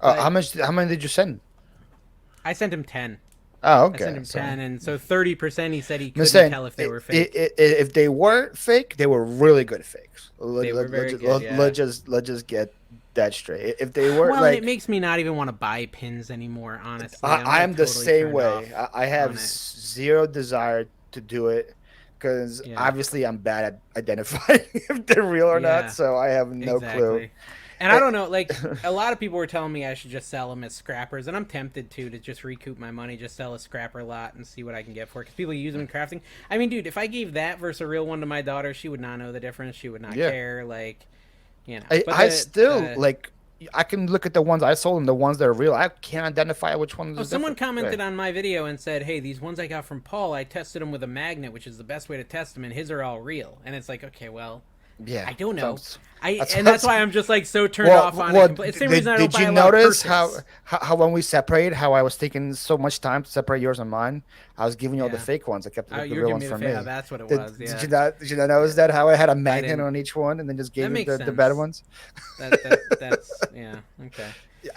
How much? How many did you send? I sent him 10. Oh, I okay. sent him 10, and so 30% he said he I'm couldn't saying, tell if they were fake. if they weren't fake, they were really good fakes. They were very good, yeah. Let's just get that straight. If they weren't Well, like, it makes me not even want to buy pins anymore, honestly. I'm like the totally same turned way. off I have on it. zero desire to do it because Yeah. obviously I'm bad at identifying if they're real or Yeah. not. So I have no clue. And I don't know, like, a lot of people were telling me I should just sell them as scrappers, and I'm tempted to just recoup my money, just sell a scrapper lot and see what I can get for it, because people use them in crafting. I mean, dude, if I gave that versus a real one to my daughter, she would not know the difference. She would not care, like, you know. But I still like. I can look at the ones I sold and the ones that are real. I can't identify which ones. Oh, someone commented on my video and said, "Hey, these ones I got from Paul, I tested them with a magnet, which is the best way to test them, and his are all real." And it's like, okay, well, yeah, I don't know. That's That's why I'm just like so turned off on it. It's the same reason I don't did buy you a lot of notice purses. how when we separated, how I was taking so much time to separate yours and mine? I was giving you all the Yeah. fake ones. I kept the You were real giving ones me for the me. fake. That's what it Did, was. Yeah. did you not notice that? How I had a magnet didn't. on each one and then just gave That you makes the bad sense. ones? That's yeah. Okay.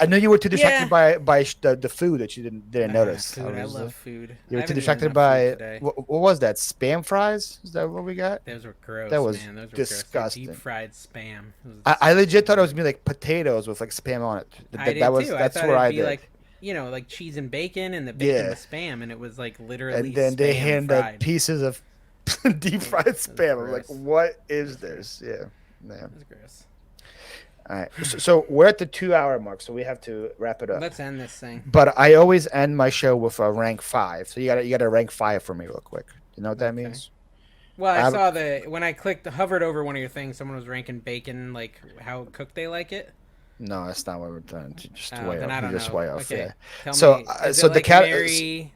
I know you were too distracted Yeah. by the food that you didn't notice. Food. I was, love food. You I were too haven't eaten distracted enough by food today. what was that? Spam fries? Is that what we got? Those were gross. That was man. Those were disgusting. Gross. Deep fried spam. I legit thought it was gonna be like potatoes with like spam on it. I did too. That's I thought where it'd I be did. like, like cheese and bacon, and the bacon Yeah. was spam, and it was like literally. And then they spam handed fried. pieces of deep fried spam. I'm like, gross. what is this? Yeah. It was gross. All right. So we're at the 2 hour mark, so we have to wrap it up. Let's end this thing. But I always end my show with a rank 5. So you gotta rank 5 for me real quick. You know what that Okay. means? Well, I I, saw when I hovered over one of your things, someone was ranking bacon, like how cooked they like it. no, that's not what we're doing. Just Oh, way then off. I You're don't just know. way off. Okay, Yeah. tell So, me, is it so the like cat. Mary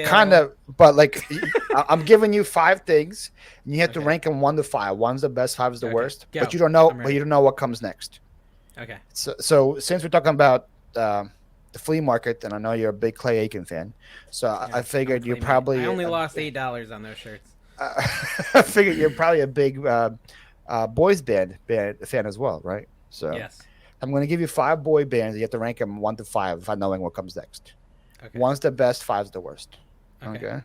Kind Kill? of, but like I'm giving you five things, and you have to Okay, rank them 1 to 5. One's the best, five is the okay, worst. But go. you don't know. I'm But you ready. don't know what comes next. Okay. So since we're talking about the flea market, and I know you're a big Clay Aiken fan, so I Yeah, I'm a figured you're claymate. I probably only lost $8 on those shirts. I figured you're probably a big boys band fan as well, right? So Yes. I'm going to give you 5 boy bands. You have to rank them 1 to 5 if I knowing what comes next. Okay. One's the best, five's the worst. Okay. Okay.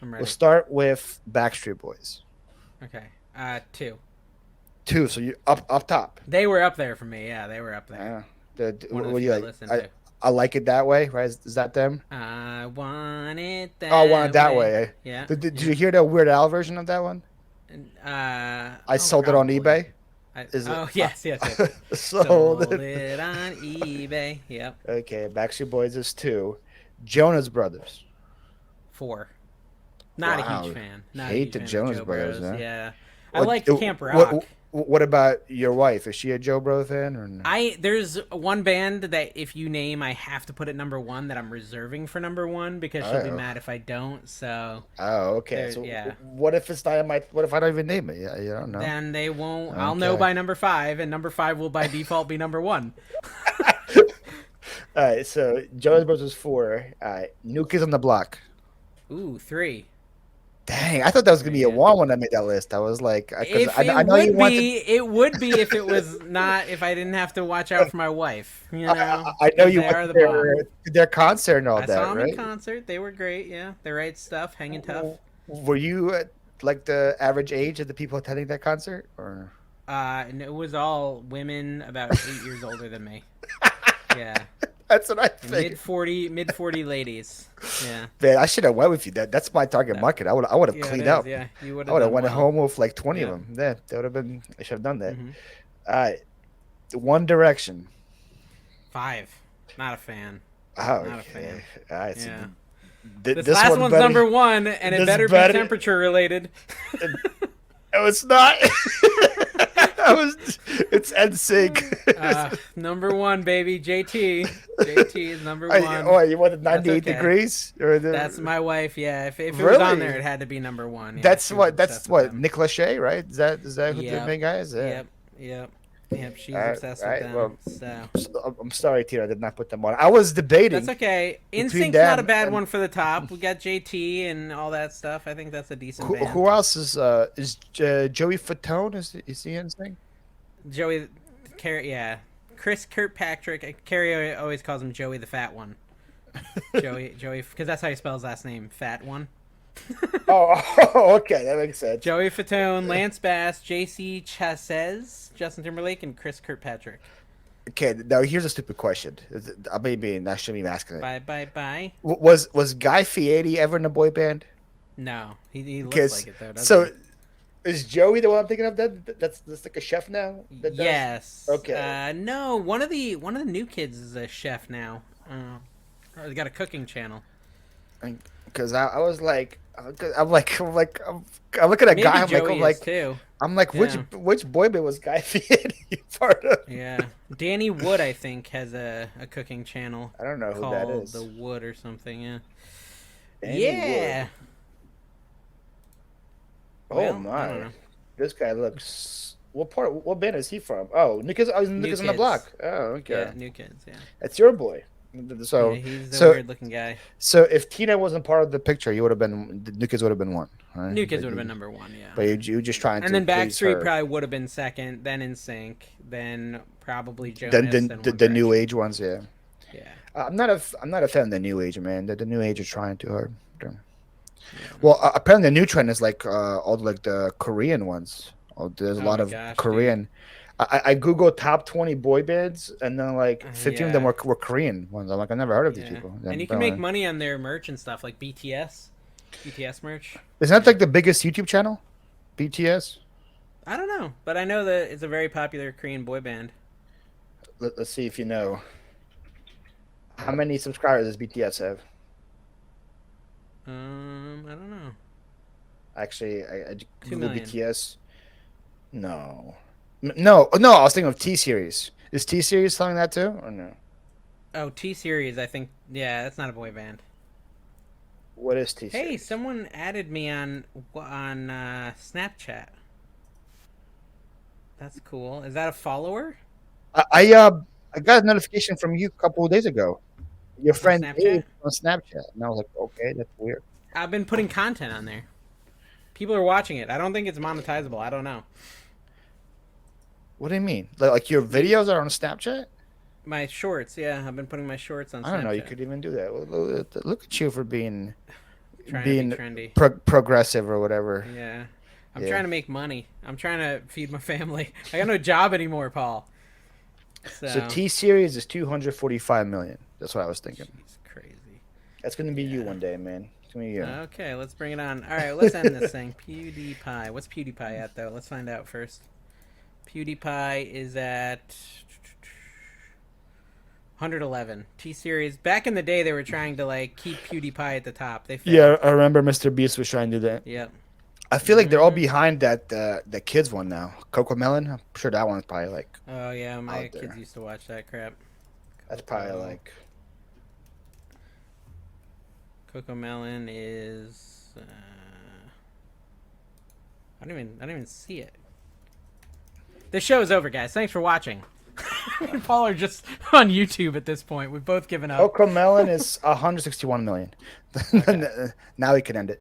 I'm We'll ready. start with Backstreet Boys. Okay. Two. 2, so you up top. They were up there for me. Yeah, they were up there. One of the What do you few I like? listened to. I like it that way, right? Is that them? I want it Oh, I want it that that way. way. Yeah. Did Yeah. you hear the Weird Al version of that one? I Oh, sold it on probably. eBay. Is it? Oh, yes, yes, yes. Sold Sold it. it on eBay. Yep. Okay, Backstreet Boys is 2. Jonas Brothers. 4. Not a huge Wow, fan. Not a hate huge the fan of Jonas Joe Brothers, Bros. huh? Yeah. I What, like Camp Rock. what about your wife? Is she a Joe Bro fan or no? There's one band that if you name, I have to put at number 1 that I'm reserving for number 1 because she'll be Oh, mad if I don't. So okay. So yeah. what if it's not my? What if I don't even name it? Yeah, you don't know. Then they won't. I'll know Okay. by number 5, and number 5 will by default be number 1. All right. So Jonas Brothers is 4. New Kids on the Block. Ooh, 3. Dang, I thought that was gonna 3. be a Yeah. one when I made that list. I was like, because If it I know you would wanted. be, it would be if it was not. If I didn't have to watch out for my wife, you know, I know because you they went are to the bomb. their concert and all I saw that, them in right? concert. They were great. Yeah, the right stuff, hanging tough. Were you like the average age of the people attending that concert, or? And it was all women about 8 years older than me. Yeah, That's what I mid think. 40, mid 40 ladies. Yeah, Man, I should have went with you. That's my target that, market. I would have yeah, it cleaned is. up. Yeah, you would I have would have done went well. home with like 20 of Yep. them. Yeah, that would have been. I should have done that. hmm All right, One Direction. 5. Not a fan. Oh, Not a okay. fan. All right. So Yeah. this This last one's better. number 1, and it This better be better. temperature related. No, it's not. I was. It's NSYNC. Number 1, baby, JT. JT is number 1. Oh, you wanted That's 98 okay. degrees? Or That's my wife. Yeah, if it was on Really? there, it had to be number 1. Yeah, That's she was what. That's obsessed with what. them. Nick Lachey, right? Is that who the Yep. main guy is? Yeah. Yep. Yep. Yep. She's All right. obsessed All with right. them. Well, So I'm sorry, Tina. I did not put them on. I was debating that's okay. between Instinct's not a them bad and one for the top. We got JT and all that stuff. I think that's a decent band. who else is Joey Fatone? Is he in this thing? Joey, yeah. Chris Kirkpatrick. Carrie always calls him Joey the Fat One. Joey, because that's how he spells last name, Fat One. Oh, okay, that makes sense. Joey Fatone, Lance Bass, J.C. Chasez, Justin Timberlake, and Chris Kirkpatrick. Okay, now here's a stupid question. I maybe I shouldn't be asking it. Bye. Was Guy Fieri ever in a boy band? No, he looks Because like it though. Doesn't so he? is Joey the one I'm thinking of? That's like a chef now. That does- Yes. Okay. No, one of the new kids is a chef now. Or they got a cooking channel. Because I was like, I'm looking at Maybe Guy. Joey is too. I'm like, Yeah. which boy band was Guy Fieri part of? Yeah, Danny Wood I think has a cooking channel. I don't know who called that is. The Wood or something. Yeah. Danny yeah. Wood. Oh Well, I my, don't know. this guy looks. What band is he from? Oh, Nick's on the Kids. Block. Oh, okay. Yeah, new kids. Yeah. That's your boy. So, Yeah, he's a so, weird looking guy. so if Tina wasn't part of the picture, you would have been the New Kids would have been one. Right? New kids But would have you- been number 1. Yeah. But you just trying to And then please Backstreet her. probably would have been second, then NSYNC, then probably Jonas, Then then the One new Direction. age ones, yeah. Yeah. I'm not a fan of the new age, man. The new age are trying too hard. Yeah. Well, apparently the new trend is like all like the Korean ones. Oh, there's a Oh lot my of gosh, Korean. I googled top 20 boy bands, and then like 15 of them Yeah. were Korean ones. I'm like, I never heard of these Yeah. people. And you can make money on their merch and stuff like BTS merch. Isn't that like the biggest YouTube channel? BTS. I don't know, but I know that it's a very popular Korean boy band. Let's see if you know. How many subscribers does BTS have? I don't know. Actually, I 2 Google million. BTS. No, no. I was thinking of T Series. Is T Series selling that too, or no? Oh, T Series, I think. Yeah, that's not a boy band. What is T Hey, Series? someone added me on Snapchat. That's cool. Is that a follower I I, uh, I got a notification from you a couple of days ago. Your on friend Dave Snapchat? on Snapchat, and I was like, okay, that's weird. I've been putting content on there. People are watching it. I don't think it's monetizable. I don't know. What do you mean? Like your You, videos are on Snapchat? my shorts, yeah. I've been putting my shorts on I don't know. You Snapchat. could even do that. Look at you for Trying to be being trendy. progressive or whatever. Yeah. I'm Yeah. trying to make money. I'm trying to feed my family. I got no job anymore, Paul. So So, T Series is 245 million. That's what I was thinking. jeez, crazy. That's gonna be you Yeah. one day, man. It's gonna be you. Okay, let's bring it on. All right, let's end this thing. PewDiePie. What's PewDiePie at though? Let's find out first. PewDiePie is at 111. T Series. Back in the day, they were trying to like keep PewDiePie at the top. They Yeah, failed. I remember Mr. Beast was trying to do that. Yep. I feel like they're all Hmm. behind that the kids one now. Coco Melon. I'm sure that one's probably like Oh yeah, my out kids there. used to watch that crap. That's probably Coco. like Coco Melon is. I don't even see it. The show is over, guys. Thanks for watching. Me and Paul are just on YouTube at this point. We've both given up. Coco Melon is 161 million. Okay. Now we can end it.